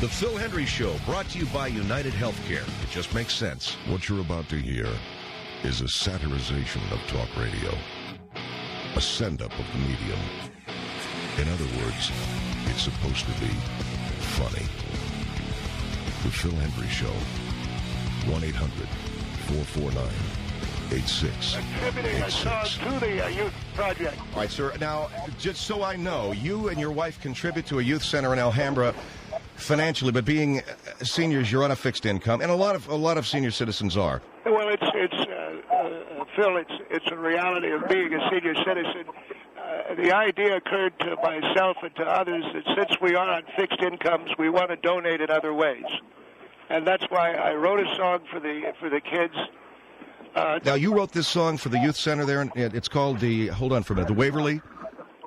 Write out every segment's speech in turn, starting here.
The Phil Hendrie Show, brought to you by United Healthcare. It just makes sense. What you're about to hear is a satirization of talk radio, a send-up of the medium. In other words, it's supposed to be funny. The Phil Hendrie Show, 1-800-449-8686. Attributing a song to the youth project. All right, sir. Now, just so I know, you and your wife contribute to a youth center in Alhambra financially, but being seniors, you're on a fixed income, and a lot of senior citizens are. Well, Phil, it's a reality of being a senior citizen. The idea occurred to myself and to others that since we are on fixed incomes, we want to donate in other ways, and that's why I wrote a song for the kids. Now, you wrote this song for the youth center there, and it's called the Waverly?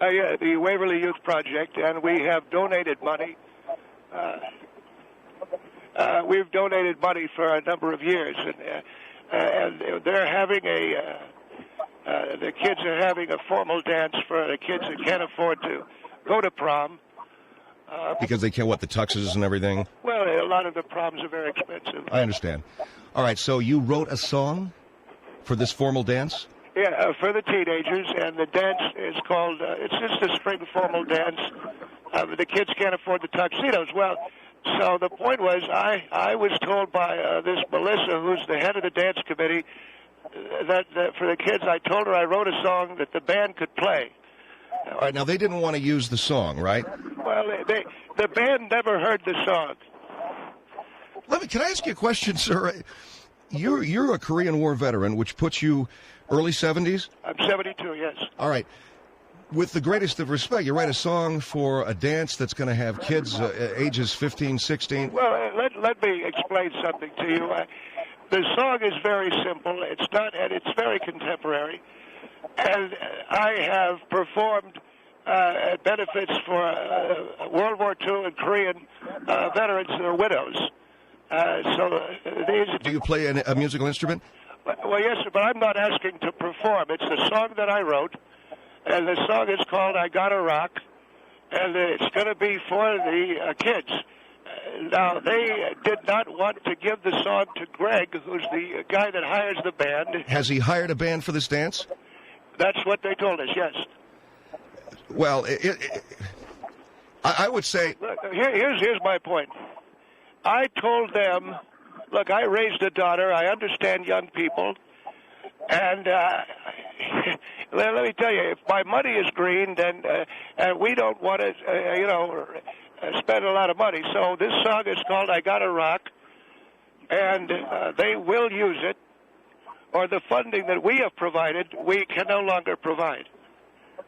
Yeah, the Waverly Youth Project, and we have donated money. We've donated money for a number of years, and they're having the kids are having a formal dance for the kids that can't afford to go to prom. Because they can't, the tuxes and everything? Well, a lot of the proms are very expensive. I understand. All right, so you wrote a song for this formal dance? Yeah, for the teenagers, and the dance is called, it's just a spring formal dance. The kids can't afford the tuxedos. Well, so the point was, I was told by this Melissa, who's the head of the dance committee, that for the kids, I told her I wrote a song that the band could play. All right, now they didn't want to use the song, right? Well, the band never heard the song. Can I ask you a question, sir? You're a Korean War veteran, which puts you early 70s? I'm 72, yes. All right. With the greatest of respect, you write a song for a dance that's going to have kids ages 15, 16. Well, let me explain something to you. The song is very simple. It's very contemporary. And I have performed benefits for World War II and Korean veterans that are widows. Do you play a musical instrument? Well, yes, sir, but I'm not asking to perform. It's a song that I wrote, and the song is called I Gotta Rock, and it's going to be for the kids. Now, they did not want to give the song to Greg, who's the guy that hires the band. Has he hired a band for this dance? That's what they told us, yes. Well, I would say... Look, here's my point. I told them, look, I raised a daughter. I understand young people. And let me tell you, if my money is green, then and we don't want to, spend a lot of money. So this song is called I Gotta Rock, and they will use it, or the funding that we have provided, we can no longer provide.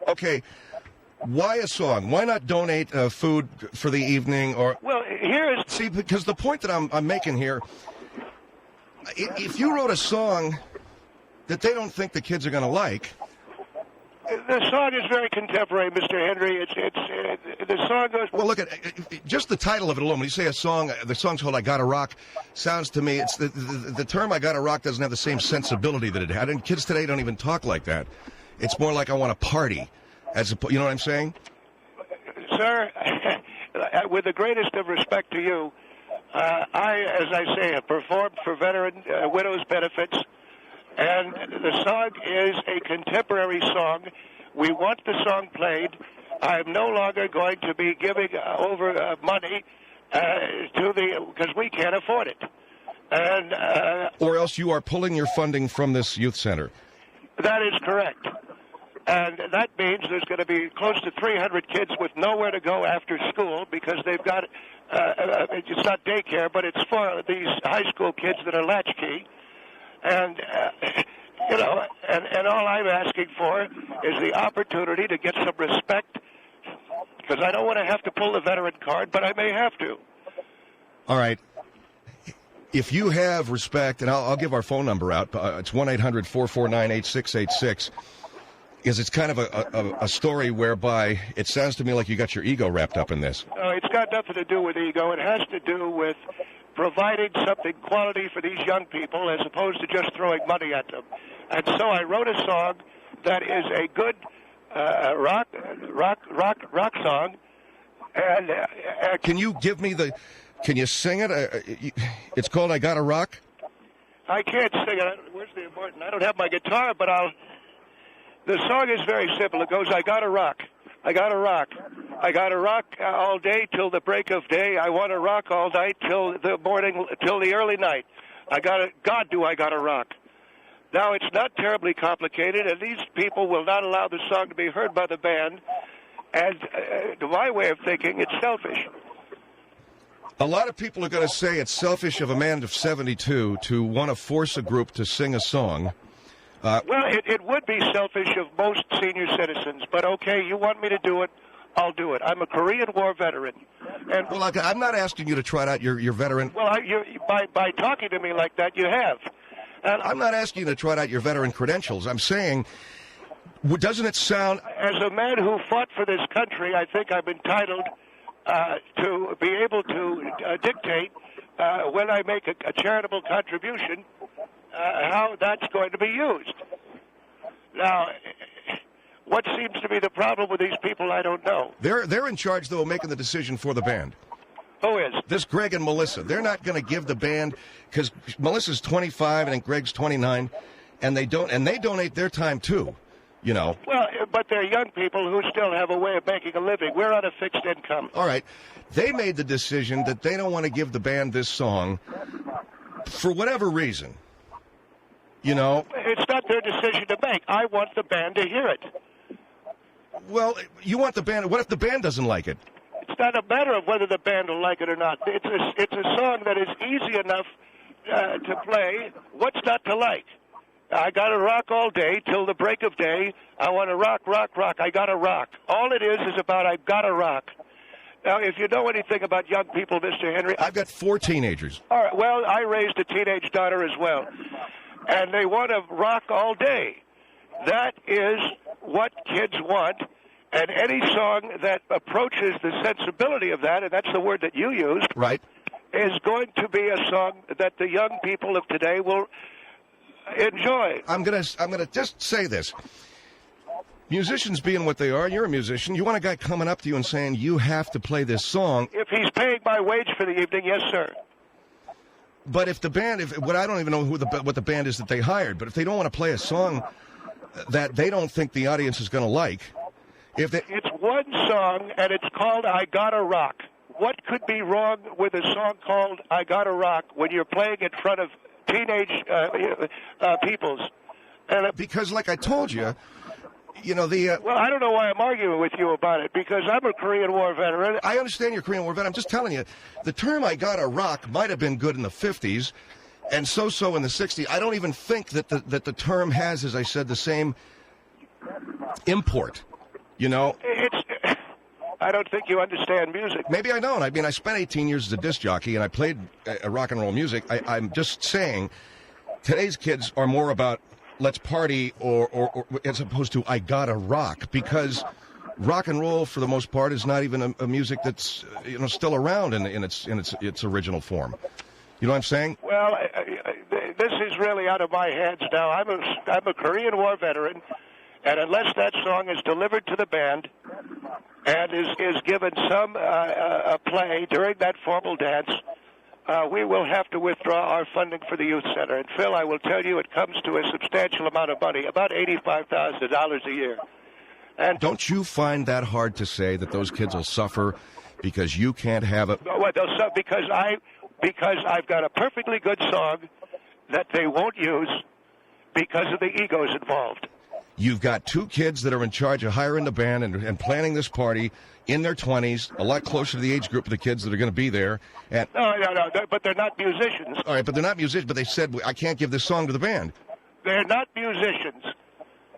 Okay. Why a song? Why not donate food for the evening? Or see, because the point that I'm making here, if you wrote a song that they don't think the kids are going to like. The song is very contemporary, Mr. Hendrie. The song goes... Well, look, just the title of it alone, when you say a song, the song's called I Gotta Rock, sounds to me, it's the term I Gotta Rock doesn't have the same sensibility that it had, and kids today don't even talk like that. It's more like I want to party, you know what I'm saying? Sir, with the greatest of respect to you, I, as I say, have performed for veteran widows' benefits, and the song is a contemporary song. We want the song played. I'm no longer going to be giving over money because we can't afford it. And or else you are pulling your funding from this youth center. That is correct. And that means there's going to be close to 300 kids with nowhere to go after school because they've got, it's not daycare, but it's for these high school kids that are latchkey. And, and all I'm asking for is the opportunity to get some respect, because I don't want to have to pull the veteran card, but I may have to. All right. If you have respect, and I'll give our phone number out, it's 1-800-449-8686, because it's kind of a story whereby it sounds to me like you got your ego wrapped up in this. No, it's got nothing to do with ego. It has to do with providing something quality for these young people as opposed to just throwing money at them. And so I wrote a song that is a good rock song. And can you give me Can you sing it? It's called I Gotta Rock? I can't sing it. Where's the important? I don't have my guitar, but the song is very simple. It goes, I gotta rock. I gotta rock. I gotta rock all day till the break of day. I want to rock all night till the morning, till the early night. God, do I gotta rock. Now, it's not terribly complicated, and these people will not allow the song to be heard by the band. And to my way of thinking, it's selfish. A lot of people are going to say it's selfish of a man of 72 to want to force a group to sing a song. Well, it would be selfish of most senior citizens, but okay, you want me to do it, I'll do it. I'm a Korean War veteran. And well, look, I'm not asking you to trot out your veteran... Well, by talking to me like that, you have. And I'm not asking you to trot out your veteran credentials. I'm saying, doesn't it sound... As a man who fought for this country, I think I'm entitled to be able to dictate when I make a charitable contribution how that's going to be used. Now, what seems to be the problem with these people, I don't know. They're in charge, though, of making the decision for the band. Who is? This Greg and Melissa. They're not going to give the band, because Melissa's 25 and Greg's 29, and they donate their time too, you know. Well, but they're young people who still have a way of making a living. We're on a fixed income. All right. They made the decision that they don't want to give the band this song for whatever reason. You know? It's not their decision to make. I want the band to hear it. Well, you want the band. What if the band doesn't like it? It's not a matter of whether the band will like it or not. It's a song that is easy enough to play. What's not to like? I got to rock all day till the break of day. I want to rock, rock, rock. I got to rock. All it is about I got to rock. Now, if you know anything about young people, Mr. Hendrie... I've got 4 teenagers. All right, well, I raised a teenage daughter as well. And they want to rock all day. That is what kids want. And any song that approaches the sensibility of that, and that's the word that you used... Right. ...is going to be a song that the young people of today will enjoy. I'm gonna just say this. Musicians being what they are, you're a musician. You want a guy coming up to you and saying, you have to play this song. If he's paying my wage for the evening, yes, sir. But if the band, I don't even know what the band is that they hired, but if they don't want to play a song that they don't think the audience is going to like, it's one song, and it's called I Gotta Rock. What could be wrong with a song called I Gotta Rock when you're playing in front of teenage peoples? Because, like I told you, you know, well, I don't know why I'm arguing with you about it, because I'm a Korean War veteran. I understand you're a Korean War veteran. I'm just telling you, the term I gotta rock might have been good in the 50s and so in the 60s. I don't even think that the term has, as I said, the same import, you know? I don't think you understand music. Maybe I don't. I mean, I spent 18 years as a disc jockey, and I played rock and roll music. I'm just saying, today's kids are more about let's party or as opposed to I gotta rock, because rock and roll for the most part is not even a music that's still around in its original form. You know what I'm saying? Well, this is really out of my hands now. I'm a Korean War veteran, and unless that song is delivered to the band and is given some play during that formal dance, we will have to withdraw our funding for the Youth Center. And, Phil, I will tell you it comes to a substantial amount of money, about $85,000 a year. And don't you find that hard to say, that those kids will suffer because you can't have it? Well, they'll suffer because I've got a perfectly good song that they won't use because of the egos involved. You've got 2 kids that are in charge of hiring the band and planning this party in their 20s, a lot closer to the age group of the kids that are going to be there. And No, but they're not musicians. All right, but they're not musicians, but they said, I can't give this song to the band. They're not musicians.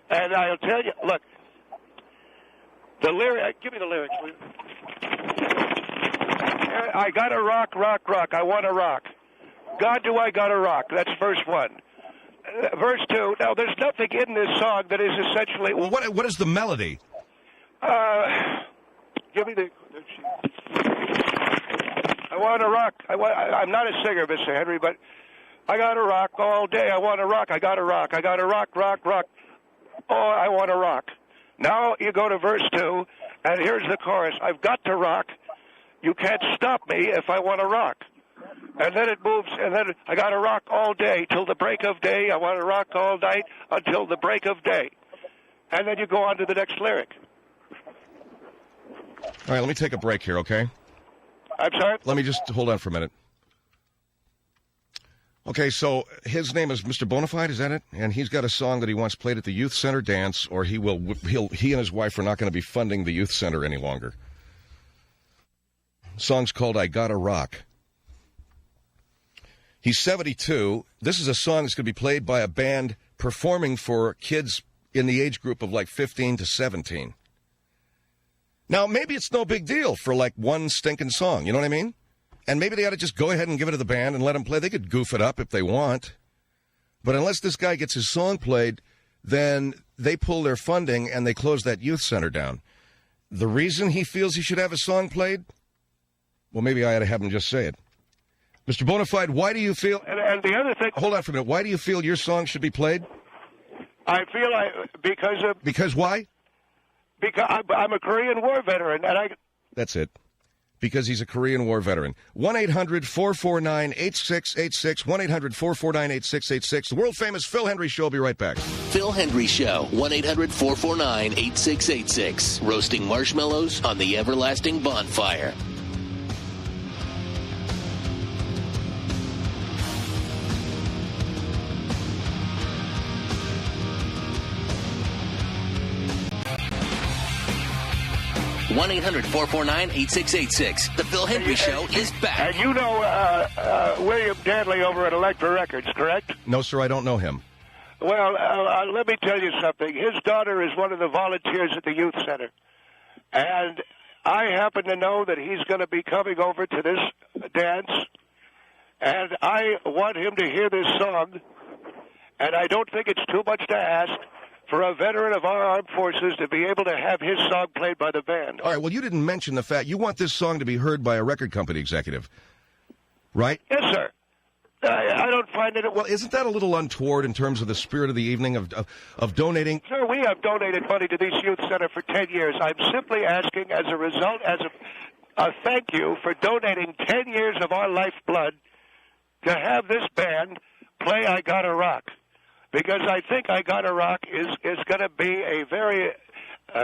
And I'll tell you, look, the lyric, give me the lyrics, will you? I gotta rock, rock, rock. I want to rock. God, do I gotta rock? That's verse 1. Verse 2, now there's nothing in this song that is essentially... Well, what is the melody? Give me the I want to rock. I'm not a singer, Mr. Hendrie, but I got to rock all day. I want to rock. I got to rock. I got to rock, rock, rock. Oh, I want to rock. Now you go to verse 2, and here's the chorus. I've got to rock. You can't stop me if I want to rock. And then it moves, and then I got to rock all day till the break of day. I want to rock all night until the break of day. And then you go on to the next lyric. All right, let me take a break here, okay? I'm sorry? Let me just hold on for a minute. Okay, so his name is Mr. Bonafide, is that it? And he's got a song that he wants played at the youth center dance, or he and his wife are not going to be funding the youth center any longer. The song's called I Gotta Rock. He's 72. This is a song that's going to be played by a band performing for kids in the age group of like 15 to 17. Now, maybe it's no big deal for like one stinking song, you know what I mean? And maybe they ought to just go ahead and give it to the band and let them play. They could goof it up if they want. But unless this guy gets his song played, then they pull their funding and they close that youth center down. The reason he feels he should have his song played? Well, maybe I ought to have him just say it. Mr. Bonafide, why do you feel... And the other thing... Hold on for a minute. Why do you feel your song should be played? I feel because of... Because why? Because I'm a Korean War veteran, and I... That's it. Because he's a Korean War veteran. 1-800-449-8686. 1-800-449-8686. The world-famous Phil Hendrie Show. I'll be right back. Phil Hendrie Show. 1-800-449-8686. Roasting marshmallows on the everlasting bonfire. One 1-800-449-8686. The Phil Hendrie Show is back. And you know William Danley over at Elektra Records, correct? No, sir, I don't know him. Well, let me tell you something. His daughter is one of the volunteers at the youth center. And I happen to know that he's going to be coming over to this dance. And I want him to hear this song. And I don't think it's too much to ask for a veteran of our armed forces to be able to have his song played by the band. All right, well, you didn't mention the fact you want this song to be heard by a record company executive, right? Yes, sir. I don't find it... Well, isn't that a little untoward in terms of the spirit of the evening of donating? Sir, we have donated money to this youth center for 10 years. I'm simply asking, as a result, as a thank you for donating 10 years of our lifeblood to have this band play I Gotta Rock. Because I think I Gotta Rock is going to be a very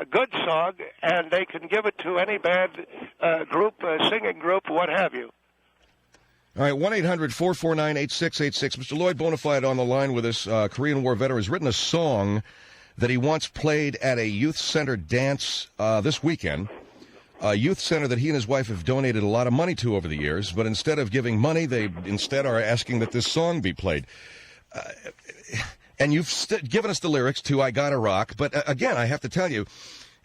good song, and they can give it to any band, group, singing group, what have you. All right, 1-800-449-8686. Mr. Lloyd Bonafide on the line with us, Korean War veteran, has written a song that he wants played at a youth center dance this weekend. A youth center that he and his wife have donated a lot of money to over the years, but instead of giving money, they instead are asking that this song be played. And you've given us the lyrics to I Gotta Rock, but again, I have to tell you,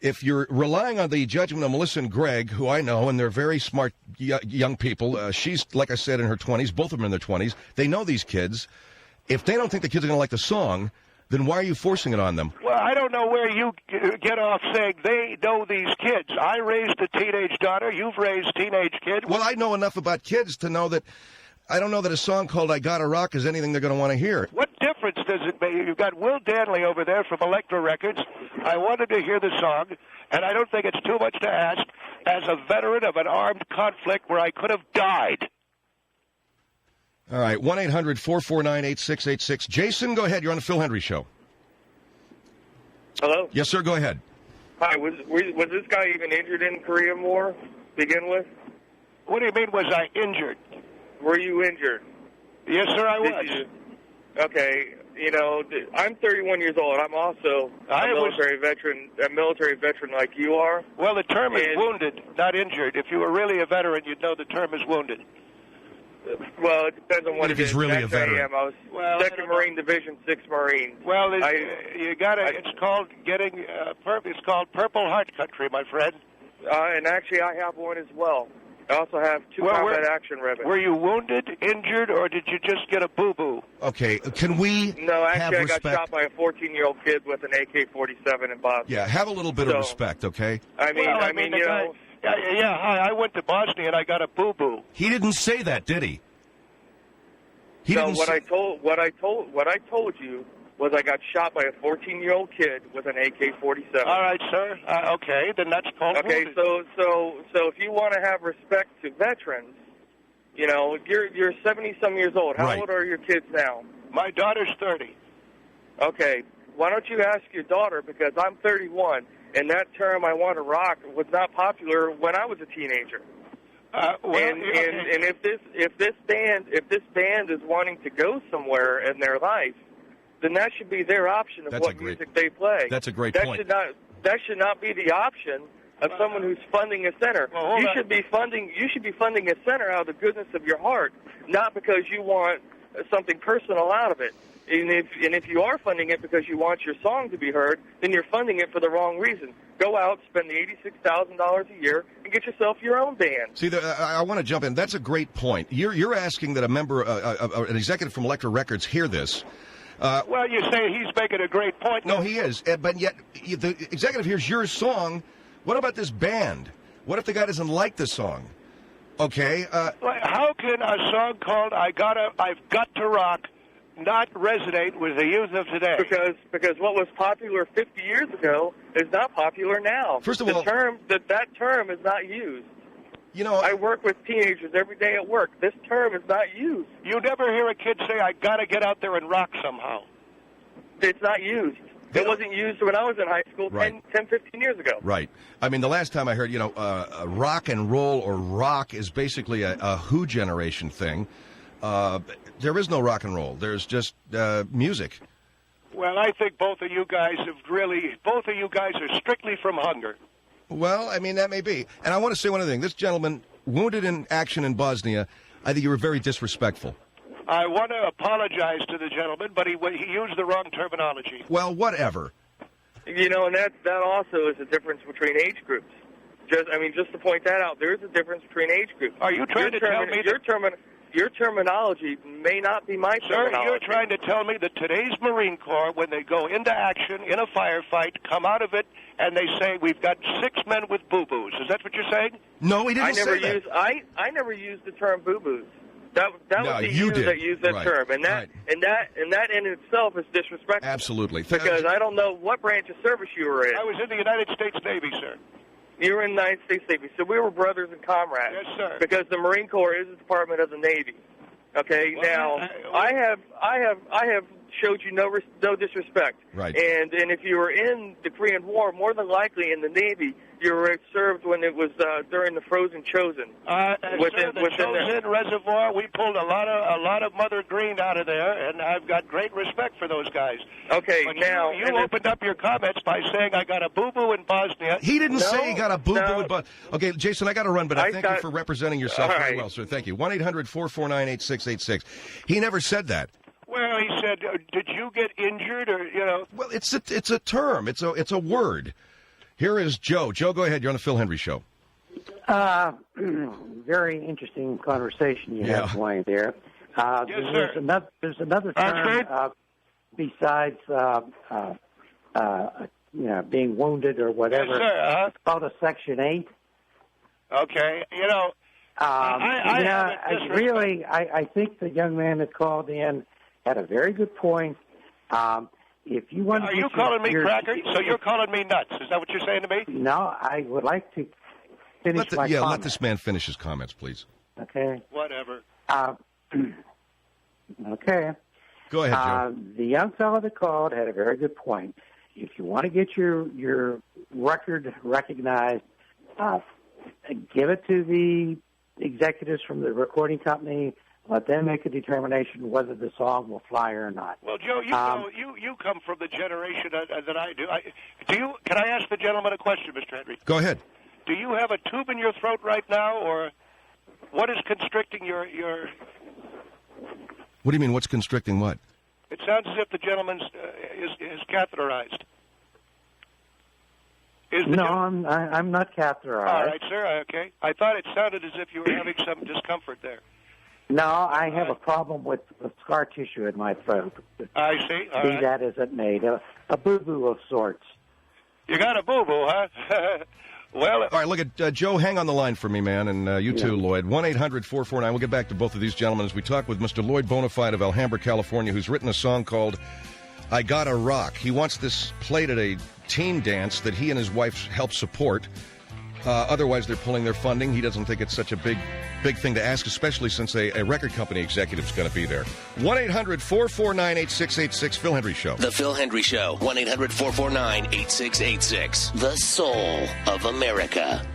if you're relying on the judgment of Melissa and Greg, who I know, and they're very smart young people, she's, like I said, in her 20s, both of them in their 20s, they know these kids. If they don't think the kids are going to like the song, then why are you forcing it on them? Well, I don't know where you get off saying they know these kids. I raised a teenage daughter, you've raised teenage kids. Well, I know enough about kids to know that I don't know that a song called I Gotta Rock is anything they're going to want to hear. What difference does it make? You've got Will Danley over there from Elektra Records. I wanted to hear the song, and I don't think it's too much to ask as a veteran of an armed conflict where I could have died. All right, 1-800-449-8686. Jason, go ahead. You're on the Phil Hendrie Show. Hello? Yes, sir. Go ahead. Hi. Was this guy even injured in Korean War to begin with? What do you mean, was I injured? Were you injured? Yes, sir, I was. Okay. You know, I'm 31 years old. I'm also a military veteran like you are. Well, the term is wounded, not injured. If you were really a veteran, you'd know the term is wounded. Well, it depends on what if he's really a veteran. I was 2nd Marine Division, 6th Marine. Well, you got to. It's called getting. It's called Purple Heart Country, my friend. And actually, I have one as well. I also have 2 combat action ribbons. Were you wounded, injured, or did you just get a boo-boo? Okay, can we No, actually, have respect? I got shot by a 14-year-old kid with an AK-47 in Bosnia. Yeah, have a little bit of respect, okay? I mean, you know... Yeah, hi, I went to Bosnia and I got a boo-boo. He didn't say that, did he? I told you was I got shot by a 14-year-old kid with an AK-47. All right, sir. Okay, then that's called Okay, wounded. so if you want to have respect to veterans, you know, you're 70-some years old. How old are your kids now? My daughter's 30. Okay, why don't you ask your daughter, because I'm 31, and that term "I want to rock" was not popular when I was a teenager. And if this band is wanting to go somewhere in their life, then that should be their option of what music they play. That's a great point. That should not be the option of someone who's funding a center. You should be funding a center out of the goodness of your heart, not because you want something personal out of it. And if you are funding it because you want your song to be heard, then you're funding it for the wrong reason. Go out, spend the $86,000 a year, and get yourself your own band. See, I want to jump in. That's a great point. You're asking that a member, an executive from Elektra Records, hear this. Well, you say he's making a great point. No, he is. But yet, the executive hears your song. What about this band? What if the guy doesn't like the song? Okay. How can a song called "I've Got to Rock" not resonate with the youth of today? Because what was popular 50 years ago is not popular now. First of all, that term is not used. You know, I work with teenagers every day at work. This term is not used. You never hear a kid say, "I got to get out there and rock somehow." It's not used. It wasn't used when I was in high school 10, 15 years ago. Right. I mean, the last time I heard, rock and roll or rock is basically a Who generation thing. There is no rock and roll. There's just music. Well, I think both of you guys are strictly from hunger. Well, I mean, that may be. And I want to say one other thing. This gentleman, wounded in action in Bosnia, I think you were very disrespectful. I want to apologize to the gentleman, but he used the wrong terminology. Well, whatever. You know, and that also is a difference between age groups. Just to point that out, there is a difference between age groups. Are you trying to tell me your terminology may not be my terminology? Sir, you're trying to tell me that today's Marine Corps, when they go into action in a firefight, come out of it, and they say, "We've got 6 men with boo-boos." Is that what you're saying? No, he didn't say that. I never used the term boo-boos. That was you that used that term, and that in itself is disrespectful. Absolutely, because I don't know what branch of service you were in. I was in the United States Navy, sir. You were in the United States Navy, so we were brothers and comrades. Yes, sir. Because the Marine Corps is a department of the Navy. Okay, I have showed you no disrespect. Right. And if you were in the Korean War, more than likely in the Navy, you were served when it was during the Frozen Chosen. The Chosen Reservoir, we pulled a lot of Mother Green out of there, and I've got great respect for those guys. Okay, but now you opened up your comments by saying I got a boo-boo in Bosnia. He didn't say he got a boo-boo in Bosnia. Okay, Jason, I got to run, but I thank you for representing yourself very well, sir. Thank you. 1-800-449-8686. He never said that. Well, he said, "Did you get injured?" Or Well, it's a term. It's a word. Here is Joe. Joe, go ahead. You're on the Phil Hendrie Show. Very interesting conversation you have going there. Yes, sir. There's another term besides being wounded or whatever. Yes, sir. It's called a Section 8. Okay, I think the young man that called in had a very good point. If you want, are you calling me cracker? So you're calling me nuts? Is that what you're saying to me? No, I would like to finish my comments. Let this man finish his comments, please. Okay. Whatever. Okay. Go ahead, Joe. The young fellow that called had a very good point. If you want to get your record recognized, give it to the executives from the recording company. Let them make a determination whether the song will fly or not. Well, Joe, you come from the generation that I do. Can I ask the gentleman a question, Mr. Hendrie? Go ahead. Do you have a tube in your throat right now, or what is constricting your... What do you mean, what's constricting what? It sounds as if the gentleman's is catheterized. I'm not catheterized. All right, sir, okay. I thought it sounded as if you were having some discomfort there. No, I have a problem with scar tissue in my throat. I see. All right. That is it made. A boo-boo of sorts. You got a boo-boo, huh? Well... All right, look at Joe, hang on the line for me, man, and you too, Lloyd. 1-800-449. We'll get back to both of these gentlemen as we talk with Mr. Lloyd Bonafide of Alhambra, California, who's written a song called I Gotta Rock. He wants this played at a teen dance that he and his wife help support. Otherwise, they're pulling their funding. He doesn't think it's such a big thing to ask, especially since a record company executive's going to be there. 1-800-449-8686, Phil Hendrie Show. The Phil Hendrie Show, 1-800-449-8686. The soul of America.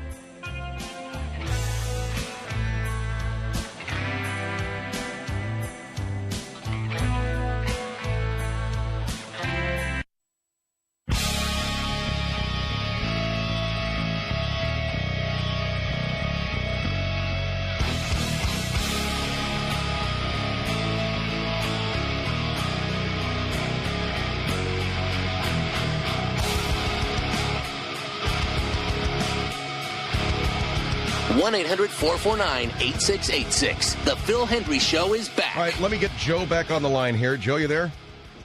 One 1-800-449-8686. The Phil Hendrie Show is back. All right, let me get Joe back on the line here. Joe, you there?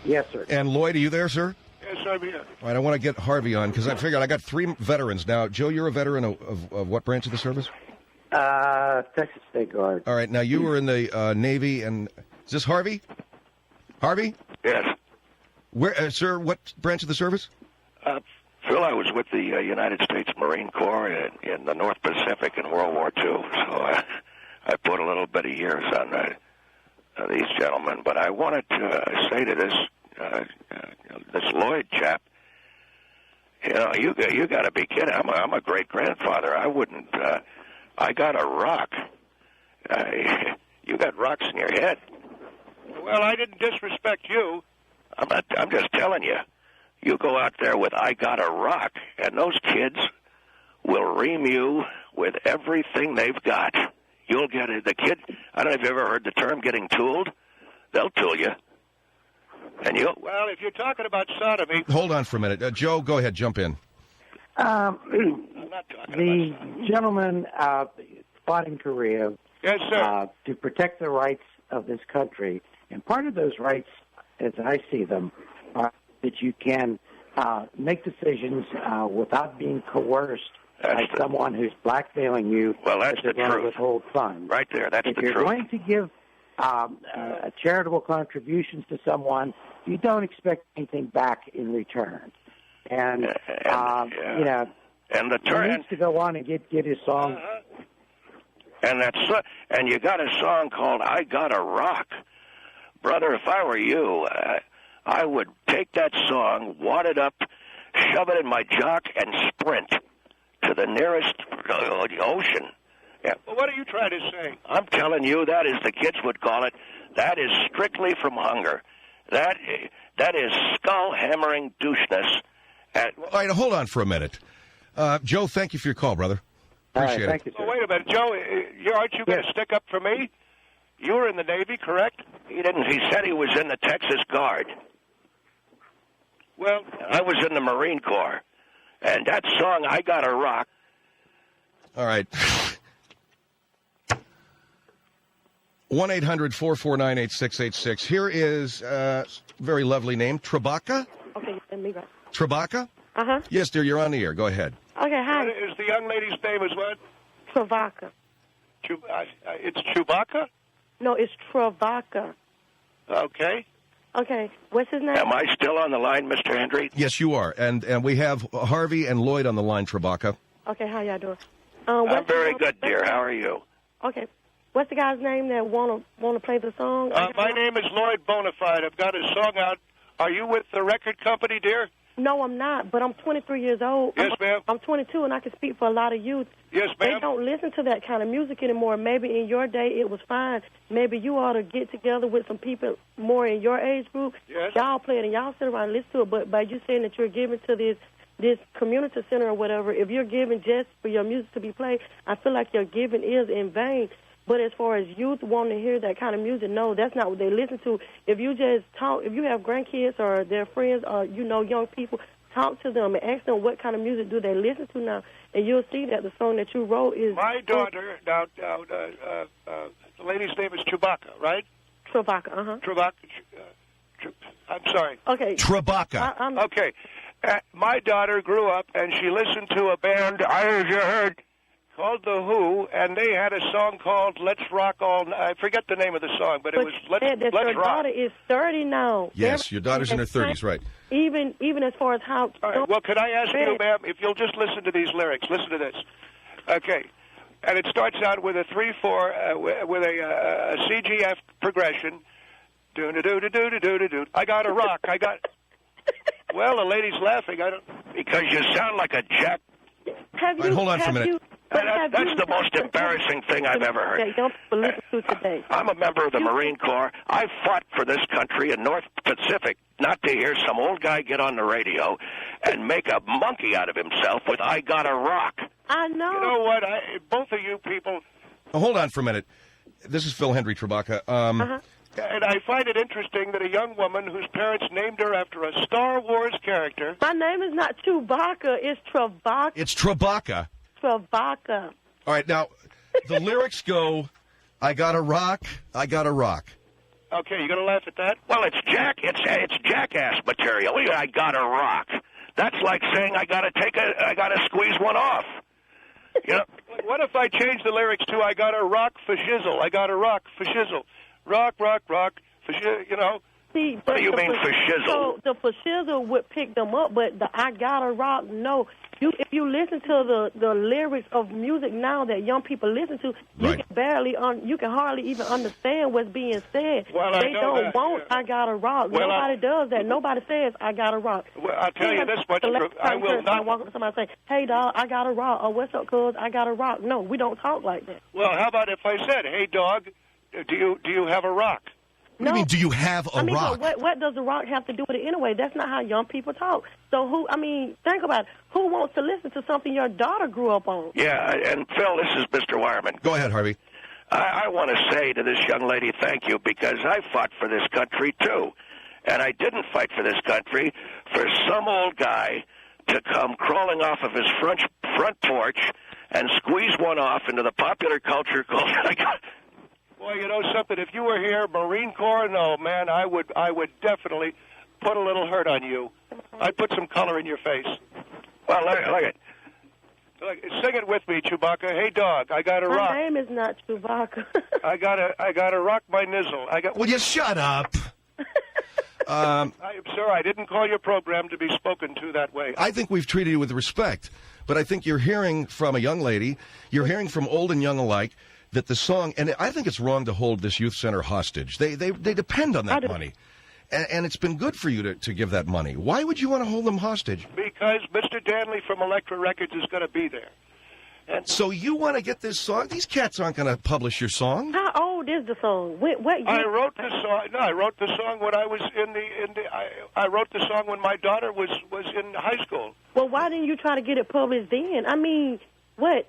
Yes, sir. And Lloyd, are you there, sir? Yes, I'm here. All right, I want to get Harvey on because I figured I got 3 veterans now. Joe, you're a veteran of what branch of the service? Texas State Guard. All right, now you were in the Navy, and is this Harvey? Harvey? Yes. Where, sir, what branch of the service? Phil, I was with the United States Marine Corps in the North Pacific in World War II, so I put a little bit of years on these gentlemen. But I wanted to say to this Lloyd chap, you know, you got to be kidding. I'm a great grandfather. I wouldn't. I got a rock. You got rocks in your head. Well, I didn't disrespect you. I'm just telling you. You go out there with I Got a Rock, and those kids will ream you with everything they've got. You'll get it. The kid, I don't know if you've ever heard the term getting tooled. They'll tool you. And you, well, if you're talking about sodomy. Hold on for a minute. Joe, go ahead, jump in. The gentleman fought in Korea yes, sir. To protect the rights of this country. And part of those rights, as I see them, are that you can make decisions without being coerced by someone who's blackmailing you. Well, that's the truth. Withhold funds. Right there, that's the truth. If you're going to give charitable contributions to someone, you don't expect anything back in return. And you know, and the he needs to go on and get his song. And you got a song called "I Got a Rock," brother. If I were you, I would take that song, wad it up, shove it in my jock, and sprint to the nearest ocean. Yeah. Well, what are you trying to say? I'm telling you, that is, the kids would call it, that is strictly from hunger. That is skull-hammering doucheness. All right, hold on for a minute. Joe, thank you for your call, brother. Appreciate it. Thank you, sir. Oh, wait a minute, Joe, aren't you going to stick up for me? You were in the Navy, correct? He didn't. He said he was in the Texas Guard. Well, I was in the Marine Corps, and that song, I Got a Rock. All right. 1-800-449-8686. Here is a very lovely name, Trebaka. Okay, let me go. Trebaka? Uh-huh. Yes, dear, you're on the air. Go ahead. Okay, hi. Is the young lady's name is what? Travaka. It's Chewbacca? No, it's Travaka. Okay. Okay, what's his name? Am I still on the line, Mr. Hendrie? Yes, you are. And we have Harvey and Lloyd on the line, Trebaka. Okay, how y'all doing? I'm very good, dear. How are you? Okay. What's the guy's name that want to play the song? My name is Lloyd Bonafide. I've got a song out. Are you with the record company, dear? No, I'm not, but I'm 23 years old. Yes, ma'am. I'm 22, and I can speak for a lot of youth. Yes, ma'am. They don't listen to that kind of music anymore. Maybe in your day it was fine. Maybe you ought to get together with some people more in your age group. Yes. Y'all play it, and y'all sit around and listen to it. But by you saying that you're giving to this community center or whatever, if you're giving just for your music to be played, I feel like your giving is in vain. But as far as youth wanting to hear that kind of music, no, that's not what they listen to. If you just talk, if you have grandkids or their friends or, young people, talk to them and ask them what kind of music do they listen to now, and you'll see that the song that you wrote is... My daughter, the lady's name is Chewbacca, right? Travaka, Chewbacca, I'm sorry. Okay. Trebaka. Okay. My daughter grew up, and she listened to a band, I heard, called The Who, and they had a song called Let's Rock All Night. I forget the name of the song, but it was Let's Rock. Your daughter is 30 now. Yes, your daughter's in her 30s, right. Even as far as how... All right, well, can I ask you, ma'am, if you'll just listen to these lyrics. Listen to this. Okay. And it starts out with a 3/4, with a CGF progression. Do-do-do-do-do-do-do-do. I got a rock. Well, the lady's laughing. Because you sound like a jack. Right, hold on for a minute. That's the most embarrassing thing I've ever heard. I'm a member of the Marine Corps. I fought for this country in North Pacific not to hear some old guy get on the radio and make a monkey out of himself with I Got a Rock. I know. You know what? Both of you people... Oh, hold on for a minute. This is Phil Hendrie Trebacca. And I find it interesting that a young woman whose parents named her after a Star Wars character... My name is not Chewbacca. It's Trebacca. It's Trebacca. Trebacca. All right, now, the lyrics go, I got a rock, I got a rock. Okay, you going to laugh at that? Well, it's jackass material. I got a rock. That's like saying I got to squeeze one off. You know, what if I change the lyrics to I got a rock forshizzle? I got a rock forshizzle. Rock, rock, rock, you know. See, what do you mean forshizzle? So the forshizzle would pick them up, but the I got a rock, no. If you listen to the lyrics of music now that young people listen to, you can hardly even understand what's being said. Well, they don't want I got a rock. Well, nobody does that. Nobody says I got a rock. Well, I'll tell you this much. I will not. I walk up to somebody and say, "Hey, dog, I got a rock." Or "What's up, cuz? I got a rock." No, we don't talk like that. Well, how about if I said, "Hey, dog, do you have a rock?" What do you mean, do you have a rock? What does the rock have to do with it anyway? That's not how young people talk. So think about it. Who wants to listen to something your daughter grew up on? Yeah, and Phil, this is Mr. Wireman. Go ahead, Harvey. I want to say to this young lady, thank you, because I fought for this country, too. And I didn't fight for this country for some old guy to come crawling off of his front porch and squeeze one off into the popular culture called... Boy, you know something? If you were here, Marine Corps, no, man, I would definitely put a little hurt on you. I'd put some color in your face. Well, look it. Sing it with me, Chewbacca. Hey, dog, I got a rock. My name is not Chewbacca. I got to rock my nizzle. Will you shut up? Sir, I didn't call your program to be spoken to that way. I think we've treated you with respect, but I think you're hearing from a young lady, you're hearing from old and young alike, that the song, and I think it's wrong to hold this youth center hostage. They depend on that money. And it's been good for you to give that money. Why would you want to hold them hostage? Because Mr. Danley from Elektra Records is going to be there. And so you want to get this song? These cats aren't going to publish your song. How old is the song? What year? I wrote the song. No, I wrote the song when I was I wrote the song when my daughter was in high school. Well, why didn't you try to get it published then? I mean, what,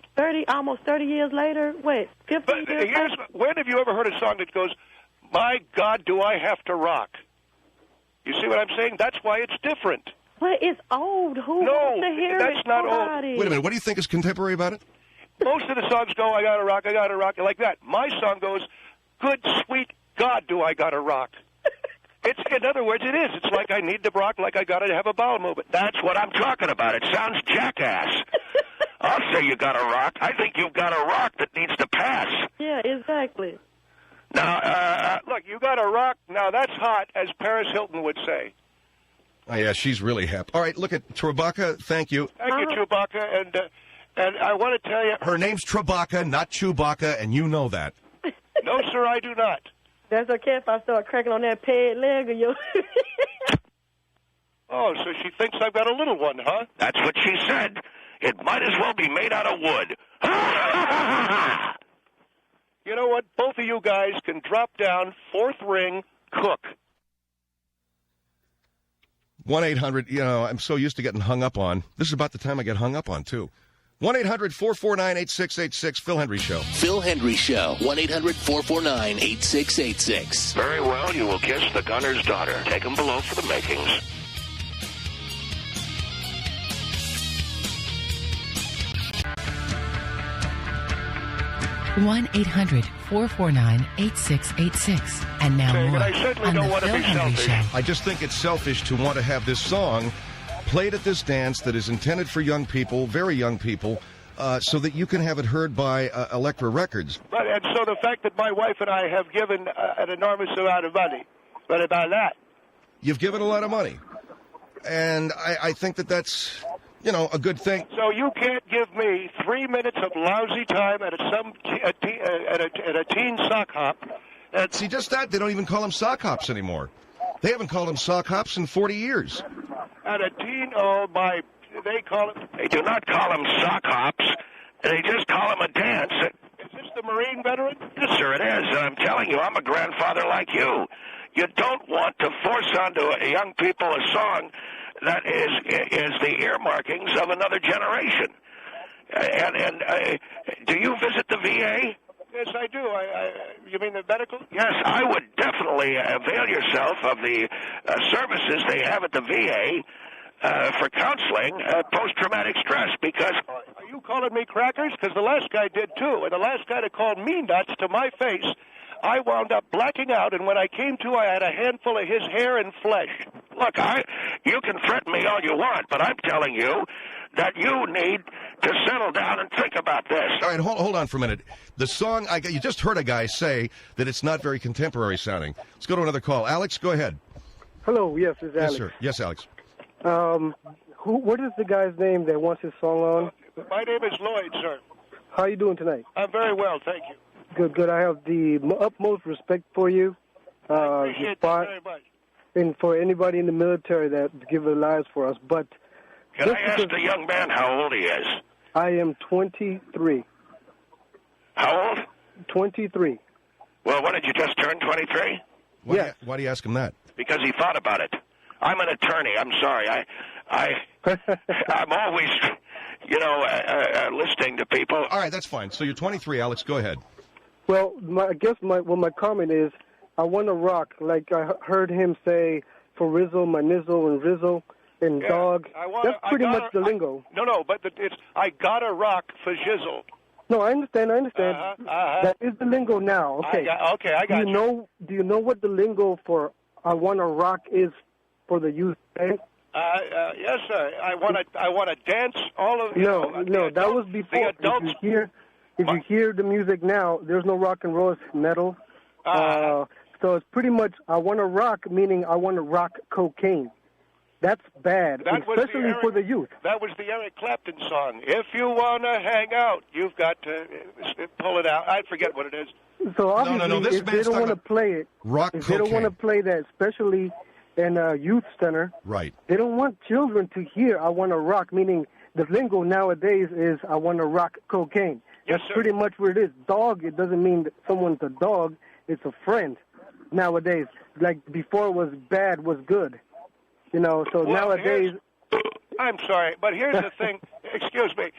almost 30 years later? What, 15 years later? When have you ever heard a song that goes, my God, do I have to rock? You see what I'm saying? That's why it's different. Well, it's old. Who wants to hear that's it? Not Nobody. old. Wait a minute. What do you think is contemporary about it? Most of the songs go, I gotta rock, like that. My song goes, good, sweet God, do I gotta rock. In other words, it is. It's like I need to rock, like I gotta have a bowel movement. That's what I'm talking about. It sounds jackass. I'll say you got a rock. I think you've got a rock that needs to pass. Yeah, exactly. Now, look, you got a rock. Now, that's hot, as Paris Hilton would say. Oh, yeah, she's really hip. All right, look at Trebacca. Thank you. Thank you, Chewbacca. And I want to tell you... Her name's Trebacca, not Chewbacca, and you know that. No, sir, I do not. That's okay if I start cracking on that peg leg of yours. Oh, so she thinks I've got a little one, huh? That's what she said. It might as well be made out of wood. You know what? Both of you guys can drop down, fourth ring, cook. 1-800, I'm so used to getting hung up on. This is about the time I get hung up on, too. 1-800-449-8686, Phil Hendrie Show. Phil Hendrie Show, 1-800-449-8686. Very well, you will kiss the gunner's daughter. Take him below for the makings. 1-800-449-8686. And now more I certainly on don't the want to Phil be Hendrie selfish. Show. I just think it's selfish to want to have this song played at this dance that is intended for young people, very young people, so that you can have it heard by Elektra Records. But, and so the fact that my wife and I have given an enormous amount of money, what about that? You've given a lot of money. And I think that that's, you know, a good thing. So you can't give me 3 minutes of lousy time at a teen sock hop. See, just that, they don't even call them sock hops anymore. They haven't called them sock hops in 40 years. At a teen, they call it. They do not call them sock hops. They just call them a dance. Is this the Marine veteran? Yes, sir, it is. I'm telling you, I'm a grandfather like you. You don't want to force onto young people a song that is the earmarkings of another generation. And do you visit the VA? Yes, I do. You mean the medical? Yes, I would definitely avail yourself of the services they have at the VA for counseling post-traumatic stress, because... Are you calling me crackers? Because the last guy did, too. And the last guy that called me nuts to my face, I wound up blacking out, and when I came to, I had a handful of his hair and flesh. Look, you can threaten me all you want, but I'm telling you that you need to settle down and think about this. All right, hold on for a minute. The song, you just heard a guy say that it's not very contemporary sounding. Let's go to another call. Alex, go ahead. Hello, yes, it's Alex. Yes, sir. Yes, Alex. What is the guy's name that wants his song on? My name is Lloyd, sir. How are you doing tonight? I'm very well, thank you. Good. I have the utmost respect for you. I appreciate that very much. And for anybody in the military that give their lives for us. But can I ask the young man how old he is? I am 23. How old? 23. Well, what, did you just turn 23? Yes. Why do you ask him that? Because he thought about it. I'm an attorney. I'm sorry. I'm always, listening to people. All right, that's fine. So you're 23, Alex. Go ahead. Well, I guess my comment is, I want to rock. Like I heard him say, forshizzle, my nizzle, and rizzle, and dog. That's pretty much the lingo. But it's I gotta rock forshizzle. No, I understand. That is the lingo now. Okay. I got you. Do you know what the lingo for I want to rock is for the youth? Yes, sir. I want to dance all of No, that was before. The adults. If you hear the music now, there's no rock and roll, it's metal. So it's pretty much I want to rock, meaning I want to rock cocaine. That's bad, especially for the youth. That was the Eric Clapton song. If you want to hang out, you've got to pull it out. I forget what it is. So obviously, if they don't want to play it, they don't want to play that, especially in a youth center. Right. They don't want children to hear I want to rock, meaning the lingo nowadays is I want to rock cocaine. Yes, That's pretty much what it is. Dog, it doesn't mean that someone's a dog. It's a friend nowadays. Like before was bad was good. So nowadays... I'm sorry, but here's the thing. Excuse me.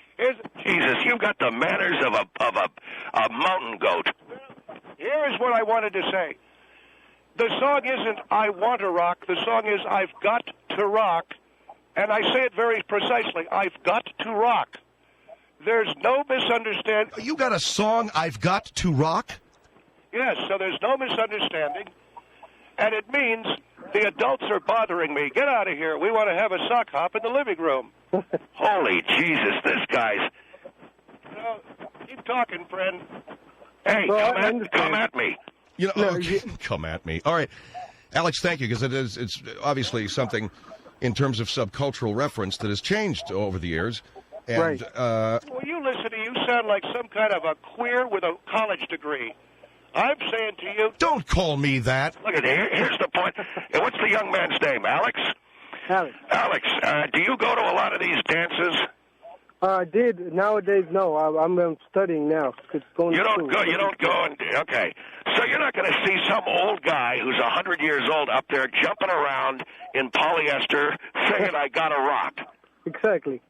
Jesus, you've got the manners of a mountain goat. Here is what I wanted to say. The song isn't I want to rock. The song is I've got to rock. And I say it very precisely. I've got to rock. There's no misunderstanding. You got a song, I've got to rock? Yes, so there's no misunderstanding. And it means the adults are bothering me. Get out of here. We want to have a sock hop in the living room. Holy Jesus, this guy's... Keep talking, friend. Hey, come at me. Come at me. All right. Alex, thank you, because it's obviously something in terms of subcultural reference that has changed over the years. And, right. Well, you sound like some kind of a queer with a college degree. I'm saying to you... Don't call me that. Look at here. Here's the point. What's the young man's name? Alex? Alex, do you go to a lot of these dances? I did. Nowadays, no. I'm studying now. You don't go. Okay. So you're not going to see some old guy who's 100 years old up there jumping around in polyester saying, I got to rock. Exactly.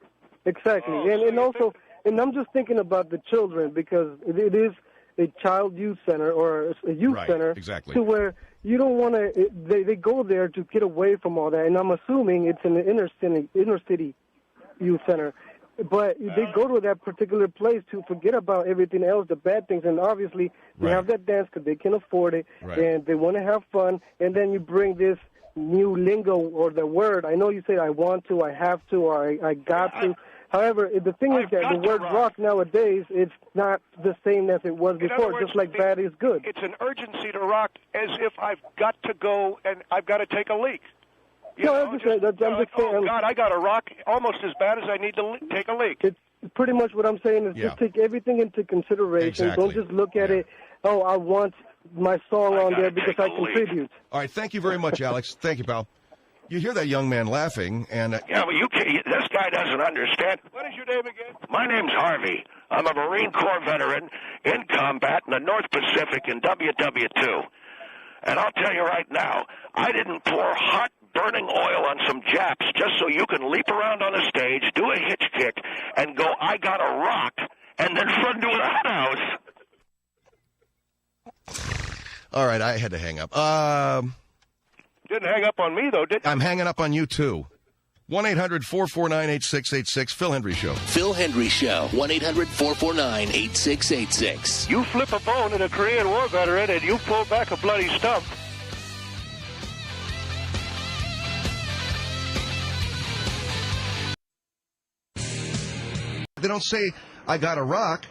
And also, and I'm just thinking about the children, because it is a child youth center or a youth center, exactly, to where you don't want to. They go there to get away from all that, and I'm assuming it's in the inner city youth center. But they go to that particular place to forget about everything else, the bad things, and obviously they have that dance because they can afford it, and they want to have fun. And then you bring this new lingo or the word. I know you say I want to, I have to, or I got to. However, the thing is that the word rock nowadays, it's not the same as it was before, just like bad is good. It's an urgency to rock as if I've got to go and I've got to take a leak. I'm just saying. Oh, God, I got to rock almost as bad as I need to take a leak. It's pretty much what I'm saying is just take everything into consideration. Exactly. Don't just look at it, I want my song on there because I contribute. All right, thank you very much, Alex. Thank you, pal. You hear that young man laughing, and... Yeah, but this guy doesn't understand. What is your name again? My name's Harvey. I'm a Marine Corps veteran in combat in the North Pacific in WW2. And I'll tell you right now, I didn't pour hot, burning oil on some Japs just so you can leap around on a stage, do a hitch kick, and go, I got a rock, and then run to a house. All right, I had to hang up. Didn't hang up on me, though, did you? I'm hanging up on you, too. 1-800-449-8686, Phil Hendrie Show. Phil Hendrie Show, 1-800-449-8686. You flip a bone at a Korean War veteran and you pull back a bloody stump. They don't say, I got a rock.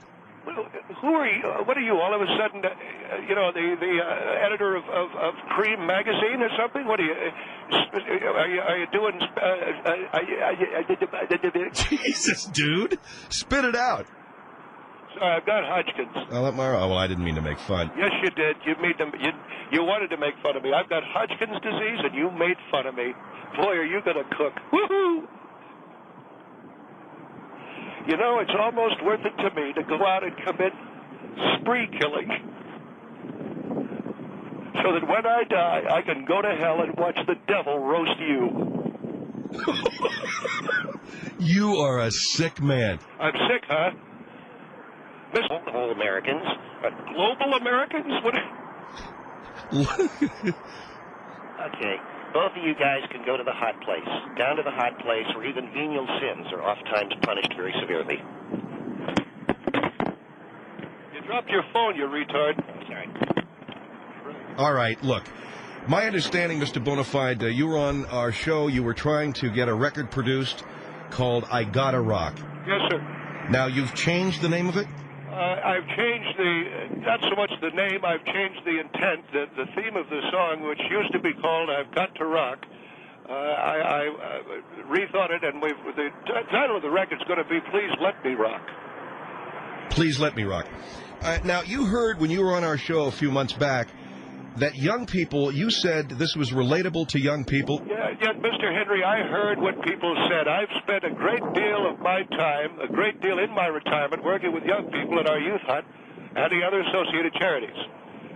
Well, who are you? What are you, all of a sudden, the editor of Cream magazine or something? What are you? Are you doing? Jesus, dude, spit it out. Sorry, I've got Hodgkin's. Well, I didn't mean to make fun. Yes, you did. You made them. You wanted to make fun of me. I've got Hodgkin's disease, and you made fun of me. Boy, are you gonna cook? Woohoo! You know, it's almost worth it to me to go out and commit spree killing so that when I die, I can go to hell and watch the devil roast you. You are a sick man. I'm sick, huh? All Americans. Global Americans? What? Okay. Both of you guys can go to the hot place, down to the hot place where even venial sins are oftentimes punished very severely. You dropped your phone, you retard. Sorry. All right, look. My understanding, Mr. Bonafide, you were on our show. You were trying to get a record produced called I Gotta Rock. Yes, sir. Now, you've changed the name of it? I've changed not so much the name, I've changed the intent. The theme of the song, which used to be called I've Got to Rock, I rethought it, and the title of the record's going to be Please Let Me Rock. Please Let Me Rock. Now, you heard when you were on our show a few months back that young people, you said this was relatable to young people. Yeah, Mr. Hendrie, I heard what people said. I've spent a great deal of my time, a great deal in my retirement, working with young people at our youth hut and the other associated charities.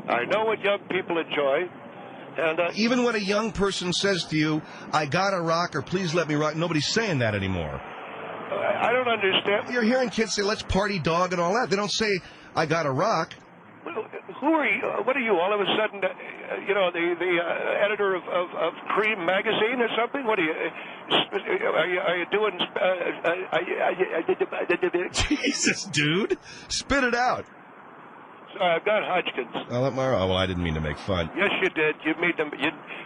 I know what young people enjoy. And even when a young person says to you, I gotta rock or please let me rock, nobody's saying that anymore. I don't understand. You're hearing kids say, let's party dog and all that. They don't say, I gotta rock. Well, who are you? What are you, all of a sudden, the editor of Cream magazine or something? What are you? Are you doing? Jesus, dude, spit it out. Sorry, I've got Hodgkin's. Well, I didn't mean to make fun. Yes, you did. You made them.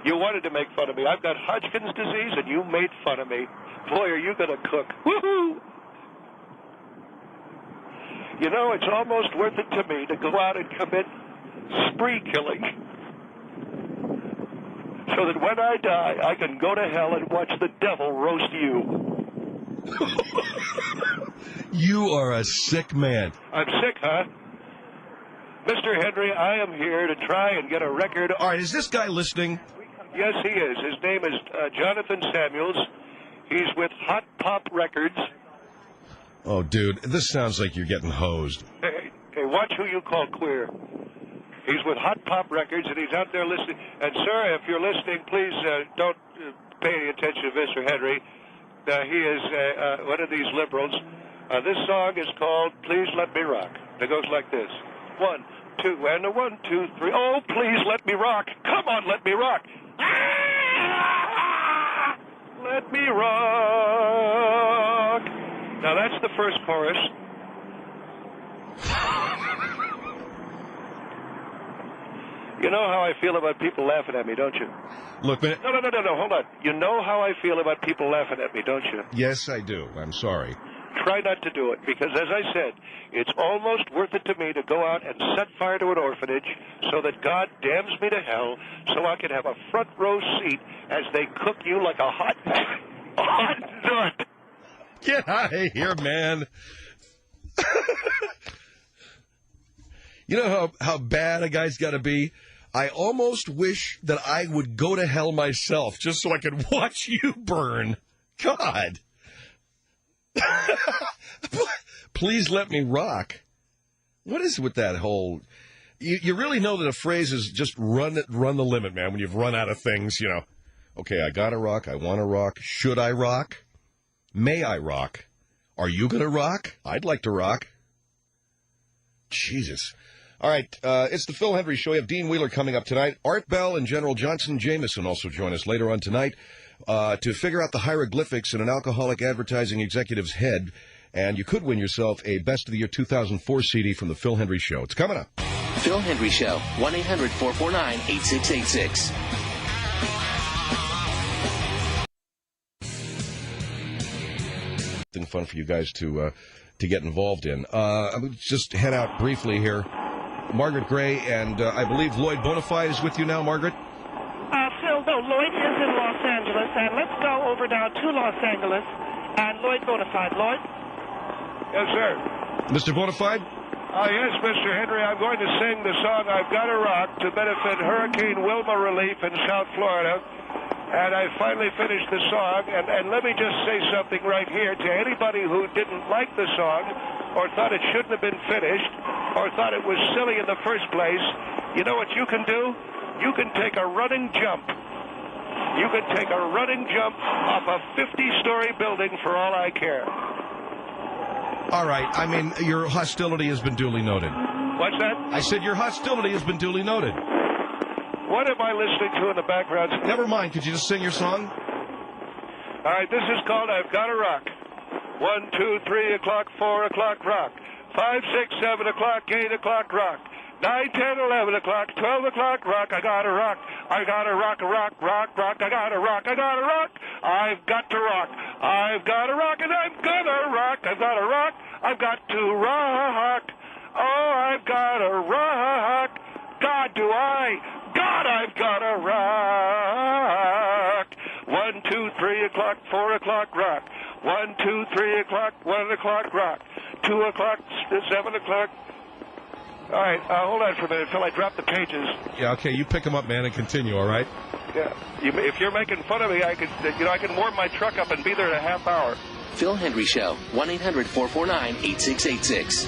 You wanted to make fun of me. I've got Hodgkin's disease, and you made fun of me. Boy, are you gonna cook? Woohoo! You know, it's almost worth it to me to go out and commit spree killing so that when I die, I can go to hell and watch the devil roast you. You are a sick man. I'm sick, huh? Mr. Hendrie, I am here to try and get a record. All right, is this guy listening? Yes, he is. His name is Jonathan Samuels. He's with Hot Pop Records. Oh, dude, this sounds like you're getting hosed. Hey, watch who you call queer. He's with Hot Pop Records, and he's out there listening. And, sir, if you're listening, please don't pay any attention to Mr. Hendrie. He is one of these liberals. This song is called Please Let Me Rock. It goes like this. 1, 2, and a 1, 2, 3. Oh, please let me rock. Come on, let me rock. Let me rock. Now, that's the first chorus. You know how I feel about people laughing at me, don't you? Look, man. No, hold on. You know how I feel about people laughing at me, don't you? Yes, I do. I'm sorry. try not to do it, because, as I said, it's almost worth it to me to go out and set fire to an orphanage so that God damns me to hell so I can have a front row seat as they cook you like a hot nut. Get out of here, man. You know how bad a guy's got to be? I almost wish that I would go to hell myself just so I could watch you burn. God. Please let me rock. What is with that whole... You really know that a phrase is just run the limit, man, when you've run out of things, you know. Okay, I gotta rock, I want to rock. Should I rock? May I rock? Are you going to rock? I'd like to rock. Jesus. All right, it's the Phil Hendrie Show. We have Dean Wheeler coming up tonight. Art Bell and General Johnson Jameson also join us later on tonight to figure out the hieroglyphics in an alcoholic advertising executive's head. And you could win yourself a Best of the Year 2004 CD from the Phil Hendrie Show. It's coming up. Phil Hendrie Show, 1-800-449-8686. Something fun for you guys to get involved in. I'm going to just head out briefly here. Margaret Gray and I believe Lloyd Bonafide is with you now, Margaret? Phil, no, Lloyd is in Los Angeles, and let's go over now to Los Angeles and Lloyd Bonafide. Lloyd? Yes, sir. Mr. Bonafide? Yes, Mr. Hendrie, I'm going to sing the song I've Gotta Rock to benefit Hurricane Wilma relief in South Florida. And I finally finished the song, and let me just say something right here to anybody who didn't like the song or thought it shouldn't have been finished or thought it was silly in the first place. You know what you can do? You can take a running jump. You can take a running jump off a 50-story building for all I care. All right. I mean, your hostility has been duly noted. What's that? I said your hostility has been duly noted. What am I listening to in the background? Never mind. Could you just sing your song? All right, this is called I've Gotta Rock. 1, 2, 3 o'clock, 4 o'clock, rock. 5, 6, 7 o'clock, 8 o'clock, rock. 9, 10, 11 o'clock, 12 o'clock, rock. I gotta rock. I gotta rock, rock, rock, rock. I gotta rock. I gotta rock. I've got to rock. I've gotta rock, and I'm gonna rock. I've gotta rock. I've got to rock. Oh, I've gotta rock. God, do I? God, I've gotta rock. 1, 2, 3 o'clock, 4 o'clock, rock. 1, 2, 3 o'clock, 1 o'clock, rock. 2 o'clock, 7 o'clock. All right, hold on for a minute until I drop the pages. Yeah, okay, you pick them up, man, and continue, all right? Yeah, if you're making fun of me, I can warm my truck up and be there in a half hour. Phil Hendrie Show, 1-800-449-8686.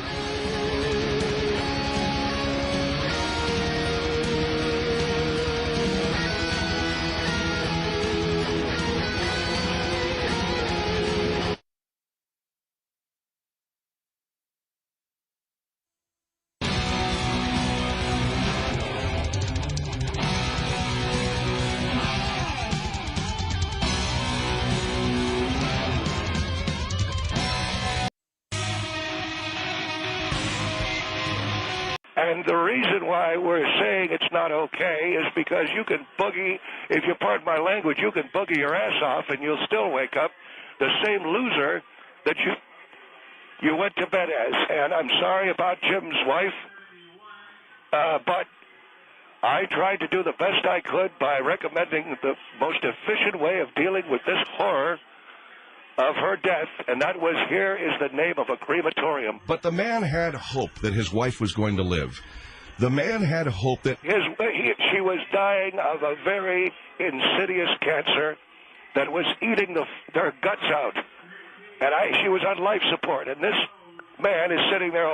And the reason why we're saying it's not okay is because you can boogie, if you pardon my language, you can boogie your ass off and you'll still wake up the same loser that you went to bed as. And I'm sorry about Jim's wife, but I tried to do the best I could by recommending the most efficient way of dealing with this horror of her death, and that was, here is the name of a crematorium. But the man had hope that his wife was going to live. The man had hope that... she was dying of a very insidious cancer that was eating their guts out. And she was on life support. And this man is sitting there,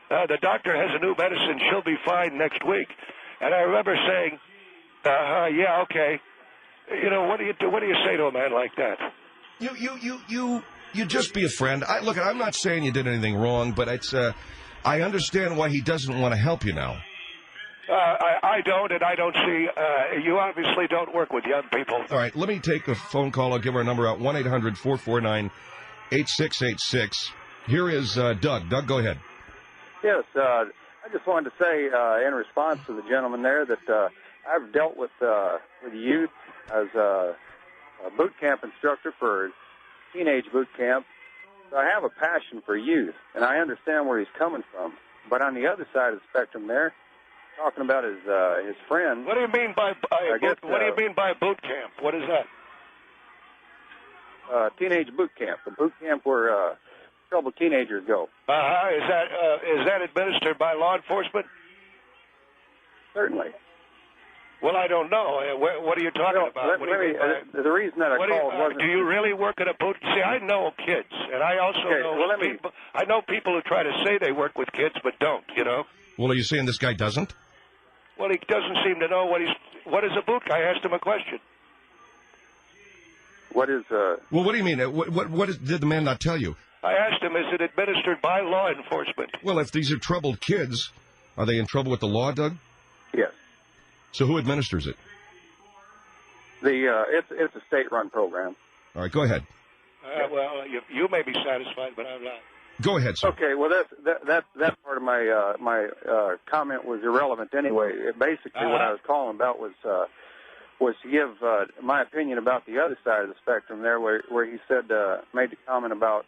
the doctor has a new medicine, she'll be fine next week. And I remember saying, yeah, okay. What do you say to a man like that? You just be a friend. Look, I'm not saying you did anything wrong, but it's I understand why he doesn't want to help you now. I don't, and I don't see. You obviously don't work with young people. All right, let me take a phone call. I'll give our number out, 1-800-449-8686. Here is Doug. Doug, go ahead. Yes, I just wanted to say in response to the gentleman there that I've dealt with youth as a boot camp instructor for teenage boot camp, So I have a passion for youth, and I understand where he's coming from. But on the other side of the spectrum there, talking about his friend. What do you mean by what do you mean by boot camp? What is that? Teenage boot camp. The boot camp where troubled teenagers go. Is that administered by law enforcement? Certainly. Well, I don't know. What are you talking about? The reason that I called wasn't... Do you really work at a boot? See, I know kids, and I also know people. I know people who try to say they work with kids, but don't. You know. Well, are you saying this guy doesn't? Well, he doesn't seem to know what is a boot? I asked him a question. What is Well, what do you mean? Did the man not tell you? I asked him, is it administered by law enforcement? Well, if these are troubled kids, are they in trouble with the law, Doug? Yes. So who administers it? It's a state-run program. All right, go ahead. Well, you may be satisfied, but I'm not. Go ahead, sir. Okay, well, that part of my comment was irrelevant anyway. Basically, what I was calling about was to give my opinion about the other side of the spectrum there, where he said made the comment about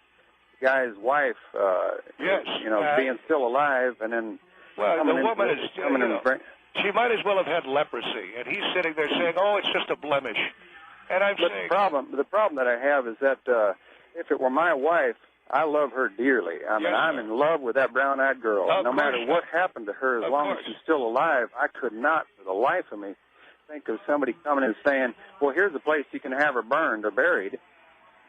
the guy's wife, being still alive, and then the woman is she might as well have had leprosy, and he's sitting there saying, "Oh, it's just a blemish," and I'm saying the problem that I have is that if it were my wife, I love her dearly. I mean, I'm in love with that brown-eyed girl. No matter what happened to her, as long as she's still alive, I could not, for the life of me, think of somebody coming and saying, well, here's a place you can have her burned or buried.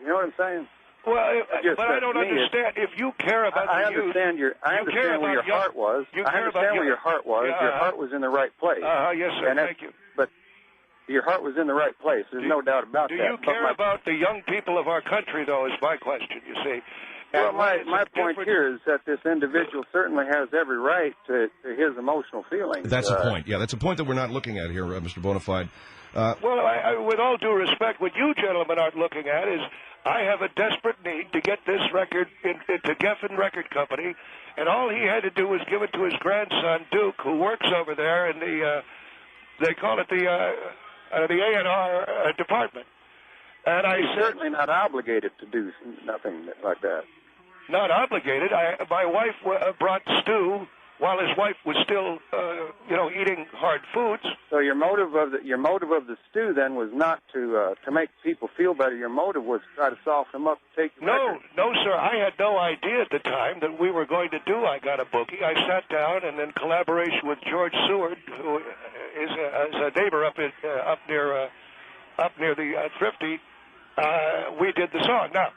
You know what I'm saying? Well, but I don't understand. If you care about I the youth, understand where your heart was. I understand where your heart was. Your heart was in the right place. Yes, sir. Thank you. But your heart was in the right place. There's no doubt about that. Do you care about the young people of our country, though, is my question, you see. Well, my point here is that this individual certainly has every right to his emotional feelings. That's a point. Yeah, that's a point that we're not looking at here, Mr. Bonafide. Well, with all due respect, what you gentlemen aren't looking at is I have a desperate need to get this record into Geffen Record Company, and all he had to do was give it to his grandson, Duke, who works over there in they call it the A&R department. And He's certainly not obligated to do nothing like that. Not obligated. My wife brought stew while his wife was still, eating hard foods. So your motive of the stew then was not to make people feel better. Your motive was to try to soften them up, take the record. No, sir. I had no idea at the time that we were going to do I Got a Boogie. I sat down and in collaboration with George Seward, who is a neighbor up near the Thrifty. We did the song. Now,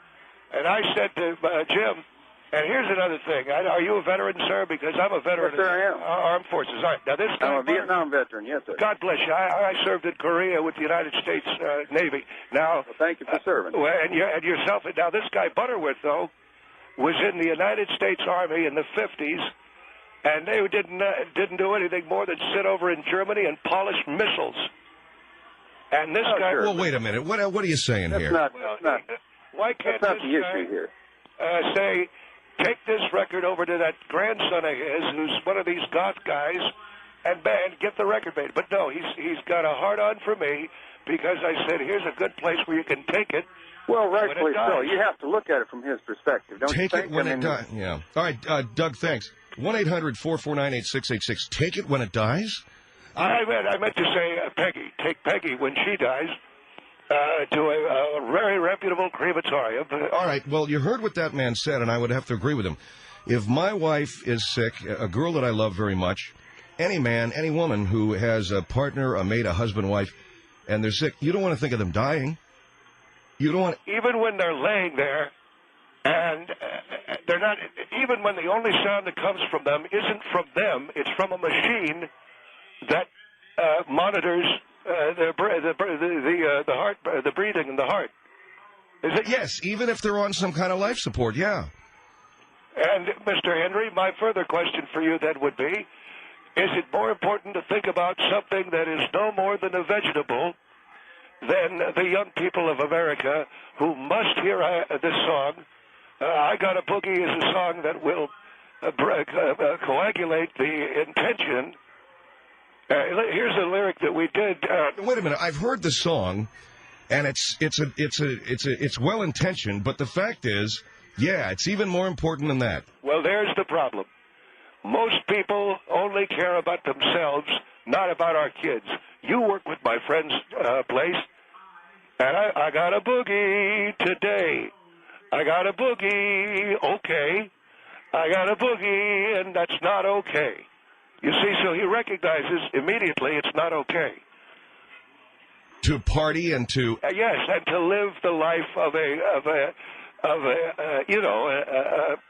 and I said to Jim, and here's another thing. Are you a veteran, sir? Because I'm a veteran of the Armed Forces. All right. Now, this guy, I'm a Vietnam veteran, yes, sir. God bless you. I served in Korea with the United States Navy. Now, thank you for serving. And yourself. Now, this guy Butterworth, though, was in the United States Army in the 50s, and they didn't do anything more than sit over in Germany and polish missiles. And this guy... Well, wait a minute. What are you saying here? Why can't that's not this the guy issue here. Say, take this record over to that grandson of his, who's one of these goth guys, and get the record made? But no, he's got a hard-on for me because I said, here's a good place where you can take it. Well, rightfully so. You have to look at it from his perspective, don't you think? Take it when it dies. Yeah. All right, Doug, thanks. 1-800-449-8686. Take it when it dies? I meant to say, Peggy. Take Peggy when she dies to a very reputable crematorium. All right. Well, you heard what that man said, and I would have to agree with him. If my wife is sick, a girl that I love very much, any man, any woman who has a partner, a mate, a husband, wife, and they're sick, you don't want to think of them dying. You don't want... Even when they're laying there, and they're not... Even when the only sound that comes from them isn't from them, it's from a machine that monitors the heart, the breathing in the heart. Is it? Yes, even if they're on some kind of life support, yeah. And, Mr. Hendrie, my further question for you then would be, is it more important to think about something that is no more than a vegetable than the young people of America who must hear this song? I Got a Boogie is a song that will coagulate the intention. Here's a lyric that we did. Wait a minute. I've heard the song, and it's well intentioned. But the fact is, Yeah, it's even more important than that. Well, there's the problem. Most people only care about themselves, not about our kids. You work with my friend's place, and I got a boogie today. I got a boogie, okay. I got a boogie, and that's not okay. You see, so he recognizes immediately it's not okay. To party and to... Yes, and to live the life of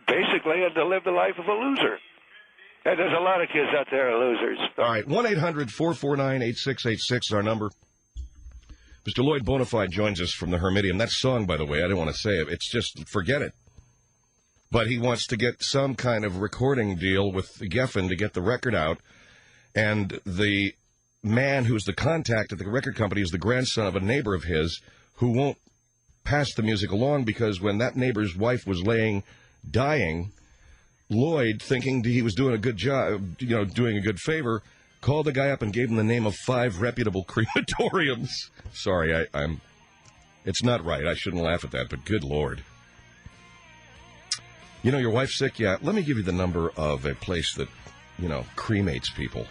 basically, and to live the life of a loser. And there's a lot of kids out there who are losers. All right, 1-800-449-8686 is our number. Mr. Lloyd Bonafide joins us from the Hermitium. That song, by the way, I didn't want to say it. It's just, forget it. But he wants to get some kind of recording deal with Geffen to get the record out. And the man who's the contact at the record company is the grandson of a neighbor of his who won't pass the music along because when that neighbor's wife was dying, Lloyd, thinking he was doing a good job, doing a good favor, called the guy up and gave him the name of 5 reputable crematoriums. Sorry, it's not right. I shouldn't laugh at that, but good Lord. Your wife's sick? Yeah, let me give you the number of a place that, cremates people.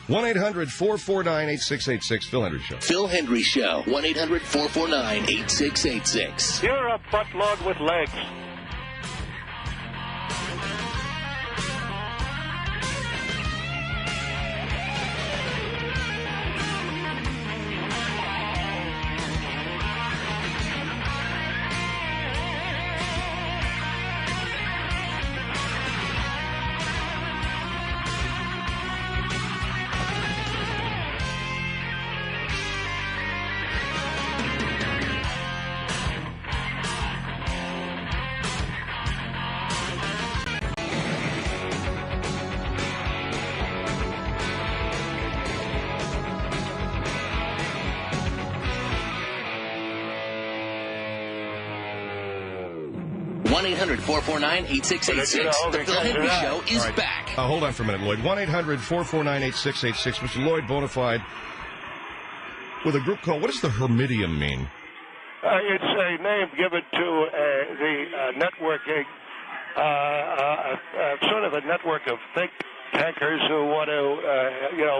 1-800-449-8686, Phil Hendrie Show. Phil Hendrie Show, 1-800-449-8686. You're a buttlord with legs. One 1-800-449-8686. The Phil Hendrie Show is back. Hold on for a minute, Lloyd. 1-800-449-8686. Mr. Lloyd Bonafide with a group called, what does the Hermitium mean? It's a name given to the networking, sort of a network of think tankers who want to,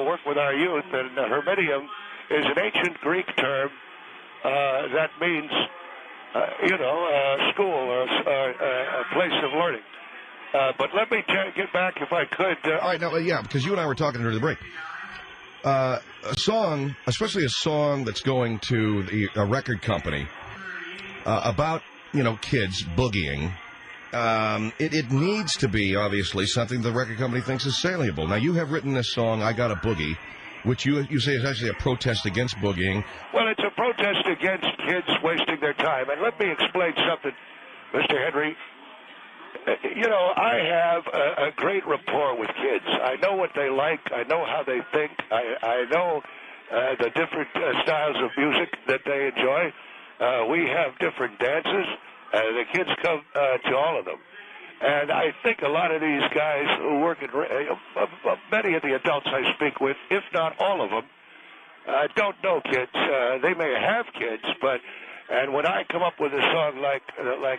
work with our youth. And the Hermitium is an ancient Greek term that means school or a place of learning. But let me get back, if I could. All right, now, yeah, because you and I were talking during the break. A song, especially a song that's going to a record company about, kids boogieing, it needs to be, obviously, something the record company thinks is saleable. Now, you have written this song, I Got a Boogie, which you say is actually a protest against boogieing. Well, it's a protest against kids wasting their time. And let me explain something, Mr. Hendrie. I have a great rapport with kids. I know what they like. I know how they think. I know the different styles of music that they enjoy. We have different dances. The kids come to all of them. And I think a lot of these guys who work in, many of the adults I speak with, if not all of them, don't know kids. They may have kids, and when I come up with a song like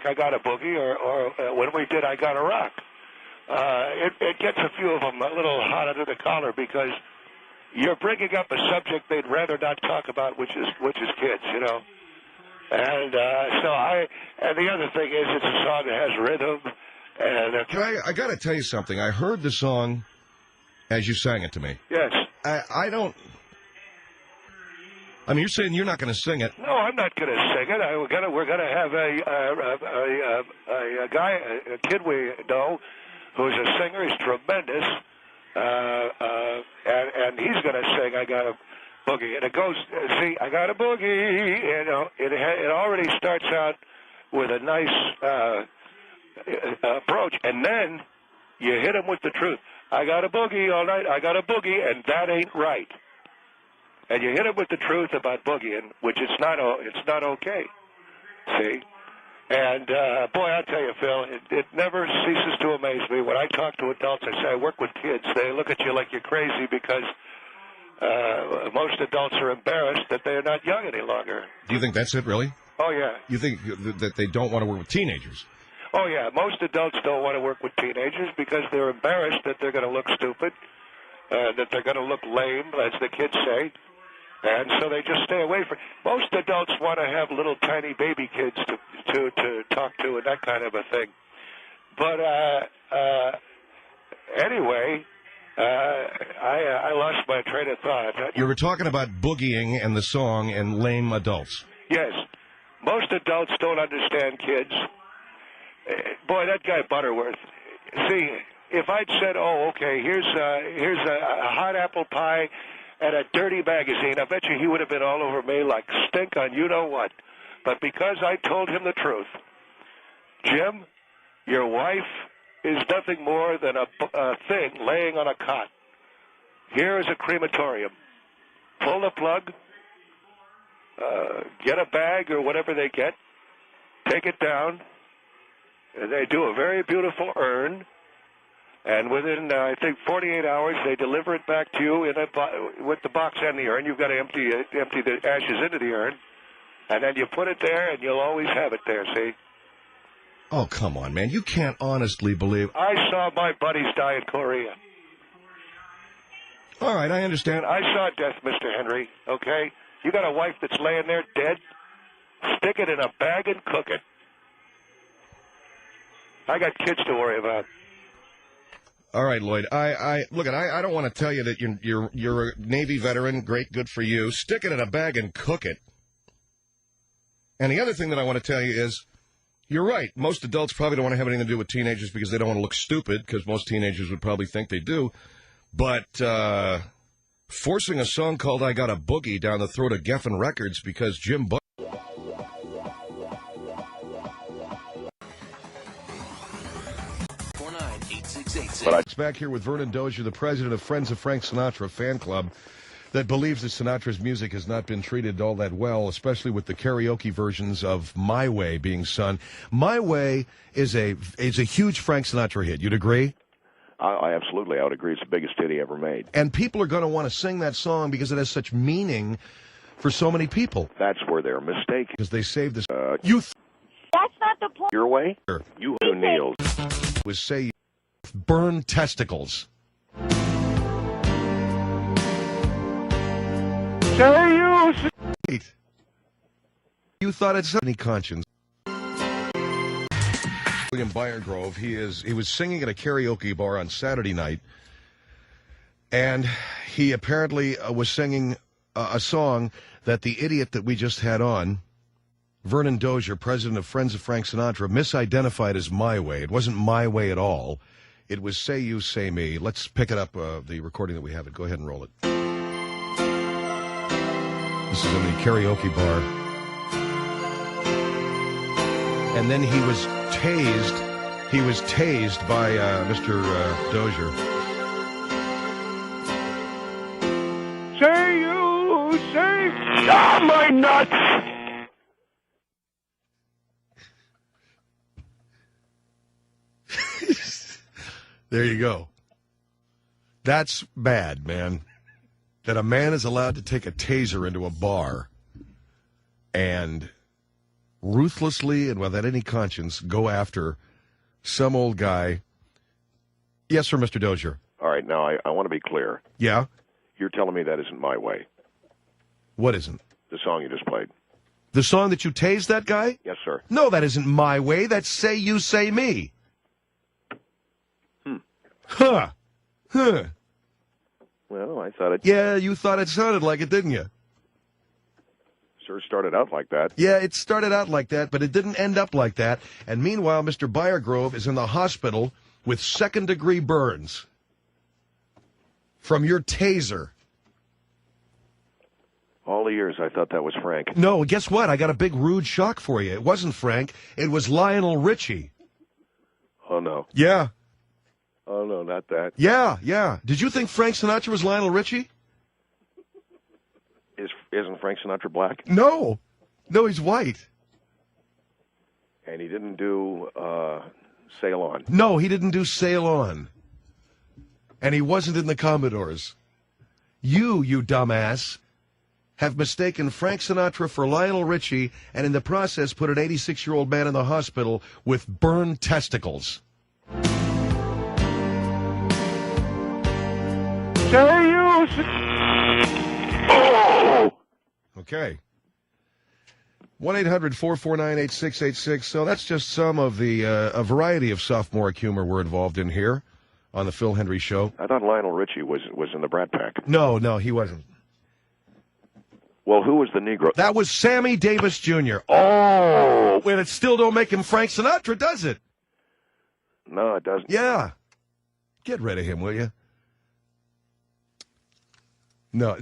I Got a Boogie or when we did I Got a Rock, it gets a few of them a little hot under the collar because you're bringing up a subject they'd rather not talk about, which is kids, And and the other thing is it's a song that has rhythm. And I got to tell you something. I heard the song as you sang it to me. Yes. I don't. I mean, you're saying you're not going to sing it. No, I'm not going to sing it. We're going to have a guy, a kid we know, who's a singer. He's tremendous, and he's going to sing "I Got a Boogie." And it goes, see, I got a boogie. It already starts out with a nice approach, and then you hit him with the truth. I got a boogie all night. I got a boogie, and that ain't right. And you hit him with the truth about boogieing, which it's not okay. See? And, boy, I tell you, Phil, it never ceases to amaze me. When I talk to adults, I say I work with kids. They look at you like you're crazy because most adults are embarrassed that they're not young any longer. Do you think that's it, really? Oh, yeah. You think that they don't want to work with teenagers? Oh, yeah. Most adults don't want to work with teenagers because they're embarrassed that they're going to look stupid, that they're going to look lame, as the kids say. And so they just stay away from. Most adults want to have little tiny baby kids to talk to and that kind of a thing. But anyway, I lost my train of thought. You were talking about boogieing and the song and lame adults. Yes, most adults don't understand kids. Boy, that guy Butterworth. See, if I'd said, "Oh, okay, here's a hot apple pie." And a dirty magazine, I bet you he would have been all over me like stink on you-know-what. But because I told him the truth, Jim, your wife is nothing more than a thing laying on a cot. Here is a crematorium. Pull the plug, get a bag or whatever they get, take it down, and they do a very beautiful urn. And within, I think, 48 hours, they deliver it back to you with the box and the urn. You've got to empty the ashes into the urn, and then you put it there, and you'll always have it there, see? Oh, come on, man. You can't honestly believe... I saw my buddies die in Korea. All right, I understand. I saw death, Mr. Hendrie, okay? You got a wife that's laying there dead? Stick it in a bag and cook it. I got kids to worry about. All right, Lloyd. I don't want to tell you that you're a Navy veteran. Great, good for you. Stick it in a bag and cook it. And the other thing that I want to tell you is, you're right. Most adults probably don't want to have anything to do with teenagers because they don't want to look stupid, because most teenagers would probably think they do. But forcing a song called "I Got a Boogie" down the throat of Geffen Records because Jim Buck. But I'm back here with Vernon Dozier, the president of Friends of Frank Sinatra fan club, that believes that Sinatra's music has not been treated all that well, especially with the karaoke versions of "My Way" being sung. "My Way" is a huge Frank Sinatra hit. You'd agree? I absolutely. I would agree. It's the biggest hit he ever made. And people are going to want to sing that song because it has such meaning for so many people. That's where they're mistaken. Because they saved this youth. That's not the point. Your way? You who kneeled. Was say burn testicles. Say you. You thought it's any conscience. William Byergrove, he was singing at a karaoke bar on Saturday night, and he apparently was singing a song that the idiot that we just had on, Vernon Dozier, president of Friends of Frank Sinatra, misidentified as "My Way." It wasn't "My Way" at all. It was "Say You, Say Me." Let's pick it up, the recording that we have. Go ahead and roll it. This is in the karaoke bar. And then he was tased. He was tased by Mr. Dozier. Say you, say... Ah, my nuts! There you go. That's bad, man. That a man is allowed to take a taser into a bar and ruthlessly and without any conscience go after some old guy. Yes, sir, Mr. Dozier. All right, now I want to be clear. Yeah? You're telling me that isn't "My Way." What isn't? The song you just played. The song that you tased that guy? Yes, sir. No, that isn't "My Way." That's "Say You, Say Me." Huh. Well, I thought it... Yeah, you thought it sounded like it, didn't you? Sure started out like that. Yeah, it started out like that, but it didn't end up like that. And meanwhile, Mr. Byergrove is in the hospital with second-degree burns from your taser. All the years I thought that was Frank. No, guess what? I got a big rude shock for you. It wasn't Frank. It was Lionel Richie. Oh, no. Yeah. Oh, no, not that. Yeah. Did you think Frank Sinatra was Lionel Richie? Isn't Frank Sinatra black? No, he's white. And he didn't do Sail On. No, he didn't do Sail On. And he wasn't in the Commodores. You dumbass, have mistaken Frank Sinatra for Lionel Richie and in the process put an 86-year-old man in the hospital with burned testicles. Okay. 1-800-449-8686. So that's just some of the a variety of sophomoric humor we're involved in here on the Phil Hendrie Show. I thought Lionel Richie was in the Brat Pack. No, he wasn't. Well, who was the Negro? That was Sammy Davis Jr. Oh, and it still don't make him Frank Sinatra, does it? No, it doesn't. Yeah. Get rid of him, will you? No.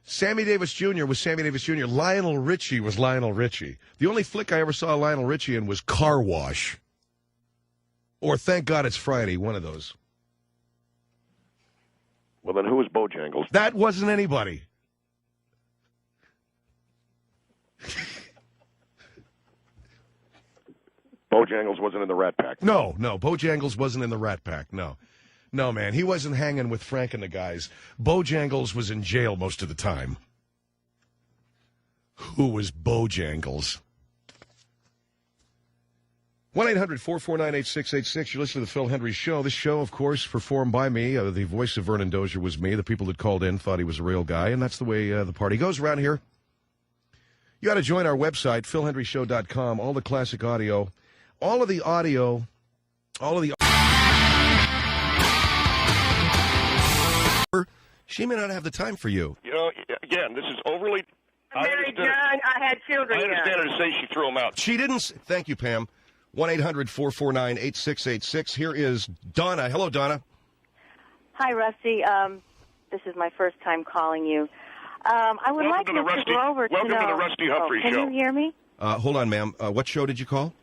Sammy Davis Jr. was Sammy Davis Jr. Lionel Richie was Lionel Richie. The only flick I ever saw Lionel Richie in was Car Wash. Or Thank God It's Friday, one of those. Well, then who was Bojangles? That wasn't anybody. Bojangles wasn't in the Rat Pack. No, Bojangles wasn't in the Rat Pack, no. No, man, he wasn't hanging with Frank and the guys. Bojangles was in jail most of the time. Who was Bojangles? 1-800-449-8686. You're listening to the Phil Hendrie Show. This show, of course, performed by me. The voice of Vernon Dozier was me. The people that called in thought he was a real guy, and that's the way the party goes around here. You got to join our website, philhendrieshow.com. All the classic audio. All of the audio. She may not have the time for you. You know, again, this is overly... I'm married, John. I had children. I understand her to say she threw them out. She didn't... Thank you, Pam. 1-800-449-8686. Here is Donna. Hello, Donna. Hi, Rusty. This is my first time calling you. I would like Mr. Grover to know... Welcome to the Rusty Humphrey Show. Can you hear me? Hold on, ma'am. What show did you call?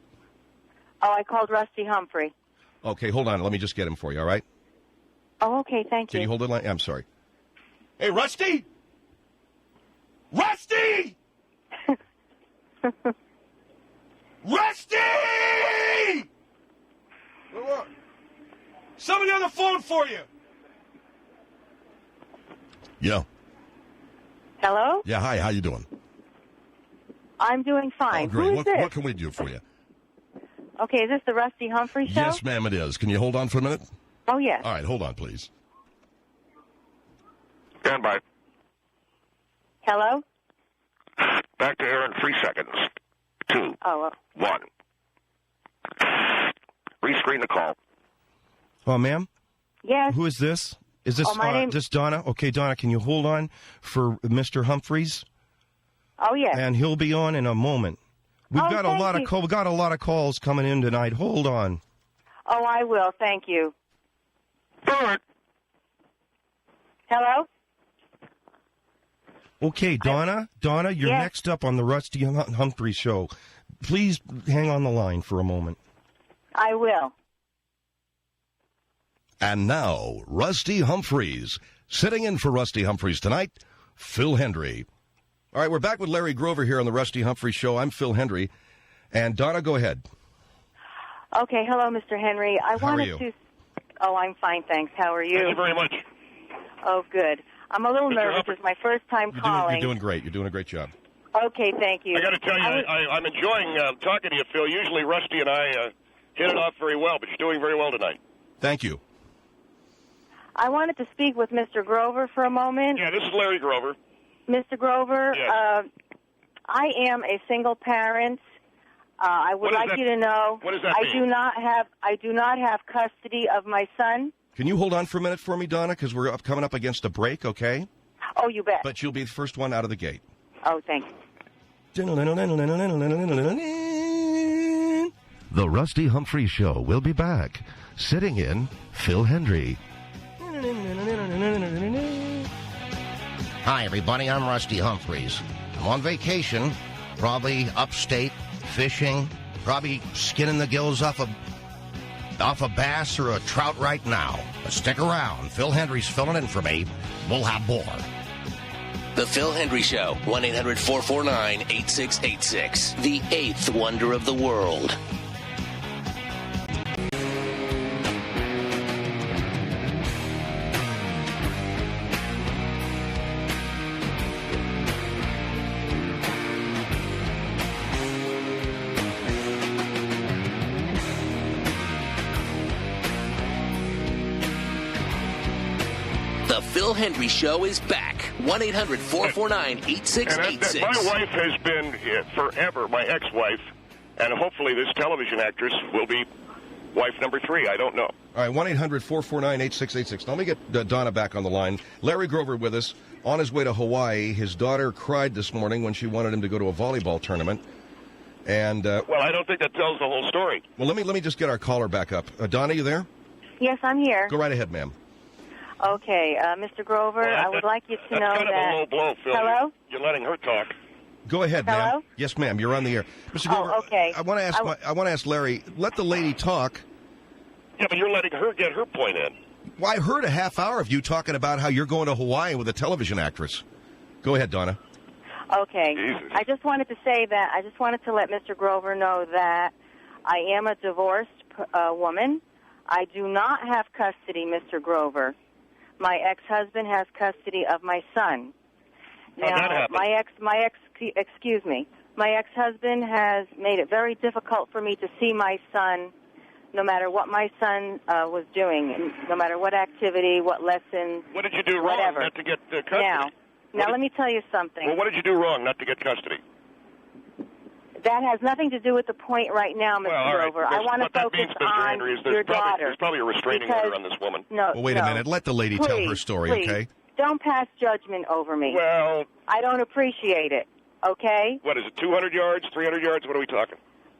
Oh, I called Rusty Humphrey. Okay, hold on. Let me just get him for you, all right? Oh, okay. Thank you. Can you hold the line? I'm sorry. Hey, Rusty! Rusty! Rusty! Somebody on the phone for you. Yeah. Hello? Yeah, hi. How you doing? I'm doing fine. Oh, great. Who is this? What can we do for you? Okay, is this the Rusty Humphrey Show? Yes, ma'am, it is. Can you hold on for a minute? Oh, yes. All right, hold on, please. Stand by. Hello? Back to air in 3 seconds. 2. 1. Rescreen the call. Oh, ma'am? Yes. Who is this? Is this this Donna? Okay, Donna, can you hold on for Mr. Humphreys? Oh, yes. And he'll be on in a moment. We've got a lot of calls coming in tonight. Hold on. Oh, I will. Thank you. Hello? Okay, Donna, you're next up on the Rusty Humphrey Show. Please hang on the line for a moment. I will. And now, Rusty Humphreys. Sitting in for Rusty Humphreys tonight, Phil Hendrie. All right, we're back with Larry Grover here on the Rusty Humphrey Show. I'm Phil Hendrie. And Donna, go ahead. Okay, hello, Mr. Henry. How are you? Oh, I'm fine, thanks. How are you? Thank you very much. Oh, good. I'm a little nervous. It's my first time calling. You're doing great. You're doing a great job. Okay, thank you. I got to tell you, I'm enjoying talking to you, Phil. Usually Rusty and I hit it off very well, but you're doing very well tonight. Thank you. I wanted to speak with Mr. Grover for a moment. Yeah, this is Larry Grover. Mr. Grover, yes. I am a single parent. I would like you to know what does that mean? I do not have custody of my son. Can you hold on for a minute for me, Donna? Because we're coming up against a break, okay? Oh, you bet. But you'll be the first one out of the gate. Oh, thanks. The Rusty Humphrey Show will be back. Sitting in, Phil Hendrie. Hi, everybody. I'm Rusty Humphreys. I'm on vacation, probably upstate, fishing, probably skinning the gills off a bass or a trout right now. But stick around. Phil Hendrie's filling in for me. We'll have more. The Phil Hendrie Show, 1-800-449-8686. The eighth wonder of the world. Phil Hendrie Show is back. 1-800-449-8686. My wife has been forever, my ex-wife, and hopefully this television actress will be wife number 3. I don't know. All right, 1-800-449-8686. Now, let me get Donna back on the line. Larry Grover with us. On his way to Hawaii, his daughter cried this morning when she wanted him to go to a volleyball tournament. And well, I don't think that tells the whole story. Well, let me just get our caller back up. Donna, you there? Yes, I'm here. Go right ahead, ma'am. Okay, Mr. Grover, I would like you to know kind that... of a low blow, Phil. Hello? You're letting her talk. Go ahead, ma'am. Hello? Yes, ma'am. You're on the air, Mr. Grover. Oh, okay. I want to ask Larry. Let the lady talk. Yeah, but you're letting her get her point in. Well, I heard a half hour of you talking about how you're going to Hawaii with a television actress. Go ahead, Donna. Okay. Jesus. I just wanted to say that I just wanted to let Mr. Grover know that I am a divorced woman. I do not have custody, Mr. Grover. My ex-husband has custody of my son. Now, my ex-husband has made it very difficult for me to see my son, no matter what my son was doing, no matter what activity, what lesson, What did you do wrong whatever. not to get custody? Now let me tell you something. Well, what did you do wrong not to get custody? That has nothing to do with the point right now, Mr. Grover. I want to focus on your daughter. There's probably a restraining order on this woman. No, well, wait a minute. Let the lady tell her story, please. okay? Don't pass judgment over me. Well... I don't appreciate it, okay? What is it, 200 yards, 300 yards? What are we talking?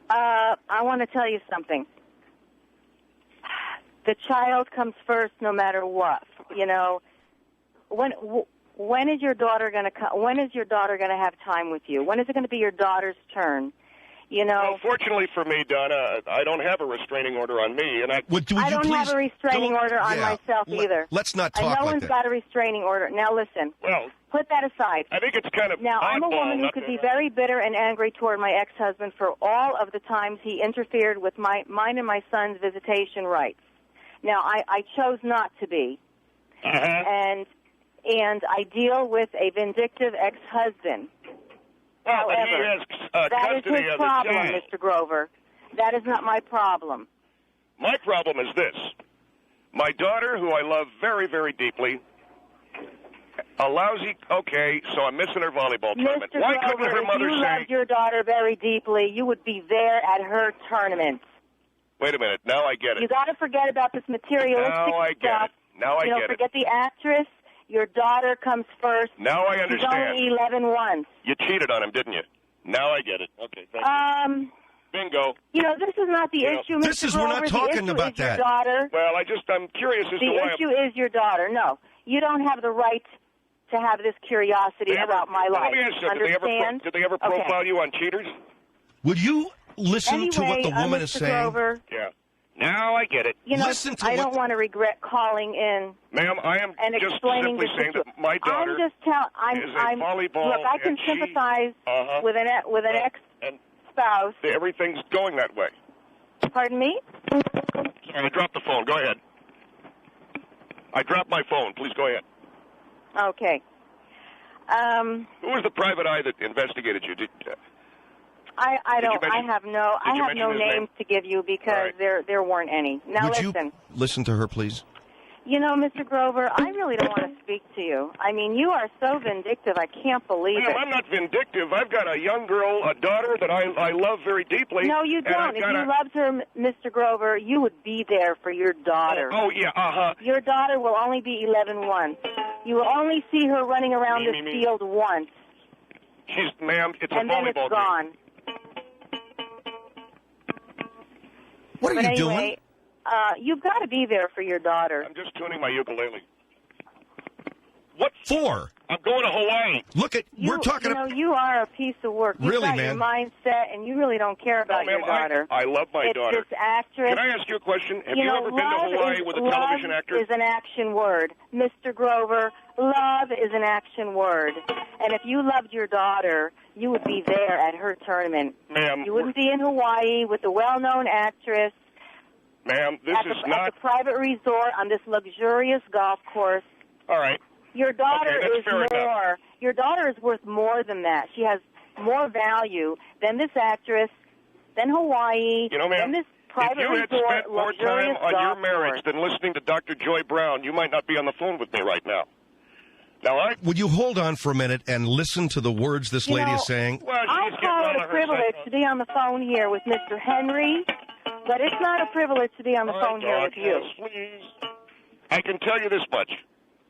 I want to tell you something. The child comes first no matter what. You know, when is your daughter going to come? When is your daughter going to have time with you? When is it going to be your daughter's turn? You know. Well, fortunately for me, Donna, I don't have a restraining order on me, and I don't have a restraining order on myself either. Let's not talk no like one's that. got a restraining order. Now listen. Well, put that aside. I think it's kind of now. I'm a woman who could be very bitter and angry toward my ex-husband for all of the times he interfered with mine and my son's visitation rights. Now, I chose not to be, and I deal with a vindictive ex-husband. Well, however, he has that is custody his of problem, the child. Mr. Grover. That is not my problem. My problem is this. My daughter, who I love very, very deeply, a lousy, okay, so I'm missing her volleyball tournament. Mr. Why Grover, couldn't her mother if you say... loved your daughter very deeply, you would be there at her tournament. Wait a minute, now I get it. You got to forget about this materialistic Now I get stuff. it. Now I get it. Forget the actress. Your daughter comes first. Now I understand. She's only 11 once. You cheated on him, didn't you? Now I get it. Okay, thank you. Bingo. You know, this is not the issue, Mr. Grover. We're not talking about your that. Daughter. Well, I'm curious as to why... The issue is your daughter. No, you don't have the right to have this curiosity about my life. Let me ask you, did they ever profile you on cheaters? Would you listen to what the woman is Mr. saying? Grover, yeah. Now I get it. You know, Listen to I don't want to regret calling in. Ma'am, I am and just explaining simply saying that my daughter is a volleyball. Look, I can sympathize with an ex-spouse. Everything's going that way. Pardon me? Sorry, I dropped the phone. Go ahead. I dropped my phone. Please go ahead. Okay. Who was the private eye that investigated you? I have no names to give you because there weren't any. Now Would listen. you listen to her, please? You know, Mr. Grover, I really don't want to speak to you. I mean, you are so vindictive. I can't believe it. I'm not vindictive. I've got a young girl, a daughter that I love very deeply. No, you don't. If you loved her, Mr. Grover, you would be there for your daughter. Oh yeah, Your daughter will only be 11 once. You will only see her running around this field once. Ma'am, it's a volleyball and then it's gone. What are you doing? You've got to be there for your daughter. I'm just tuning my ukulele. What for? I'm going to Hawaii. Look at we're talking. You know, you are a piece of work. You've Really, got man? your mindset, and you really don't care about your daughter. I love my daughter. It's this actress. Can I ask you a question? Have you ever been to Hawaii with a television actor? Love is an action word, Mr. Grover. Love is an action word, and if you loved your daughter, you would be there at her tournament. Ma'am, you wouldn't be in Hawaii with the well-known actress. Ma'am, this is not... at the private resort on this luxurious golf course. All right. Your daughter Okay, that's fair is more. enough. Your daughter is worth more than that. She has more value than this actress, than Hawaii, You know, ma'am, than this private if you had resort, spent more time luxurious on your golf marriage course. than listening to Dr. Joy Brown, you might not be on the phone with me right now. Now, would you hold on for a minute and listen to the words this lady is saying? Well, I call it a privilege to be on the phone here with Mr. Hendrie, but it's not a privilege to be on the phone here with you. Please. I can tell you this much.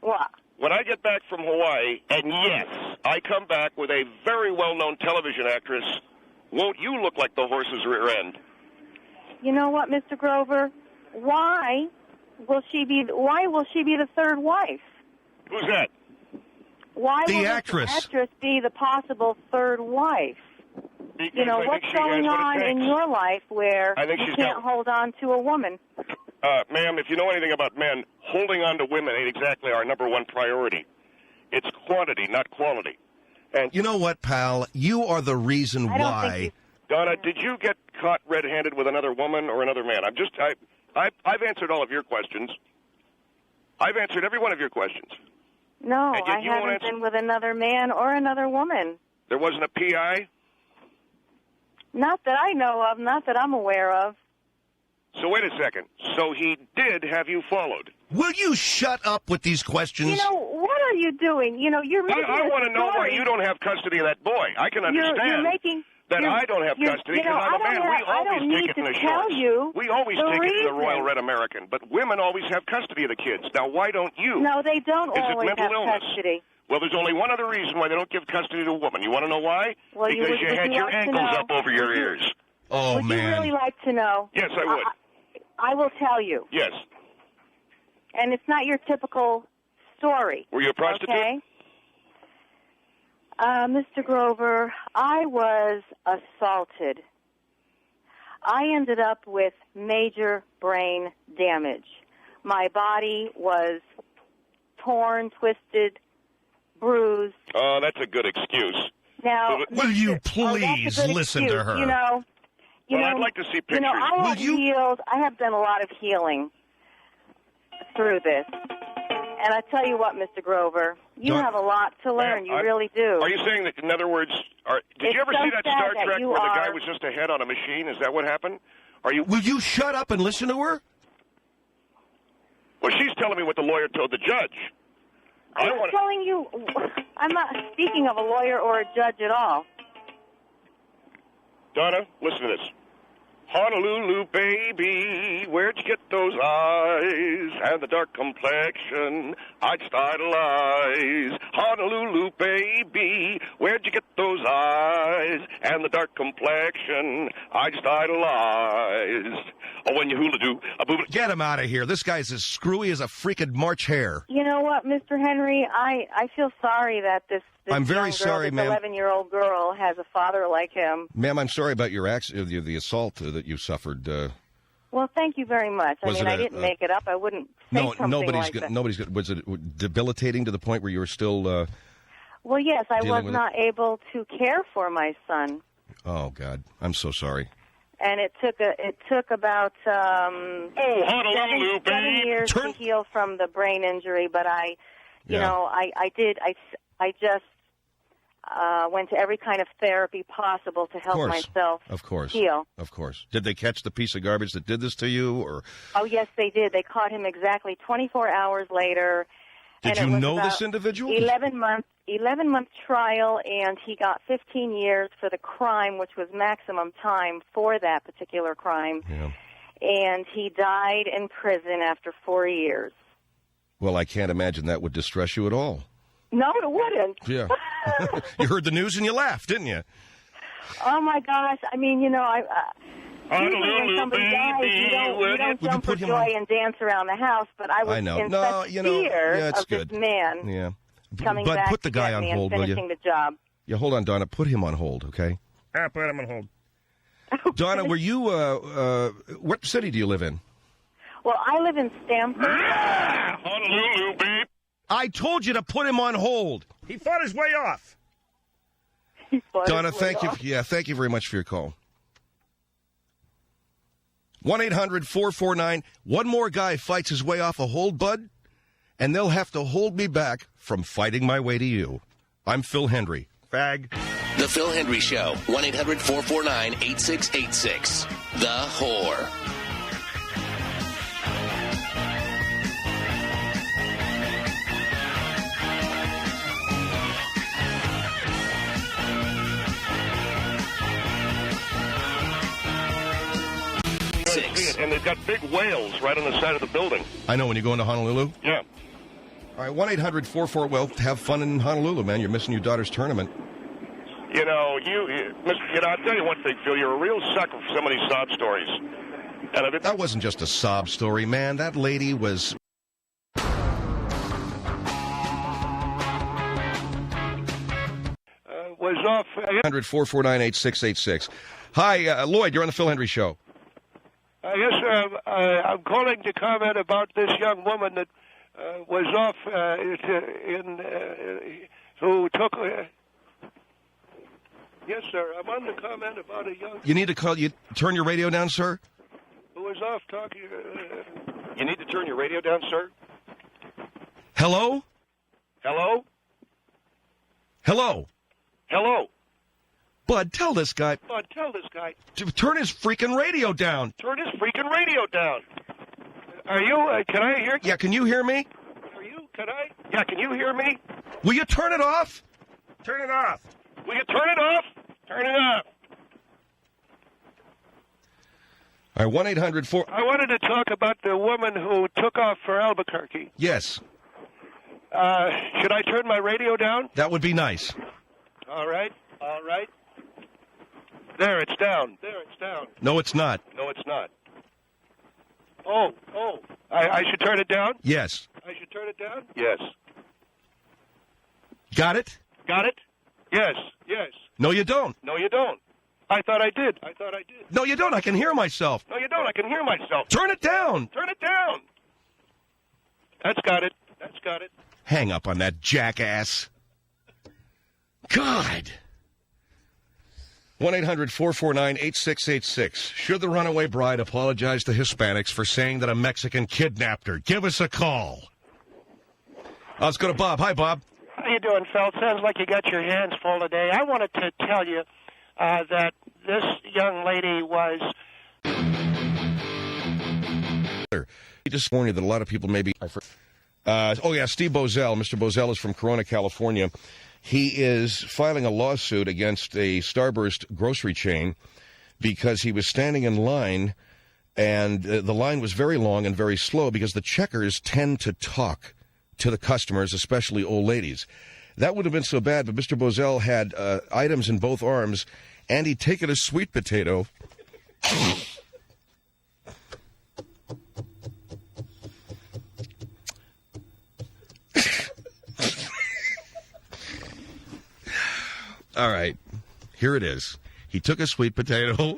What? When I get back from Hawaii, and yes, I come back with a very well-known television actress, won't you look like the horse's rear end? You know what, Mr. Grover? Why will she be the third wife? Who's that? Why the will actress. the actress be the possible third wife? Because what's going on in your life where you can't hold on to a woman? Ma'am, if you know anything about men, holding on to women ain't exactly our number one priority. It's quantity, not quality. And you know what, pal? You are the reason why. Donna, did you get caught red-handed with another woman or another man? I've answered all of your questions. I've answered every one of your questions. No, I haven't been with another man or another woman. There wasn't a PI? Not that I know of, not that I'm aware of. So wait a second. So he did have you followed? Will you shut up with these questions? What are you doing? You're making I want to know why you don't have custody of that boy. I can understand that I don't have custody because I'm a man. We always take it in the shorts. We always take it in the Royal Red American. But women always have custody of the kids. Now, why don't you? No, they don't always have illness? custody. Well, there's only one other reason why they don't give custody to a woman. You want to know why? Well, because you had your ankles up over your ears. Oh, man. Would you really like to know? Yes, I would. I will tell you. Yes. And it's not your typical story. Were you a prostitute? Okay. Mr. Grover, I was assaulted. I ended up with major brain damage. My body was torn, twisted, bruised. Oh, that's a good excuse. Now, will you please listen to her? I'd like to see pictures. I have healed. I have done a lot of healing through this. And I tell you what, Mr. Grover, you have a lot to learn. You really do. Are you saying that, in other words, did you ever see that Star Trek where the guy was just a head on a machine? Is that what happened? Will you shut up and listen to her? Well, she's telling me what the lawyer told the judge. I'm telling you, I'm not speaking of a lawyer or a judge at all. Donna, listen to this. Honolulu, baby, where'd you get those eyes and the dark complexion? I just idolize. Honolulu, baby, where'd you get those eyes and the dark complexion? I just idolized. Oh, when you hula-do, a boob. Get him out of here. This guy's as screwy as a freaking March hare. You know what, Mr. Hendrie? I feel sorry that this I'm very sorry, ma'am. 11-year-old girl has a father like him. Ma'am, I'm sorry about your the assault that you suffered. Well, thank you very much. I didn't make it up. I wouldn't say something like that. Was it debilitating to the point where you were still... well, yes, I was not able to care for my son. Oh, God. I'm so sorry. And it took about 7 years to heal from the brain injury, but I just went to every kind of therapy possible to help myself heal. Of course. Did they catch the piece of garbage that did this to you? Or? Oh, yes, they did. They caught him exactly 24 hours later. Did you know this individual? 11-month trial, and he got 15 years for the crime, which was maximum time for that particular crime. Yeah. And he died in prison after 4 years. Well, I can't imagine that would distress you at all. No, it wouldn't. Yeah. You heard the news and you laughed, didn't you? Oh, my gosh. I mean, usually when somebody dies, you don't jump for joy and dance around the house, but I was in such fear of this man coming back put the guy on hold, and finishing the job. Yeah, hold on, Donna. Put him on hold, okay? Put him on hold. Okay. Donna, were you, what city do you live in? Well, I live in Stamford. Honolulu, babe. I told you to put him on hold. He fought his way off. Donna, thank you. Yeah, thank you very much for your call. 1-800-449. One more guy fights his way off a hold, bud, and they'll have to hold me back from fighting my way to you. I'm Phil Hendrie. Fag. The Phil Hendrie Show. 1-800-449-8686. The Whore. 866. And they've got big whales right on the side of the building. I know when you go into Honolulu. Yeah. All right, 1-800-44. Well, have fun in Honolulu, man. You're missing your daughter's tournament. You know, I'll tell you one thing, Phil. You're a real sucker for some of these sob stories. And that wasn't just a sob story, man. That lady was... was off... 1-800-449-8686. Hi, Lloyd, you're on the Phil Hendrie Show. Yes, sir. I'm calling to comment about this young woman that was off who took... Yes, sir. I'm on the comment about a young... You need to call... You turn your radio down, sir? Who was off talking... You need to turn your radio down, sir? Hello? Hello? Hello? Hello? Bud, tell this guy... Bud, tell this guy... To turn his freaking radio down. Turn his freaking radio down. Are you... can I hear... Yeah, can you hear me? Are you... Can I... Yeah, can you hear me? Will you turn it off? Turn it off. Will you turn it off? Turn it off. All right, 1-800-4... I wanted to talk about the woman who took off for Albuquerque. Yes. Should I turn my radio down? That would be nice. All right. All right. There, it's down. There, it's down. No, it's not. No, it's not. Oh. I should turn it down? Yes. I should turn it down? Yes. Got it? Got it? Yes. No, you don't. No, you don't. I thought I did. No, you don't. I can hear myself. No, you don't. I can hear myself. Turn it down. Turn it down. That's got it. Hang up on that jackass. God. 1-800-449-8686. Should the runaway bride apologize to Hispanics for saying that a Mexican kidnapped her? Give us a call. Let's go to Bob. Hi, Bob. How you doing, Phil? Sounds like you got your hands full today. I wanted to tell you that this young lady was... He just warned you that a lot of people maybe... Steve Bozell. Mr. Bozell is from Corona, California. He is filing a lawsuit against a Starburst grocery chain because he was standing in line, and the line was very long and very slow because the checkers tend to talk to the customers, especially old ladies. That would have been so bad, but Mr. Bozell had items in both arms, and he'd taken a sweet potato. All right, here it is. He took a sweet potato.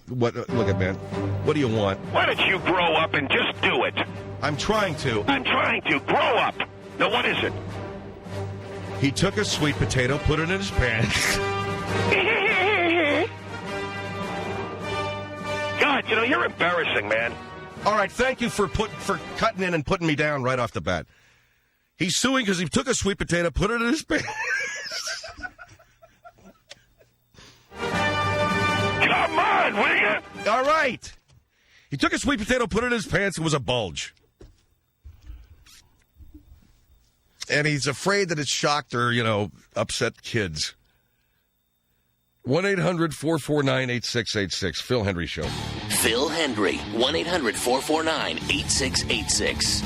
Look at man. What do you want? Why don't you grow up and just do it? I'm trying to. Grow up. Now, what is it? He took a sweet potato, put it in his pants. God, you're embarrassing, man. All right, thank you for cutting in and putting me down right off the bat. He's suing because he took a sweet potato, put it in his pants. Come on, will you? All right. He took a sweet potato, put it in his pants, it was a bulge. And he's afraid that it's shocked or, upset kids. 1-800-449-8686. Phil Hendrie Show. Phil Hendrie. 1-800-449-8686.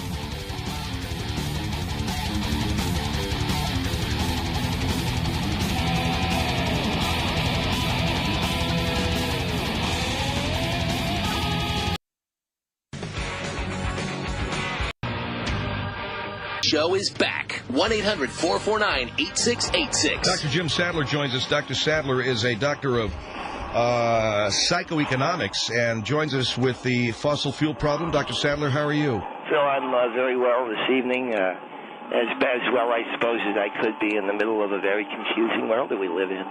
Show is back. 1-800-449-8686. Dr. Jim Sadler joins us. Dr. Sadler is a doctor of psychoeconomics and joins us with the fossil fuel problem. Dr. Sadler, how are you? Phil, I'm very well this evening. As well, I suppose, as I could be in the middle of a very confusing world that we live in.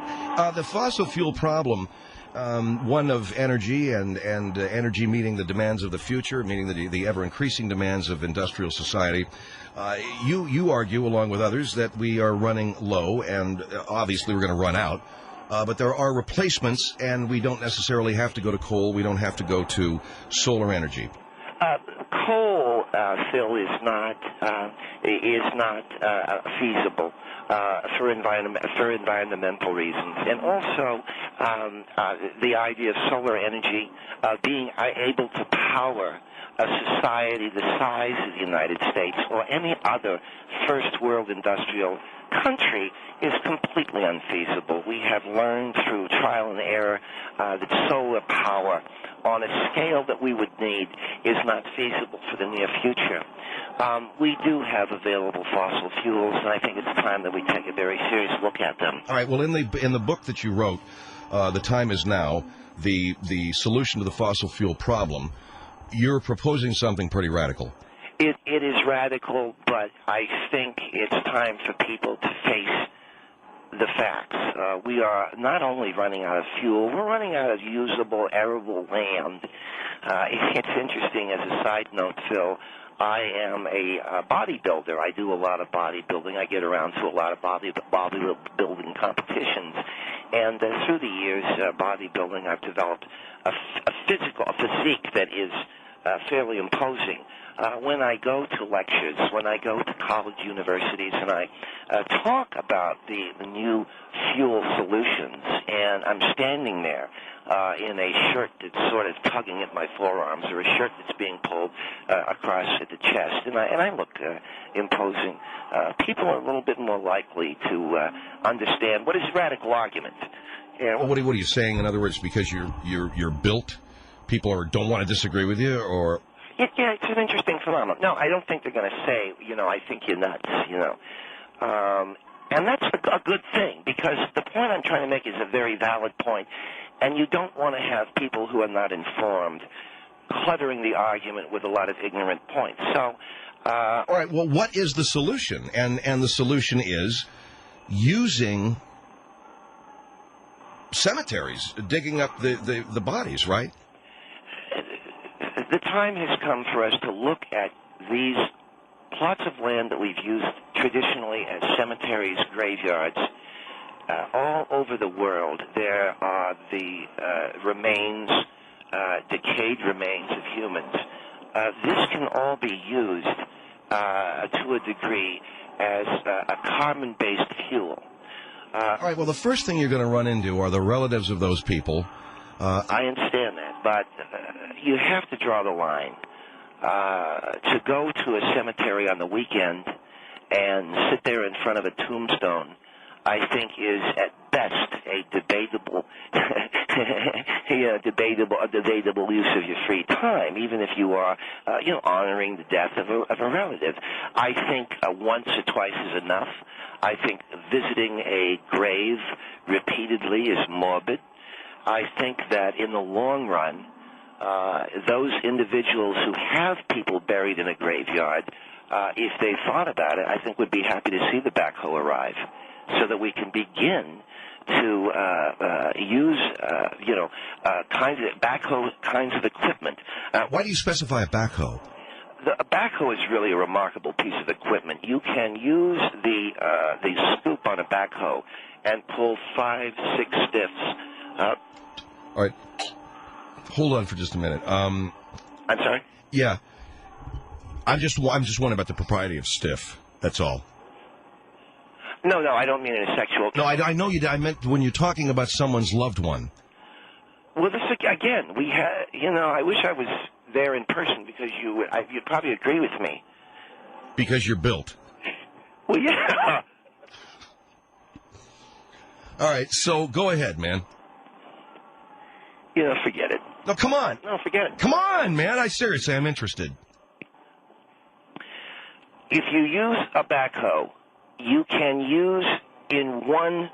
The fossil fuel problem, one of energy and energy meeting the demands of the future, meaning the ever-increasing demands of industrial society. You argue, along with others, that we are running low, and obviously we're going to run out. But there are replacements, and we don't necessarily have to go to coal. We don't have to go to solar energy. Coal Phil, is not feasible for environmental reasons, and also the idea of solar energy being able to power a society the size of the United States or any other first world industrial country is completely unfeasible. We have learned through trial and error that solar power on a scale that we would need is not feasible for the near future. We do have available fossil fuels, and I think it's time that we take a very serious look at them. All right. Well, in the book that you wrote, The Time Is Now, the solution to the fossil fuel problem, you're proposing something pretty radical. It is radical, but I think it's time for people to face the facts. We are not only running out of fuel, we're running out of usable, arable land. It's interesting, as a side note, Phil, I am a bodybuilder. I do a lot of bodybuilding. I get around to a lot of bodybuilding competitions. And through the years, bodybuilding, I've developed a physique that is fairly imposing. When I go to lectures, when I go to college universities, and I talk about the new fuel solutions, and I'm standing there in a shirt that's sort of tugging at my forearms, or a shirt that's being pulled across at the chest, and I look imposing, people are a little bit more likely to understand what is a radical argument. Well, what are you saying? In other words, because you're built, people don't want to disagree with you, or? Yeah, it's an interesting phenomenon. No, I don't think they're going to say, I think you're nuts, And that's a good thing, because the point I'm trying to make is a very valid point, and you don't want to have people who are not informed cluttering the argument with a lot of ignorant points. So, all right, well, what is the solution? And the solution is using cemeteries, digging up the bodies, right? The time has come for us to look at these plots of land that we've used traditionally as cemeteries, graveyards. All over the world, there are the remains, decayed remains of humans. This can all be used to a degree as a carbon-based fuel. All right, well, the first thing you're going to run into are the relatives of those people. I understand that, but you have to draw the line. To go to a cemetery on the weekend and sit there in front of a tombstone, I think is at best a debatable use of your free time, even if you are, honoring the death of a relative. I think once or twice is enough. I think visiting a grave repeatedly is morbid. I think that in the long run, those individuals who have people buried in a graveyard, if they thought about it, I think would be happy to see the backhoe arrive, so that we can begin to use, kinds of equipment. Why do you specify a backhoe? A backhoe is really a remarkable piece of equipment. You can use the scoop on a backhoe and pull 5-6 stiffs. All right. Hold on for just a minute. I'm sorry? Yeah. I'm just wondering about the propriety of stiff. That's all. No, I don't mean in a sexual... No, I know you did. I meant when you're talking about someone's loved one. Well, this again, we had... I wish I was there in person, because you'd probably agree with me. Because you're built. Well, yeah. All right, so go ahead, man. Forget it. No, come on. No, forget it. Come on, man. Seriously, I'm interested. If you use a backhoe, you can use in one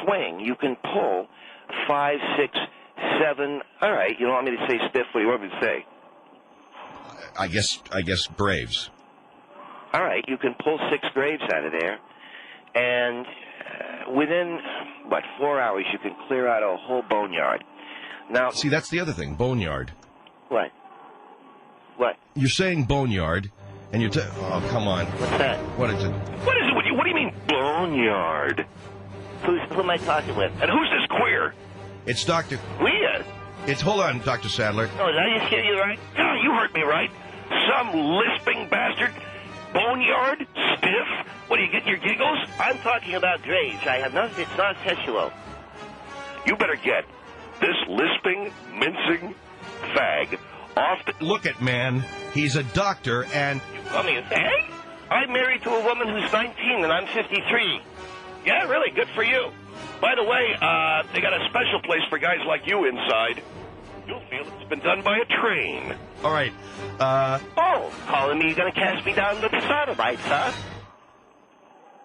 swing. You can pull 5, 6, 7. All right. You don't want me to say stiff? What do you want me to say? I guess graves. All right. You can pull 6 graves out of there, and within 4 hours, you can clear out a whole boneyard. Now, see, that's the other thing. Boneyard. What? What? You're saying boneyard, and you're oh, come on. What's that? What is it? What is it? What do you mean boneyard? Who am I talking with? And who's this queer? It's Dr. Queer? Hold on, Dr. Sadler. Oh, is that you right? No, you heard me right. Some lisping bastard, boneyard, stiff. What, are you getting your giggles? I'm talking about Graves. It's not sexual. You better get this lisping, mincing fag off the... Look at man. He's a doctor, and... You call me a fag? I'm married to a woman who's 19, and I'm 53. Yeah, really, good for you. By the way, they got a special place for guys like you inside. You'll feel it's been done by a train. All right. Calling me, you're going to cast me down with the sodomites, huh?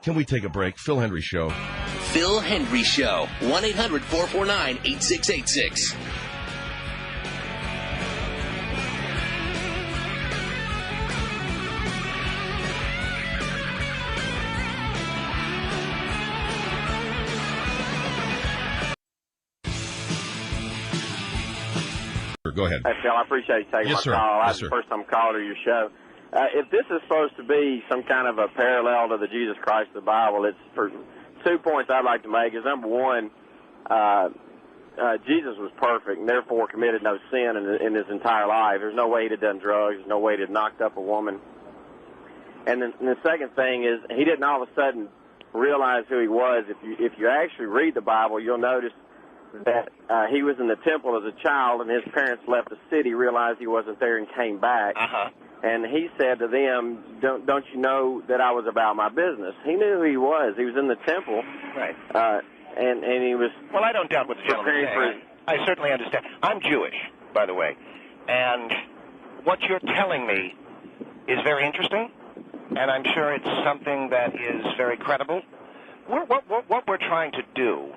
Can we take a break? Phil Hendrie Show. Phil Hendrie Show. 1-800-449-8686. Go ahead. Hey, Phil, I appreciate you taking my call. Yes, sir. First time caller to your show. If this is supposed to be some kind of a parallel to the Jesus Christ of the Bible, it's for 2 points I'd like to make. Is number one, Jesus was perfect and therefore committed no sin in his entire life. There's no way he'd have done drugs. There's no way he'd have knocked up a woman. And then the second thing is he didn't all of a sudden realize who he was. If you actually read the Bible, you'll notice that he was in the temple as a child, and his parents left the city, realized he wasn't there, and came back. And he said to them, "Don't you know that I was about my business?" He knew who he was. He was in the temple, right? And he was. Well, I don't doubt what the gentleman is saying. I certainly understand. I'm Jewish, by the way, and what you're telling me is very interesting, and I'm sure it's something that is very credible. What we're trying to do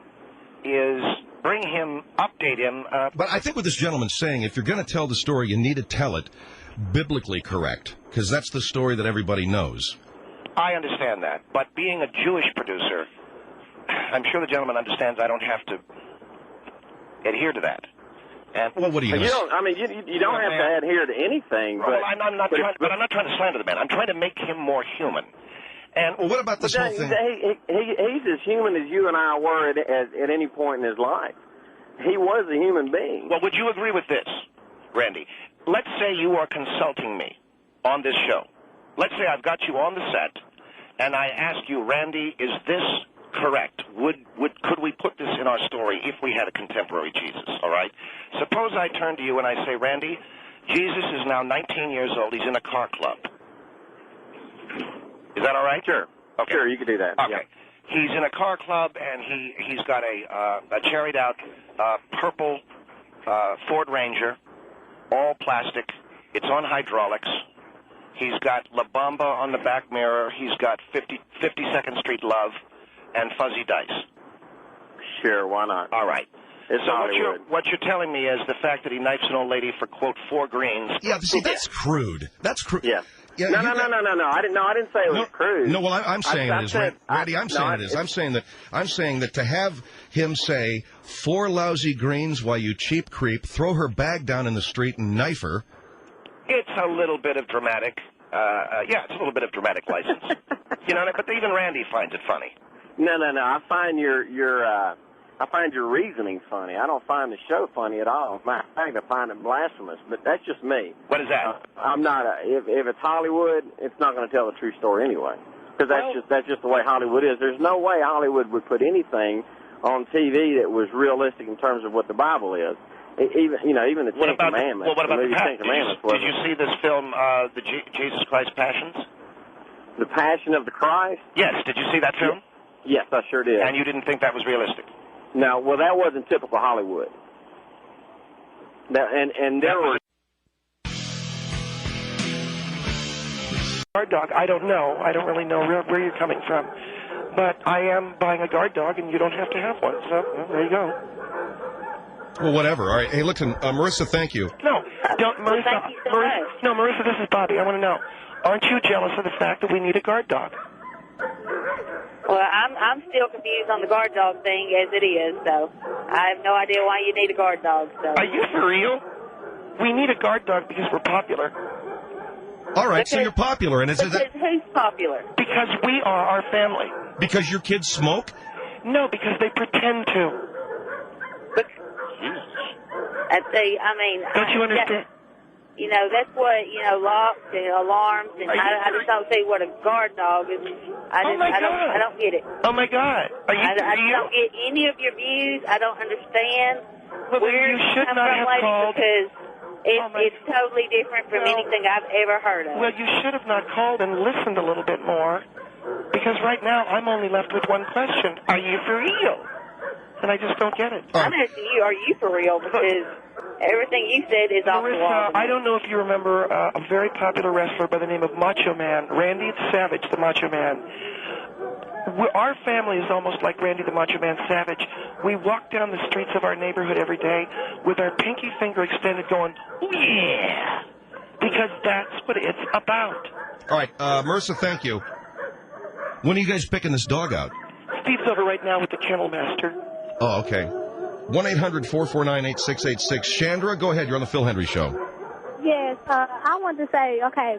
is bring him, update him. But I think what this gentleman's saying, if you're going to tell the story, you need to tell it biblically correct, because that's the story that everybody knows. I understand that, but being a Jewish producer, I'm sure the gentleman understands I don't have to adhere to that. And well, what do you? You don't. I mean, you don't have to adhere to anything. Well, I'm not trying to slander the man. I'm trying to make him more human. And well, what about this whole thing? He's as human as you and I were at any point in his life. He was a human being. Well, would you agree with this, Randy? Let's say you are consulting me on this show. Let's say I've got you on the set, and I ask you, Randy, is this correct? Could we put this in our story if we had a contemporary Jesus, all right? Suppose I turn to you and I say, Randy, Jesus is now 19 years old. He's in a car club. Is that all right? Sure. Okay. Sure, you can do that. Okay. Yeah. He's in a car club, and he's got a cherried-out purple Ford Ranger, all plastic. It's on hydraulics. He's got La Bamba on the back mirror. He's got 52nd Street Love and Fuzzy Dice. Sure, why not? All right. It's so Hollywood. what you're telling me is the fact that he knifes an old lady for, quote, 4 greens. Yeah, see, that's crude. That's crude. Yeah. Yeah, no. I didn't say it was crude. No, well, I'm saying it is, Randy. I'm saying that to have him say 4 lousy greens while you cheap creep, throw her bag down in the street and knife her. It's a little bit of dramatic. Yeah, it's a little bit of dramatic license. You know, but even Randy finds it funny. No. I find your reasoning funny. I don't find the show funny at all. In fact, I find it blasphemous. But that's just me. What is that? I'm not. If it's Hollywood, it's not going to tell the true story anyway. Because that's just the way Hollywood is. There's no way Hollywood would put anything on TV that was realistic in terms of what the Bible is. Even the Ten Commandments. Well, what about the Ten Commandments? Did you see this film, the Jesus Christ Passions? The Passion of the Christ? Yes. Did you see that film? Yes, I sure did. And you didn't think that was realistic? No, well, that wasn't typical Hollywood. And there were... Guard dog, I don't know. I don't really know where you're coming from. But I am buying a guard dog, and you don't have to have one. So, there you go. Well, whatever. All right. Hey, listen, Marissa, thank you. No, don't, Marissa. Thank you so much. No, Marissa, this is Bobby. I want to know, aren't you jealous of the fact that we need a guard dog? Well, I'm still confused on the guard dog thing as it is, so I have no idea why you need a guard dog. So. Are you for real? We need a guard dog because we're popular. All right, so you're popular, and who's popular? Because we are our family. Because your kids smoke? No, because they pretend to. Don't you understand? That's what, locks and alarms, and I just don't see what a guard dog is. I don't get it. Oh, my God. Are you I don't get any of your views. I don't understand where you should come not from, have lady, called. because it's totally different from anything I've ever heard of. Well, you should have not called and listened a little bit more, because right now I'm only left with one question. Are you for real? And I just don't get it. I'm asking you, are you for real? Because everything you said is off the wall. I don't know if you remember a very popular wrestler by the name of Macho Man, Randy Savage, the Macho Man. Our family is almost like Randy the Macho Man Savage. We walk down the streets of our neighborhood every day with our pinky finger extended going, oh, yeah, because that's what it's about. All right, Marissa, thank you. When are you guys picking this dog out? Steve's over right now with the kennel master. Oh, okay. 1-800-449-8686. Chandra, go ahead. You're on the Phil Hendrie Show. Yes, I wanted to say, okay,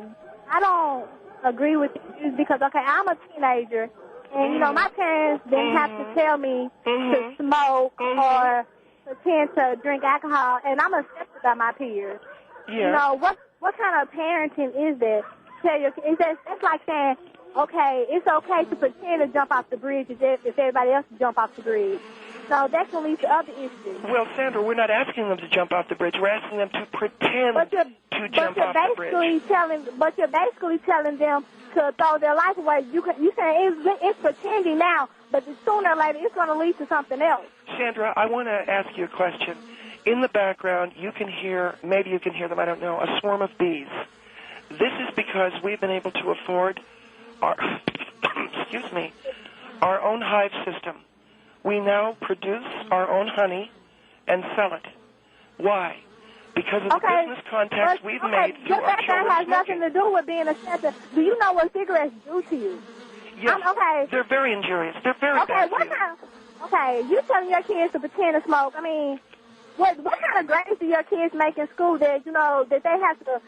I don't agree with you because, okay, I'm a teenager, and, my parents didn't have to tell me to smoke or pretend to drink alcohol, and I'm accepted by my peers. Yeah. What kind of parenting is that? It's like saying, okay, it's okay to pretend to jump off the bridge if everybody else jump off the bridge. So that can lead to other issues. Well, Sandra, we're not asking them to jump off the bridge. We're asking them to pretend to jump off the bridge. But you're basically telling them to throw their life away. You saying it's pretending now, but sooner or later it's going to lead to something else. Sandra, I want to ask you a question. In the background, maybe you can hear them, I don't know, a swarm of bees. This is because we've been able to afford our own hive system. We now produce our own honey and sell it. Why? Because of the business contacts we've made through our children's that has nothing to do with being a censor. Do you know what cigarettes do to you? Yes. They're very injurious. They're very bad for you. Okay, you telling your kids to pretend to smoke. I mean, what kind of grades do your kids make in school that, that they have to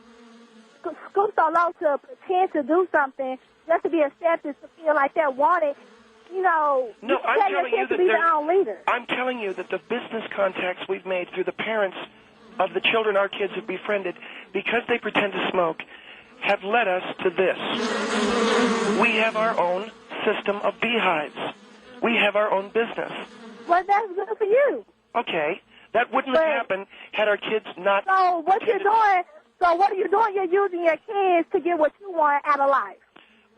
scoop so low to pretend to do something just to be accepted, to feel like they're wanted? No, I'm telling you that the business contacts we've made through the parents of the children our kids have befriended, because they pretend to smoke, have led us to this. We have our own system of beehives. We have our own business. Well, that's good for you. Okay. That wouldn't have happened had our kids not... So what are you doing? You're using your kids to get what you want out of life.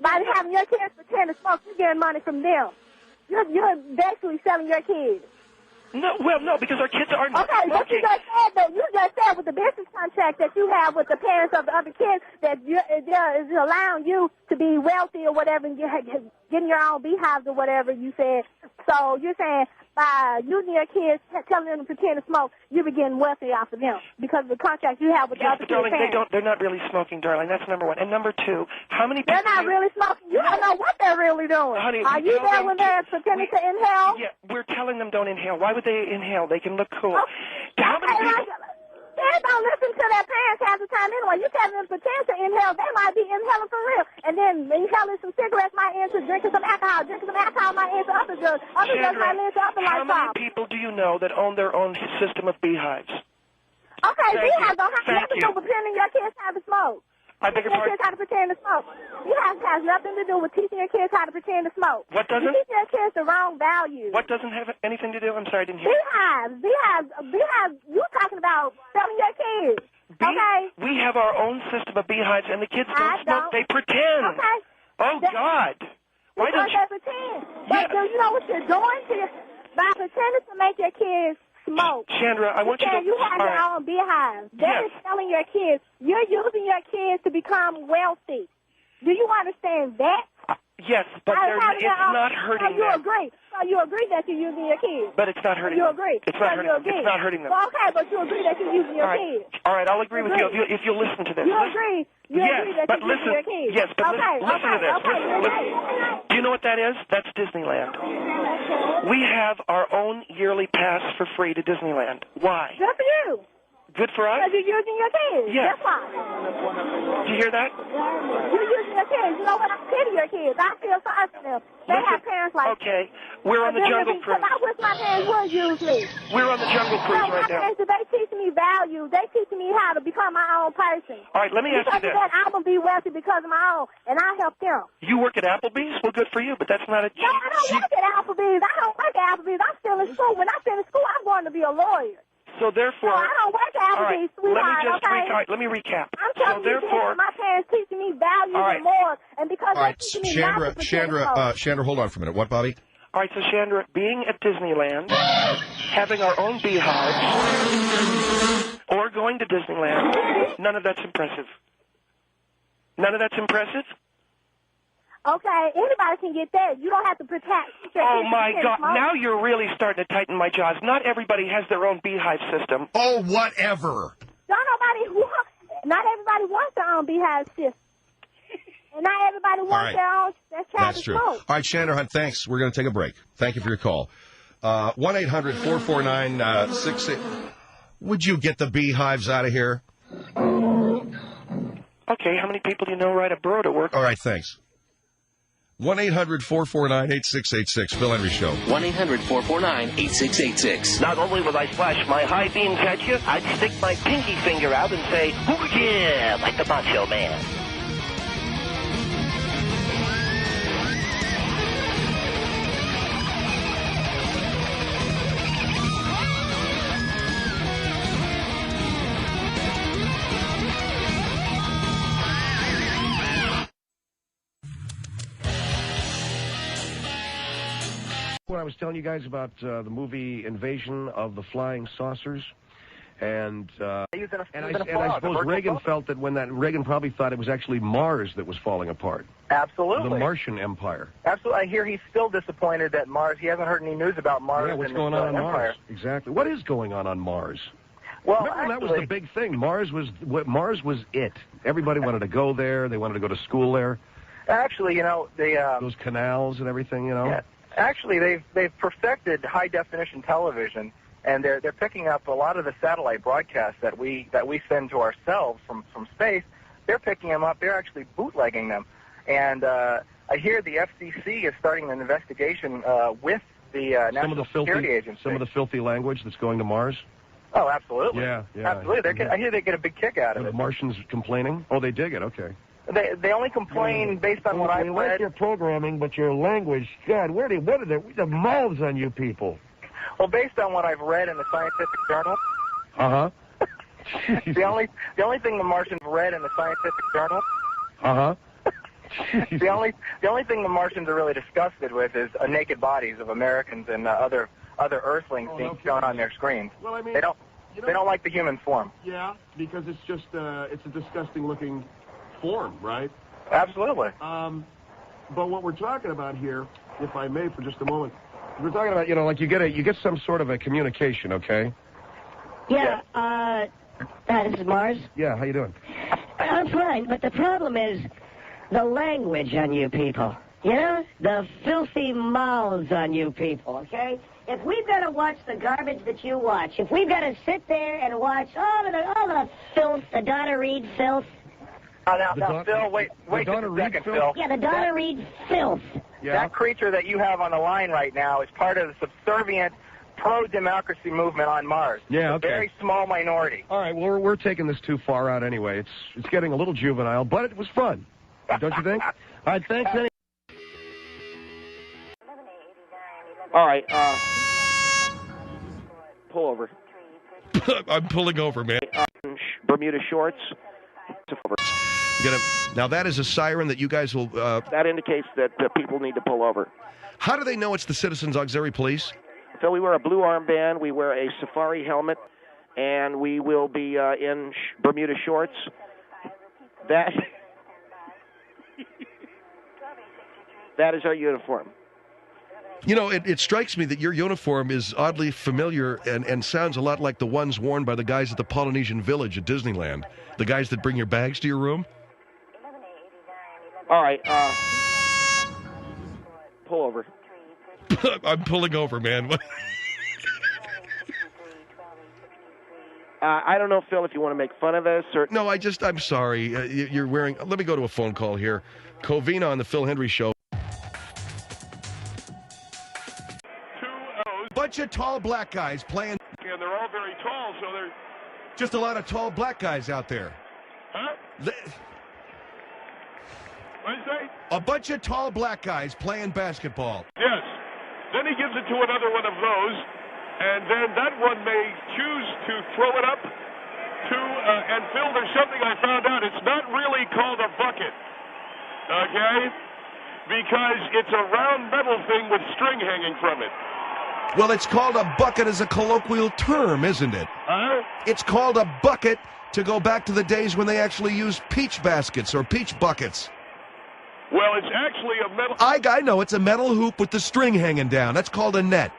By having your kids pretend to smoke, you're getting money from them. You're basically selling your kids. No, because our kids aren't okay, smoking. But you just said with the business contract that you have with the parents of the other kids that is allowing you to be wealthy or whatever, and getting your own beehives or whatever you said. So you're saying by using your kids, telling them to pretend to smoke, you're getting wealthy off of them because of the contract you have with the other kids' darling, parents. they're not really smoking, darling. That's number one. And number two, how many people... They're not really smoking. You don't know what they're really doing. Honey, are you there when they're pretending to inhale? Yeah, we're telling them don't inhale. Why would they inhale? They can look cool. How many people... Parents don't listen to their parents half the time anyway. You tell them to pretend to inhale, they might be inhaling for real. And then inhaling some cigarettes might end to drinking some alcohol. Drinking some alcohol might end to other drugs. Other drugs might lead to other lifestyles. How many people do you know that own their own system of beehives? Okay, beehives don't have nothing to do with pretending your kids how to smoke. I beg your pardon? Teaching your kids how to pretend to smoke. Beehives has nothing to do with teaching your kids how to pretend to smoke. What doesn't? You teach your kids the wrong values. What doesn't have anything to do? I'm sorry, I didn't hear. Beehives. You talking about selling your kids? Okay. We have our own system of beehives, and the kids don't smoke. They pretend. Okay. Oh, God. Why don't they pretend? But do you know what you're doing by pretending to make your kids smoke? Chandra, I want you to... You have your own beehives. That is selling your kids. You're using your kids to become wealthy. Do you understand that? Yes, but it's not hurting them. So you agree that you're using your kids? But it's not hurting them. You agree? It's not hurting them. It's not hurting them. Well, okay, but you agree that you're using your kids? All right, I'll agree with you if you'll listen to this. You agree? You agree that you're using your kids? Yes, but listen to this. Do you know what that is? That's Disneyland. We have our own yearly pass for free to Disneyland. Why? Good for you. Good for us? Because you're using your kids. Yes. That's why. Did you hear that? You're using your kids. You know what? I pity your kids. I feel sorry for them. They have parents like Okay, we're on the Jungle Cruise. I wish my parents would use me. We're on the Jungle Cruise right now. My parents, they teaching me values. They teaching me how to become my own person. All right, let me ask you this. Because of that, I'm going to be wealthy because of my own, and I help them. You work at Applebee's? Well, good for you, but that's not a... No, I don't work at Applebee's. I don't work at Applebee's. I'm still in school. When I finish school, I'm going to be a lawyer. So therefore... No, I don't work at Applebee's, sweetheart, let me recap. I'm telling you, my parents teaching me values and more, and because they're teaching me Chandra, hold on for a minute. What, Bobby? All right, so Chandra, being at Disneyland, having our own beehives, or going to Disneyland, none of that's impressive. None of that's impressive? Okay, anybody can get that. You don't have to protect. Oh, my God. Now you're really starting to tighten my jaws. Not everybody has their own beehive system. Oh, whatever. Not everybody wants their own beehive system. And not everybody wants their own. That's true. All right, Chandra Hunt, thanks. We're going to take a break. Thank you for your call. 1-800-449-68... Would you get the beehives out of here? Okay, how many people do you know ride a burro to work? All right, thanks. 1-800-449-8686. Phil Hendrie Show. 1-800-449-8686. Not only would I flash my high beams at you, I'd stick my pinky finger out and say, "Hoo yeah," like the Macho Man. When I was telling you guys about the movie Invasion of the Flying Saucers, and I suppose Reagan felt that Reagan probably thought it was actually Mars that was falling apart. Absolutely. The Martian Empire. Absolutely. I hear he's still disappointed that Mars, he hasn't heard any news about Mars. Yeah, what's going on Mars? Exactly. What is going on Mars? Well, remember, that was the big thing. Mars was it. Everybody wanted to go there. They wanted to go to school there. Actually, those canals and everything, Yeah. Actually, they've perfected high definition television, and they're picking up a lot of the satellite broadcasts that we send to ourselves from space. They're picking them up. They're actually bootlegging them, and I hear the FCC is starting an investigation with the National Security Agency. Some of the filthy language that's going to Mars. Oh, absolutely. Yeah. Absolutely. I hear they get a big kick out of it. The Martians complaining? Oh, they dig it. Okay. They only complain based on what I've read. I like your programming, but your language, God, what are the mouths on you people? Well, based on what I've read in the scientific journal. Uh-huh. the only thing the Martians read in the scientific journal. Uh-huh. the only thing the Martians are really disgusted with is naked bodies of Americans and other Earthlings being shown on their screens. Well, I mean, they don't like the human form. Yeah, because it's just it's a disgusting looking form, right? Absolutely. But what we're talking about here, if I may, for just a moment, we're talking about, like you get some sort of a communication, okay? Yeah. This is Mars. Yeah. How you doing? I'm fine, but the problem is the language on you people. The filthy mouths on you people. Okay. If we've got to watch the garbage that you watch, if we've got to sit there and watch all the filth, the Donna Reed filth. Now, Phil, wait just a second, Phil. Yeah, the Donna Reed filth. Yeah. That creature that you have on the line right now is part of the subservient pro-democracy movement on Mars. Yeah, okay. A very small minority. All right, well, we're taking this too far out anyway. It's getting a little juvenile, but it was fun. Don't you think? All right, thanks anyway. All right, pull over. I'm pulling over, man. Bermuda shorts. Now, that is a siren that you guys will... That indicates that people need to pull over. How do they know it's the Citizens Auxiliary Police? So we wear a blue armband, we wear a safari helmet, and we will be in Bermuda shorts. That is our uniform. It strikes me that your uniform is oddly familiar and sounds a lot like the ones worn by the guys at the Polynesian Village at Disneyland. The guys that bring your bags to your room? All right, pull over. I'm pulling over, man. I don't know, Phil, if you want to make fun of us or... No, I'm sorry. You're wearing... Let me go to a phone call here. Covina on the Phil Hendrie Show. Bunch of tall black guys playing... And they're all very tall, so they're... Just a lot of tall black guys out there. Huh? What did you say? A bunch of tall black guys playing basketball. Yes. Then he gives it to another one of those, and then that one may choose to throw it up to... and Phil, there's something I found out. It's not really called a bucket, okay? Because it's a round metal thing with string hanging from it. Well, it's called a bucket as a colloquial term, isn't it? Huh? It's called a bucket to go back to the days when they actually used peach baskets or peach buckets. Well, it's actually a metal... I know, it's a metal hoop with the string hanging down. That's called a net.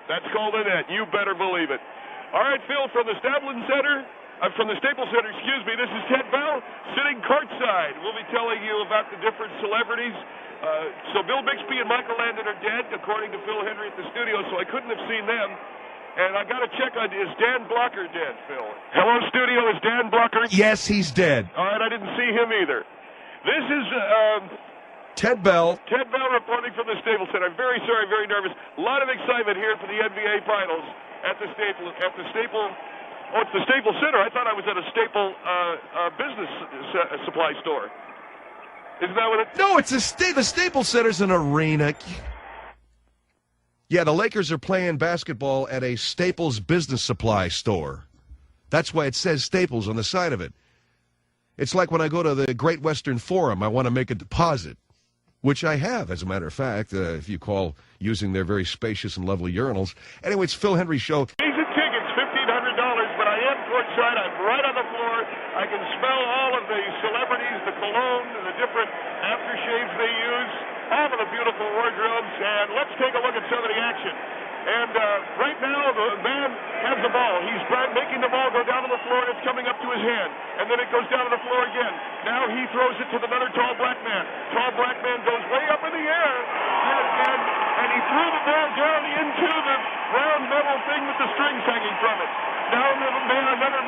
That's called a net. You better believe it. All right, Phil, from the Staples Center, excuse me, this is Ted Bell sitting courtside. We'll be telling you about the different celebrities. So Bill Bixby and Michael Landon are dead, according to Phil Hendrie at the studio, so I couldn't have seen them. And I got to check on, is Dan Blocker dead, Phil? Hello, studio, is Dan Blocker? Yes, he's dead. All right, I didn't see him either. This is... Ted Bell. Ted Bell reporting from the Staples Center. I'm very sorry, very nervous. A lot of excitement here for the NBA Finals at the Staples Center. I thought I was at a Staple business supply store. Isn't that what it... No, it's the Staples Center's an arena. Yeah, the Lakers are playing basketball at a Staples business supply store. That's why it says Staples on the side of it. It's like when I go to the Great Western Forum, I want to make a deposit, which I have, as a matter of fact, if you call using their very spacious and lovely urinals. Anyway, it's Phil Hendrie Show. Season tickets, $1,500, but I am courtside. I'm right on the floor. I can smell all of the celebrities, the cologne, the different aftershaves they use, all of the beautiful wardrobes, and let's take a look at some of the action. And right now, the man has the ball. He's making the ball go down to the floor, and it's coming up to his hand. And then it goes down to the floor again. Now he throws it to another tall black man. Tall black man goes way up in the air, and he threw the ball down into the round metal thing with the strings hanging from it. Now another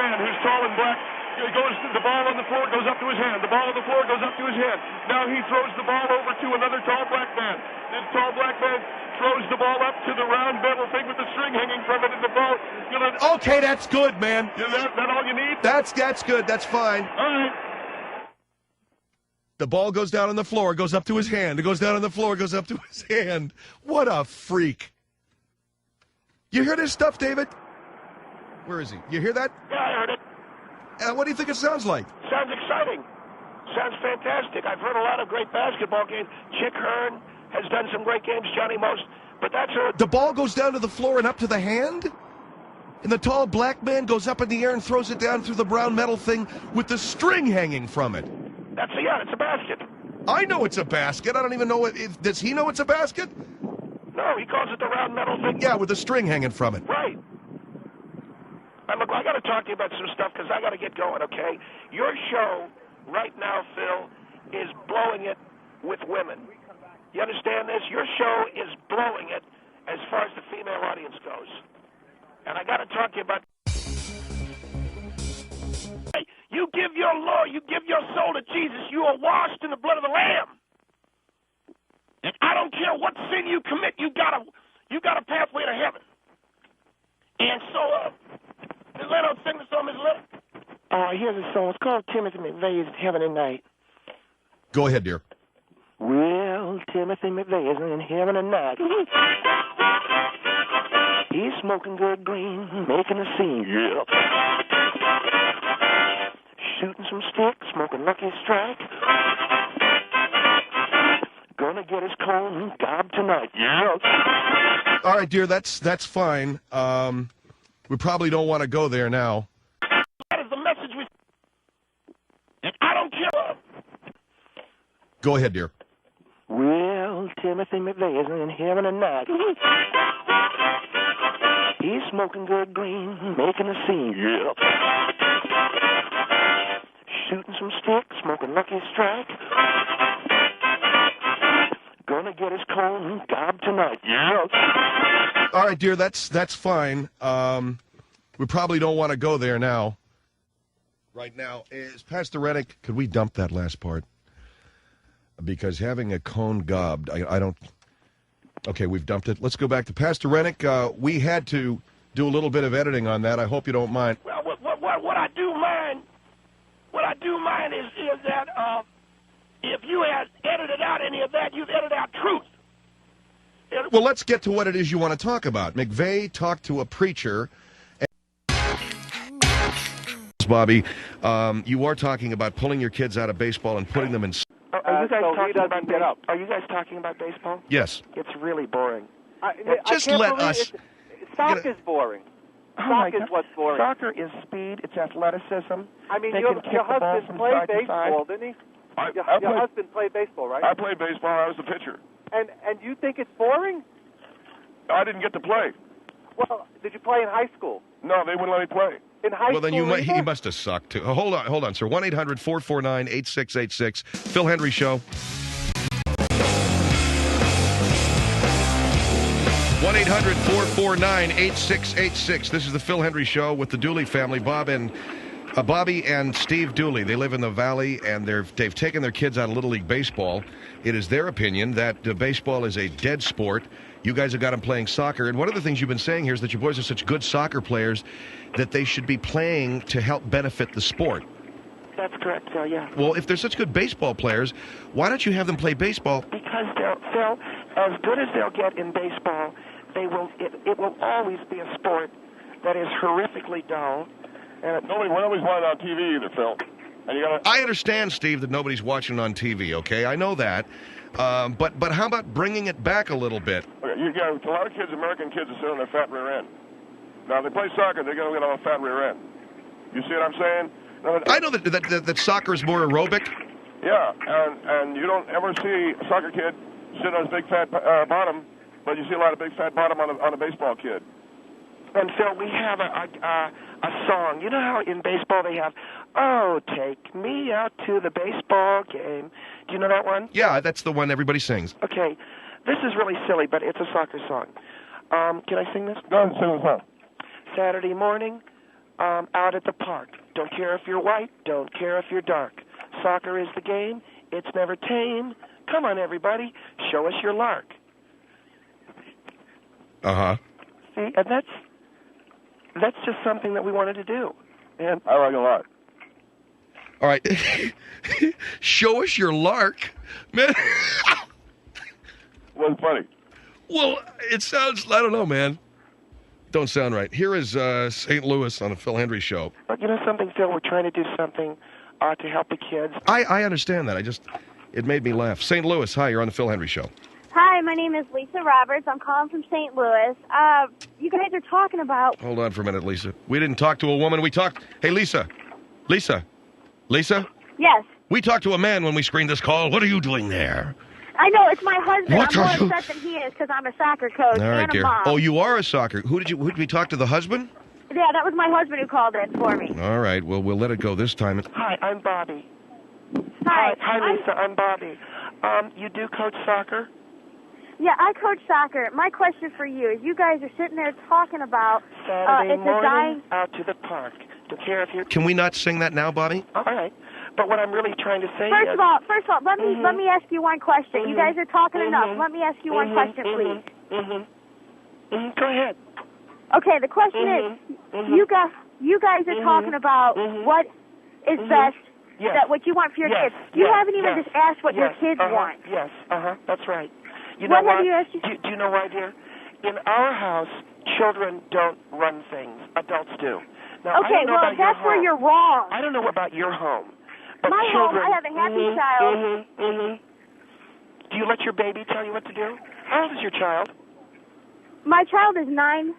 man who's tall and black, the ball on the floor goes up to his hand. The ball on the floor goes up to his hand. Now he throws the ball over to another tall black man. This tall black man throws the ball up to the round metal thing with the string hanging from it, and the ball... Okay, that's good, man. Is that all you need? That's good. That's fine. All right. The ball goes down on the floor, goes up to his hand. It goes down on the floor, goes up to his hand. What a freak. You hear this stuff, David? Where is he? You hear that? Yeah, I heard it. What do you think it sounds like? Sounds exciting. Sounds fantastic. I've heard a lot of great basketball games. Chick Hearn has done some great games, Johnny Most, but that's a... The ball goes down to the floor and up to the hand? And the tall black man goes up in the air and throws it down through the brown metal thing with the string hanging from it. It's a basket. I know it's a basket. I don't even know does he know it's a basket? No, he calls it the round metal thing. Yeah, with the string hanging from it. Right. Look, I got to talk to you about some stuff because I got to get going, okay? Your show right now, Phil, is blowing it with women. You understand this? Your show is blowing it as far as the female audience goes. And I got to talk to you about... Hey, you give your law, you give your soul to Jesus, you are washed in the blood of the Lamb. And I don't care what sin you commit, you got a pathway to heaven. And so, Ms. Leno, sing the song, Ms. Leno. Here's a song. It's called Timothy McVeigh's Heaven and Night. Go ahead, dear. Well, Timothy McVeigh is in heaven and night. He's smoking good green, making a scene, yeah. Shooting some sticks, smoking Lucky Strike. Gonna get his corn gob tonight, yeah. All right, dear, that's fine. We probably don't want to go there now. That is the message we... I don't care. Go ahead, dear. Well, Timothy McVeigh is in heaven and night. He's smoking good green, making a scene, yeah. Shooting some sticks, smoking Lucky Strike. Gonna get his corn gob tonight, yeah. All right, dear, that's fine. We probably don't want to go there now. Right now, is Pastor Rennick, could we dump that last part? Because having a cone gobbed, I don't... Okay, we've dumped it. Let's go back to Pastor Rennick. We had to do a little bit of editing on that. I hope you don't mind. Well, what I do mind is that if you had edited out any of that, you've edited out truth. Well, let's get to what it is you want to talk about. McVeigh talked to a preacher. Bobby, you are talking about pulling your kids out of baseball and putting them in... Are you guys talking about baseball? Yes. It's really boring. Just let us... Soccer's boring. Soccer is what's boring. Soccer is speed. It's athleticism. I mean, They your can kick the ball husband from played side to baseball, side. didn't he? I Your husband played baseball, right? I played baseball. I was the pitcher. And you think it's boring? I didn't get to play. Well, did you play in high school? No, they wouldn't let me play. In high well, then school he must have sucked, too. Hold on, sir. 1-800-449-8686. Phil Hendrie Show. 1-800-449-8686. This is the Phil Hendrie Show with the Dooley family, Bobby and Steve Dooley. They live in the Valley, and they've taken their kids out of Little League Baseball. It is their opinion that baseball is a dead sport. You guys have got them playing soccer. And one of the things you've been saying here is that your boys are such good soccer players that they should be playing to help benefit the sport. That's correct, Phil, yeah. Well, if they're such good baseball players, why don't you have them play baseball? Because, Phil, as good as they'll get in baseball, it will always be a sport that is horrifically dull. And nobody's watching on TV either, Phil. And you gotta... I understand, Steve, that nobody's watching on TV, okay? I know that. But how about bringing it back a little bit? Okay, you got a lot of kids, American kids, that sit on their fat rear end. Now, if they play soccer, they're going to get on a fat rear end. You see what I'm saying? I know that soccer is more aerobic. Yeah, and you don't ever see a soccer kid sit on his big fat bottom, but you see a lot of big fat bottom on a baseball kid. And Phil, we have a song. You know how in baseball they have, "Oh, take me out to the baseball game." Do you know that one? Yeah, that's the one everybody sings. Okay, this is really silly, but it's a soccer song. Can I sing this? Go ahead and sing the song. Saturday morning, out at the park. Don't care if you're white, don't care if you're dark. Soccer is the game, it's never tame. Come on, everybody, show us your lark. Uh-huh. See, and that's just something that we wanted to do. And I like it a lot. All right. Show us your lark. Man. Wasn't funny. Well, it sounds, I don't know, man. Don't sound right. Here is St. Louis on the Phil Hendrie Show. But you know something, Phil? We're trying to do something to help the kids. I understand that. It made me laugh. St. Louis, hi, you're on the Phil Hendrie Show. Hi, my name is Lisa Roberts. I'm calling from St. Louis. You guys are talking about... Hold on for a minute, Lisa. We didn't talk to a woman. We talked... Hey, Lisa. Lisa? Yes. We talked to a man when we screened this call. What are you doing there? I know, it's my husband. What I'm are more you- upset than he is because I'm a soccer coach All right, and a dear. mom. Oh, you are a soccer... Who did we talk to, the husband? Yeah, that was my husband who called in for me. All right, well, we'll let it go this time. Hi, I'm Bobby. Hi. Hi, Lisa. I'm Bobby. You do coach soccer? Yeah, I coach soccer. My question for you is you guys are sitting there talking about Saturday it's a morning, dying... out to the park. Don't care if you're... Can we not sing that now, Bobby? All right. But what I'm really trying to say First is... of all, let me ask you one question. You guys are talking enough. Let me ask you one question, please. Go ahead. Okay, the question is, you guys are talking about what is best, that what you want for your kids. You haven't even just asked what your kids want. Yes, that's right. You What know have you asked? Do you know why, dear? In our house, children don't run things. Adults do. Now, I Okay, don't know well, about your that's where home. you're wrong. I don't know about your home. But My home, children, I have a happy child. Do you let your baby tell you what to do? How old is your child? My child is 9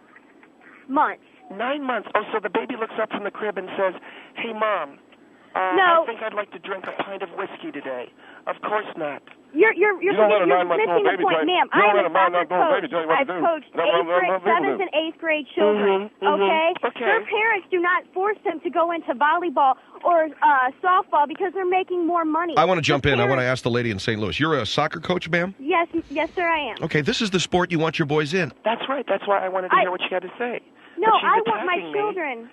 months. 9 months. Oh, so the baby looks up from the crib and says, "Hey, Mom, No. I think I'd like to drink a pint of whiskey today." Of course not. You're You don't let a 9-month-old missing the baby point, tell you. ma'am. You don't I'm let a a soccer 9-month-old baby coach. tell you what to I've do. coached That's what 7th and 8th grade children. Okay? Okay. Their parents do not force them to go into volleyball or softball because they're making more money. I want to jump in. I want to ask the lady in St. Louis. You're a soccer coach, ma'am? Yes, sir, I am. Okay, this is the sport you want your boys in. That's right. That's why I wanted to hear what you had to say. No, but she's I want my attacking me. children.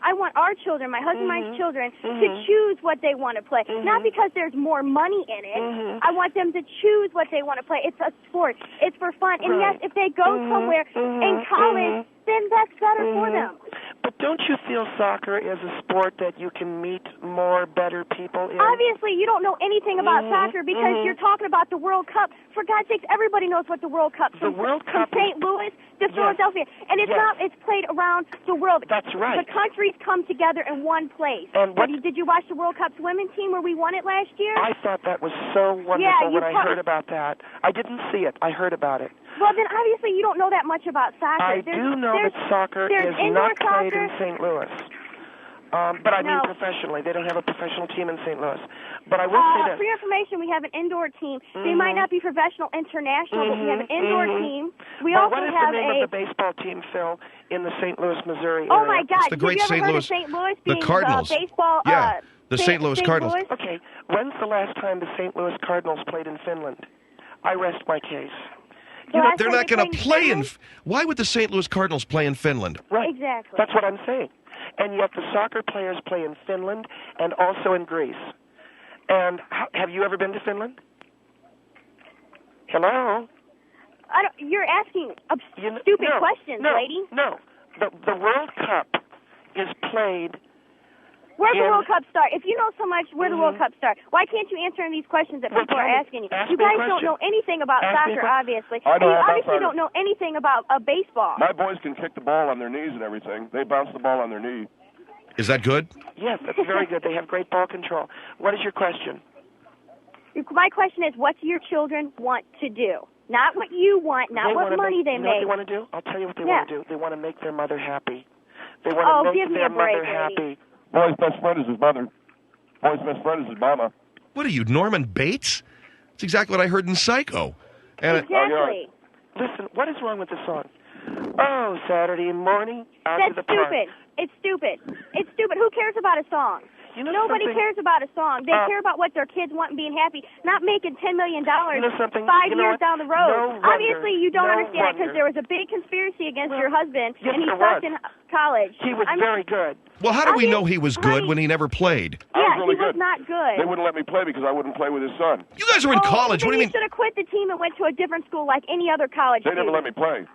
I want our children, my husband and my children, to choose what they want to play. Not because there's more money in it. I want them to choose what they want to play. It's a sport. It's for fun. And yes, if they go somewhere in college, then that's better for them. But don't you feel soccer is a sport that you can meet more better people in? Obviously, you don't know anything about soccer because you're talking about the World Cup. For God's sakes, everybody knows what the World Cup is. The World Cup from St. Louis to Philadelphia. And it's it's played around the world. That's right. The countries come together in one place. And did you watch the World Cup's women's team where we won it last year? I thought that was so wonderful when I heard about that. I didn't see it. I heard about it. Well, then obviously you don't know that much about soccer. I do know that soccer is not played in St. Louis. But I mean professionally. They don't have a professional team in St. Louis. But I will say this. For your information, we have an indoor team. They might not be professional international, but we have an indoor team. We also what is have the name of the baseball team, Phil, in the St. Louis, Missouri area? Oh, my God. It's the great Have you ever St. heard Louis, of St. Louis the Cardinals. Baseball, yeah, the St. Louis Cardinals. Okay, when's the last time the St. Louis Cardinals played in Finland? I rest my case. They're not going to play in. Why would the St. Louis Cardinals play in Finland? Right. Exactly. That's what I'm saying. And yet the soccer players play in Finland and also in Greece. And have you ever been to Finland? Hello? You're asking stupid questions, lady. No. The World Cup is played. Where's the World Cup start? If you know so much where the World Cup start, why can't you answer these questions that people are asking you? You guys don't know anything about soccer, obviously. And you obviously don't know anything about baseball. My boys can kick the ball on their knees and everything. They bounce the ball on their knee. Is that good? Yes, that's very good. They have great ball control. What is your question? My question is, what do your children want to do? Not what you want, not what money they make. You know what they want to do? I'll tell you what they want to do. They want to make their mother happy. They want to make their mother happy. Boy's best friend is his mother. Boy's best friend is his mama. What are you, Norman Bates? That's exactly what I heard in Psycho. And exactly. Listen, what is wrong with the song? Oh, Saturday morning, out to the park. It's stupid. It's stupid. Who cares about a song? Nobody cares about a song. They care about what their kids want and being happy, not making $10 million 5 years down the road. Obviously, you don't understand it because there was a big conspiracy against your husband, and he sucked in college. He was very good. Well, how do we know he was good when he never played? Yeah, really he was not good. They wouldn't let me play because I wouldn't play with his son. You guys are in college. What do you mean? You should have quit the team and went to a different school like any other college They never let me play.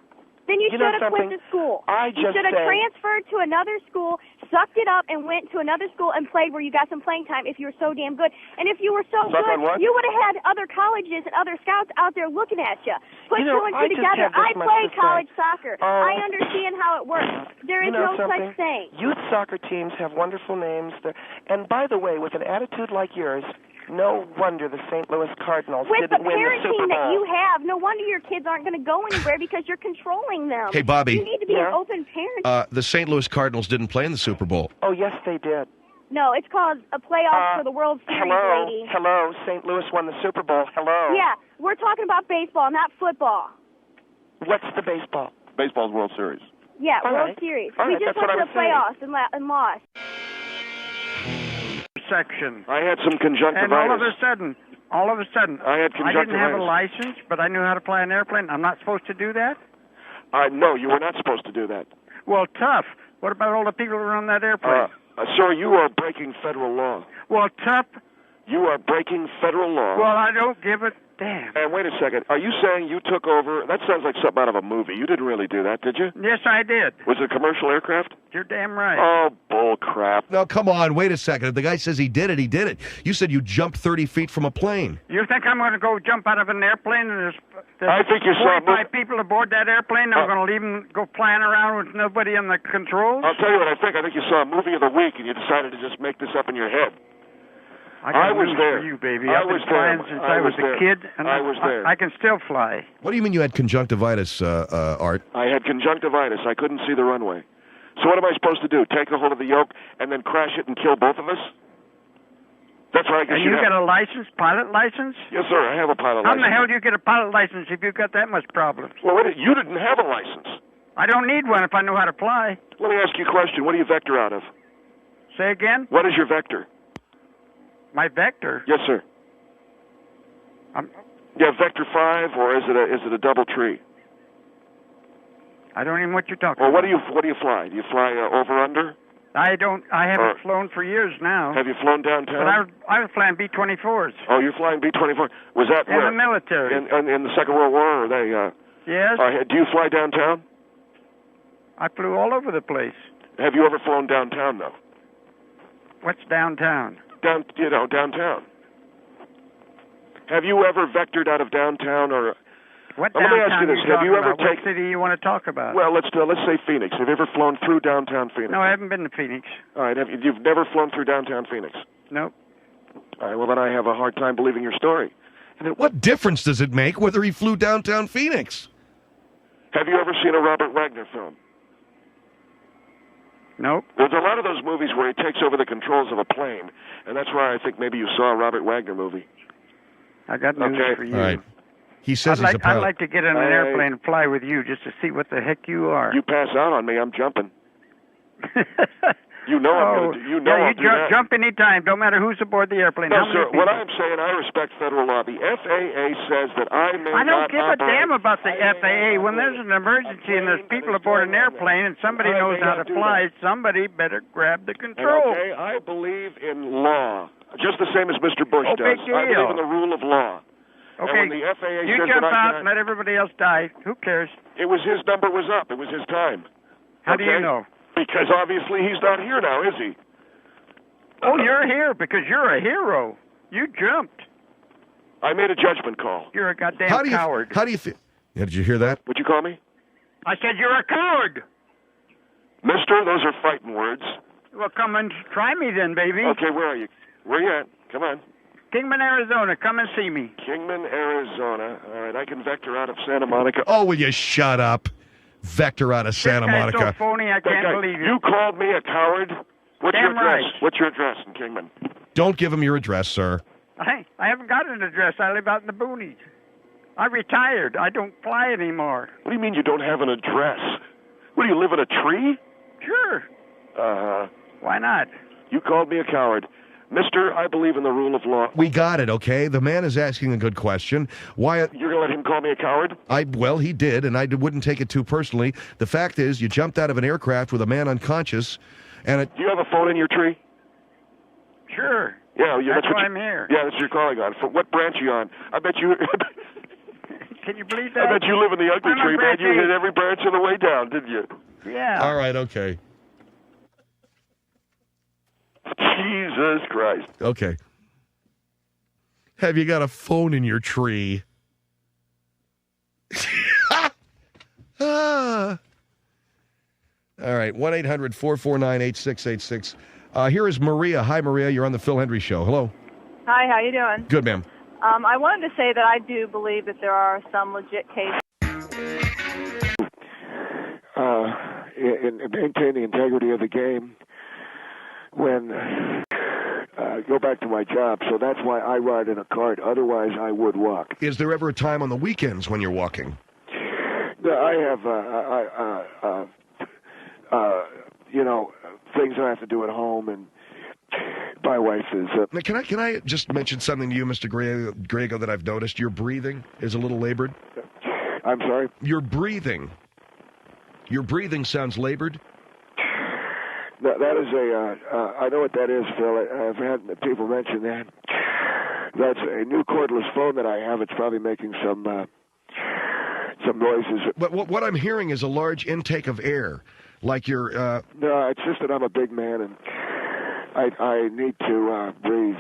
Then you should have quit the school. You should have transferred to another school, sucked it up, and went to another school and played where you got some playing time if you were so damn good. And if you were so good, you would have had other colleges and other scouts out there looking at you. Put two and two together. I played college soccer. I understand how it works. There is no such thing. Youth soccer teams have wonderful names. And by the way, with an attitude like yours, no wonder the St. Louis Cardinals didn't win the Super Bowl. With the parenting that you have, no wonder your kids aren't going to go anywhere because you're controlling them. Hey, Bobby. You need to be an open parent. The St. Louis Cardinals didn't play in the Super Bowl. Oh, yes, they did. No, it's called a playoff for the World Series, lady. Hello, St. Louis won the Super Bowl. Hello. Yeah, we're talking about baseball, not football. What's the baseball? Baseball's World Series. Yeah, World Series. We just went to the playoffs and lost. Section. I had some conjunctivitis. And all of a sudden, I had conjunctivitis. I didn't have a license, but I knew how to fly an airplane. I'm not supposed to do that? No, you were not supposed to do that. Well, tough. What about all the people who are on that airplane? Sir, you are breaking federal law. Well, tough. You are breaking federal law. Well, I don't give a damn. And wait a second. Are you saying you took over? That sounds like something out of a movie. You didn't really do that, did you? Yes, I did. Was it a commercial aircraft? You're damn right. Oh, bull crap. No, come on. Wait a second. If the guy says he did it, he did it. You said you jumped 30 feet from a plane. You think I'm going to go jump out of an airplane and there's I think you saw 45 people aboard that airplane and I'm going to leave them go flying around with nobody in the controls? I'll tell you what I think. I think you saw a movie of the week and you decided to just make this up in your head. I was there. For you, baby. I I've was been flying there. since I was a kid, and I was there. I can still fly. What do you mean you had conjunctivitis, Art? I had conjunctivitis. I couldn't see the runway. So what am I supposed to do? Take a hold of the yoke and then crash it and kill both of us? That's what I guess you got a license, pilot license? Yes, sir. I have a pilot license. How in the hell do you get a pilot license if you've got that much problems? Well, you didn't have a license. I don't need one if I know how to fly. Let me ask you a question. What do you vector out of? Say again? What is your vector? My vector? Yes, sir. Yeah, vector 5, or is it a double tree? I don't even know what you're talking Well, about. what do you fly? Do you fly over under? I haven't flown for years now. Have you flown downtown? But I was flying B-24s. Oh, you're flying B-24. Was that in where? the military. In the Second World War, or they? Yes. Do you fly downtown? I flew all over the place. Have you ever flown downtown, though? What's downtown? Downtown. Have you ever vectored out of downtown, or? What Let me ask you this: Have you ever taken? What city you want to talk about? Well, let's say Phoenix. Have you ever flown through downtown Phoenix? No, I haven't been to Phoenix. All right. You've never flown through downtown Phoenix? Nope. All right. Well, then I have a hard time believing your story. And what difference does it make whether he flew downtown Phoenix? Have you ever seen a Robert Wagner film? Nope. There's a lot of those movies where he takes over the controls of a plane, and that's why I think maybe you saw a Robert Wagner movie. I got news for you. All right. He says I'd he's a pilot. I'd like to get in an airplane and fly with you just to see what the heck you are. You pass out on me, I'm jumping. You know I'm going to do. You know I'll do that. Jump anytime. Don't matter who's aboard the airplane. No, sir. What I'm saying, I respect federal law. The FAA says that I may not. I don't give a damn about the FAA. When there's an emergency and there's people aboard an airplane and somebody knows how to fly, somebody better grab the control. Okay, I believe in law, just the same as Mr. Bush does. Big deal. I believe in the rule of law. Okay, and when the FAA you says jump that out and let everybody else die. Who cares? It was his number was up. It was his time. How do you know? Because obviously he's not here now, is he? Oh, you're here because you're a hero. You jumped. I made a judgment call. You're a goddamn coward. How do you feel? Yeah, did you hear that? What'd you call me? I said you're a coward. Mister, those are fighting words. Well, come and try me then, baby. Okay, where are you? Where are you at? Come on. Kingman, Arizona. Come and see me. Kingman, Arizona. All right, I can vector out of Santa Monica. Oh, will you shut up? Vector out of Santa Monica. This guy's so phony, I can't believe it. You called me a coward? What's your address? Right. What's your address in Kingman? Don't give him your address, sir. I haven't got an address. I live out in the boonies. I retired. I don't fly anymore. What do you mean you don't have an address? What, do you live in a tree? Sure. Uh-huh. Why not? You called me a coward. Mister, I believe in the rule of law. We got it, okay? The man is asking a good question. Why? You're going to let him call me a coward? Well, he did, and I wouldn't take it too personally. The fact is, you jumped out of an aircraft with a man unconscious, and Do you have a phone in your tree? Sure. Yeah, that's why I'm here. Yeah, that's what you're calling on. For what branch are you on? I bet you... Can you believe that? I bet you live in the ugly tree, man. You hit every branch on the way down, didn't you? Yeah. All right, okay. Jesus Christ. Okay. Have you got a phone in your tree? All right, 1-800-449-8686. Here is Maria. Hi, Maria. You're on the Phil Hendrie Show. Hello. Hi, how you doing? Good, ma'am. I wanted to say that I do believe that there are some legit cases. In maintain the integrity of the game when go back to my job. So that's why I ride in a cart. Otherwise, I would walk. Is there ever a time on the weekends when you're walking? I have, things I have to do at home, and my wife is... Now, can I just mention something to you, Mr. Grego, that I've noticed? Your breathing is a little labored. I'm sorry? Your breathing sounds labored. That is I know what that is, Phil. I've had people mention that. That's a new cordless phone that I have. It's probably making some noises. But what I'm hearing is a large intake of air, like you're... No, it's just that I'm a big man, and I need to breathe.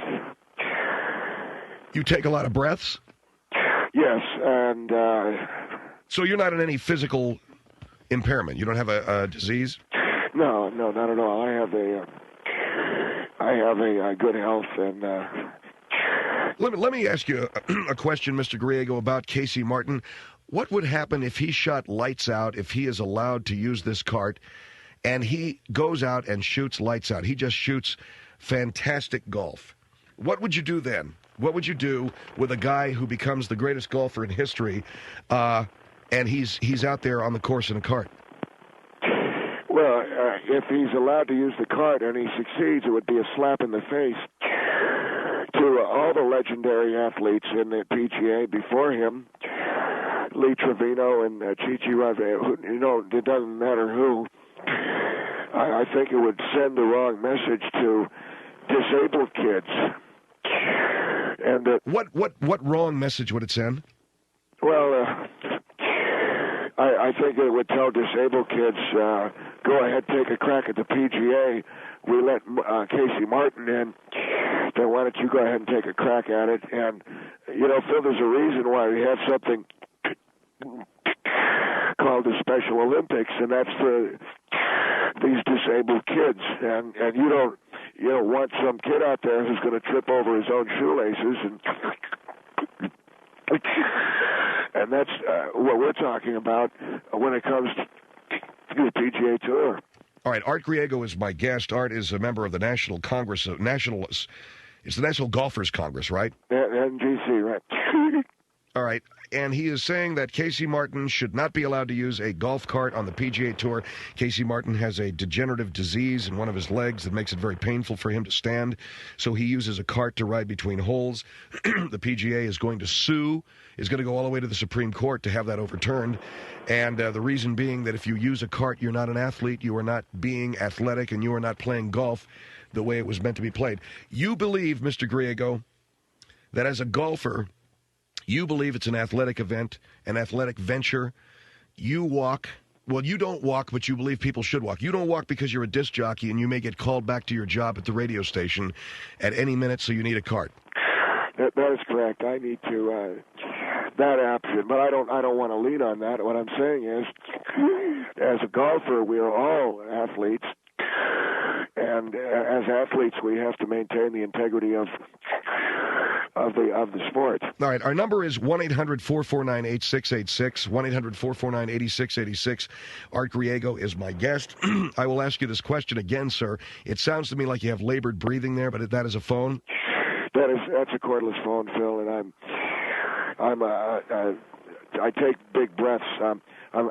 You take a lot of breaths? Yes, and... So you're not in any physical impairment? You don't have a disease? No, not at all. I have a good health, and... Let me ask you a question, Mr. Griego, about Casey Martin. What would happen if he shot lights out, if he is allowed to use this cart, and he goes out and shoots lights out? He just shoots fantastic golf. What would you do then? What would you do with a guy who becomes the greatest golfer in history, and he's out there on the course in a cart? Well, if he's allowed to use the cart and he succeeds, it would be a slap in the face to all the legendary athletes in the PGA before him Lee Trevino and Chichi Rivera, it doesn't matter who. I think it would send the wrong message to disabled kids. And what wrong message would it send? Well, I think it would tell disabled kids, go ahead, take a crack at the PGA. We let Casey Martin in, then why don't you go ahead and take a crack at it? And, Phil, there's a reason why we have something called the Special Olympics, and that's for these disabled kids. And you don't want some kid out there who's going to trip over his own shoelaces and that's what we're talking about when it comes to the PGA Tour. All right, Art Griego is my guest. Art is a member of the National Congress of Nationalists. It's the National Golfers Congress, right? NGC, right. All right, and he is saying that Casey Martin should not be allowed to use a golf cart on the PGA Tour. Casey Martin has a degenerative disease in one of his legs that makes it very painful for him to stand, so he uses a cart to ride between holes. The PGA is going to sue, is going to go all the way to the Supreme Court to have that overturned, and the reason being that if you use a cart, you're not an athlete, you are not being athletic, and you are not playing golf the way it was meant to be played. You believe, Mr. Griego, that as a golfer, you believe it's an athletic event, an athletic venture. You walk. Well, you don't walk, but you believe people should walk. You don't walk because you're a disc jockey and you may get called back to your job at the radio station at any minute, so you need a cart. That is correct. I need to that option, but I don't want to lean on that. What I'm saying is, as a golfer, we are all athletes, and as athletes, we have to maintain the integrity of the sport. All right, our number is 1-800-449-8686, 1-800-449-8686. Art Griego is my guest. I will ask you this question again, sir. It sounds to me like you have labored breathing there, but that is a phone? That's a cordless phone, Phil, and I take big breaths.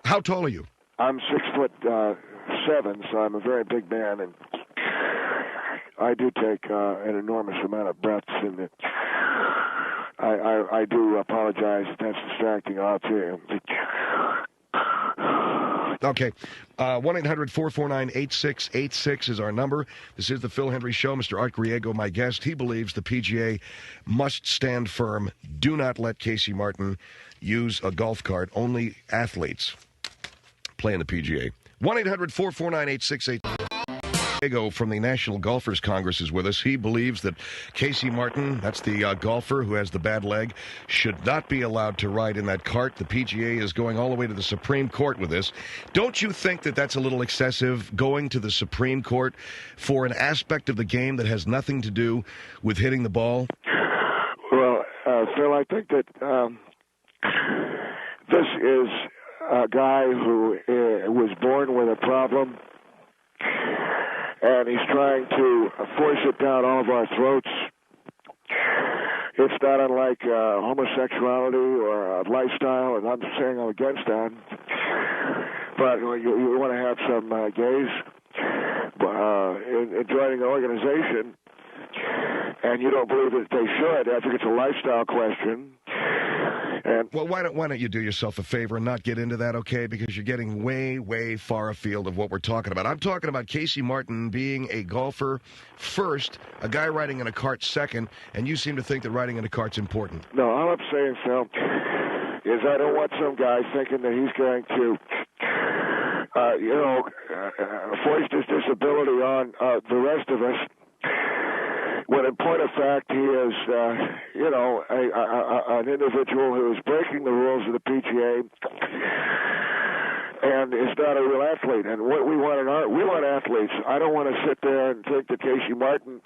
How tall are you? I'm 6'7", so I'm a very big man, and I do take an enormous amount of breaths, and I do apologize if that's distracting all to you. Okay. 1-800-449-8686 is our number. This is the Phil Hendrie Show. Mr. Art Griego, my guest. He believes the PGA must stand firm. Do not let Casey Martin use a golf cart. Only athletes play in the PGA. 1-800-449-8686. From the National Golfers Congress is with us. He believes that Casey Martin, that's the golfer who has the bad leg, should not be allowed to ride in that cart. The PGA is going all the way to the Supreme Court with this. Don't you think that that's a little excessive, going to the Supreme Court for an aspect of the game that has nothing to do with hitting the ball? Well, Phil, I think that this is a guy who was born with a problem, and he's trying to force it down all of our throats. It's not unlike homosexuality or a lifestyle, and I'm saying I'm against that. But you want to have some gays joining an organization, and you don't believe that they should. I think it's a lifestyle question. Well, why don't you do yourself a favor and not get into that, okay? Because you're getting way, way far afield of what we're talking about. I'm talking about Casey Martin being a golfer first, a guy riding in a cart second, and you seem to think that riding in a cart's important. No, all I'm saying, Phil, is I don't want some guy thinking that he's going to, force his disability on the rest of us. When in point of fact, he is, an individual who is breaking the rules of the PGA and is not a real athlete. And what we want we want athletes. I don't want to sit there and think that Casey Martin,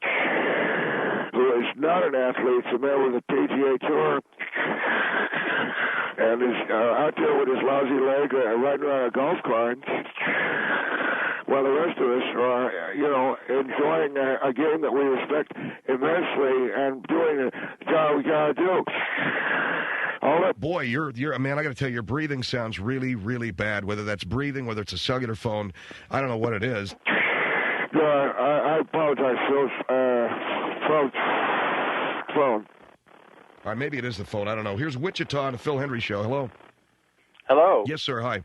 who is not an athlete, is a member of the PGA Tour, and is out there with his lousy leg riding around a golf cart, while the rest of us are, enjoying a game that we respect immensely and doing the job we got to do. Boy, you're man, I got to tell you, your breathing sounds really, really bad. Whether that's breathing, whether it's a cellular phone, I don't know what it is. No, I apologize, Phil. Phone. All right, maybe it is the phone. I don't know. Here's Wichita on the Phil Hendrie Show. Hello. Hello. Yes, sir. Hi.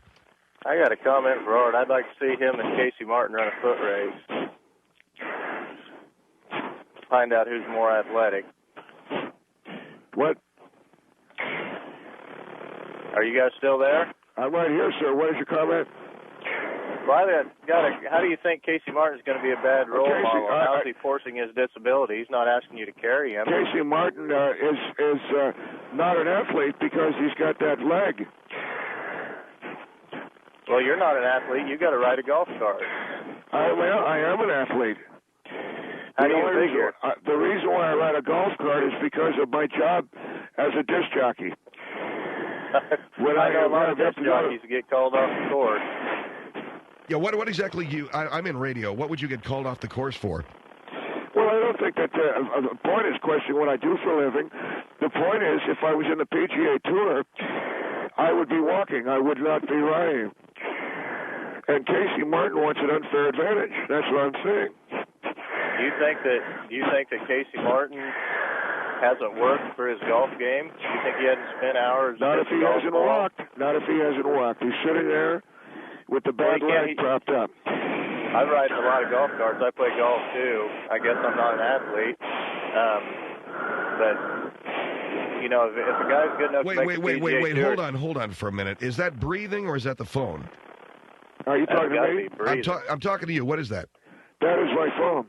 I got a comment for Art. I'd like to see him and Casey Martin run a foot race. Find out who's more athletic. What? Are you guys still there? I'm right here, sir. What is your comment? Well, how do you think Casey Martin's going to be a bad role model? How is he forcing his disability? He's not asking you to carry him. Casey Martin is not an athlete because he's got that leg. Well, you're not an athlete. You got to ride a golf cart. I am an athlete. How do you figure? The reason why I ride a golf cart is because of my job as a disc jockey. When I know a lot of disc jockeys get called off the course. Yeah, what exactly I'm in radio. What would you get called off the course for? Well, I don't think that the point is questioning what I do for a living. The point is, if I was in the PGA Tour, I would be walking. I would not be riding. And Casey Martin wants an unfair advantage. That's what I'm saying. Do you think that Casey Martin hasn't worked for his golf game? Do you think he hasn't spent hours? Not if he hasn't walked. Not if he hasn't walked. He's sitting there with the bad leg propped up. I ride a lot of golf carts. I play golf too. I guess I'm not an athlete, but you know, if a guy's good enough to make the PGA Tour, Hold on for a minute. Is that breathing or is that the phone? Are you talking to me? I'm talking to you. What is that? That is my phone.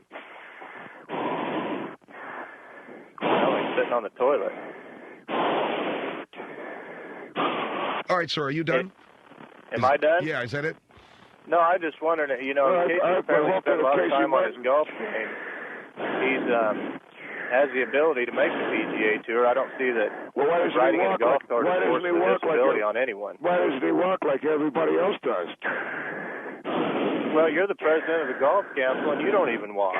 Well, he's sitting on the toilet. All right, sir. Are you done? Am I done? Yeah, is that it? No, I just wondered, you know, Casey apparently spent a lot of time on his golf game. He's has the ability to make the PGA Tour. I don't see that riding in a golf cart is forcing a disability on anyone. Why doesn't he walk like everybody else does? Well, you're the president of the golf council, and you don't even walk.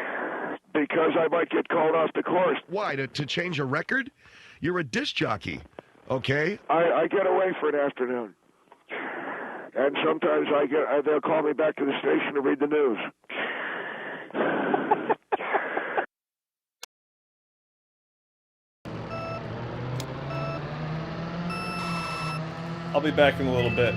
Because I might get called off the course. Why? To change a record? You're a disc jockey, okay? I get away for an afternoon. And sometimes they'll call me back to the station to read the news. I'll be back in a little bit.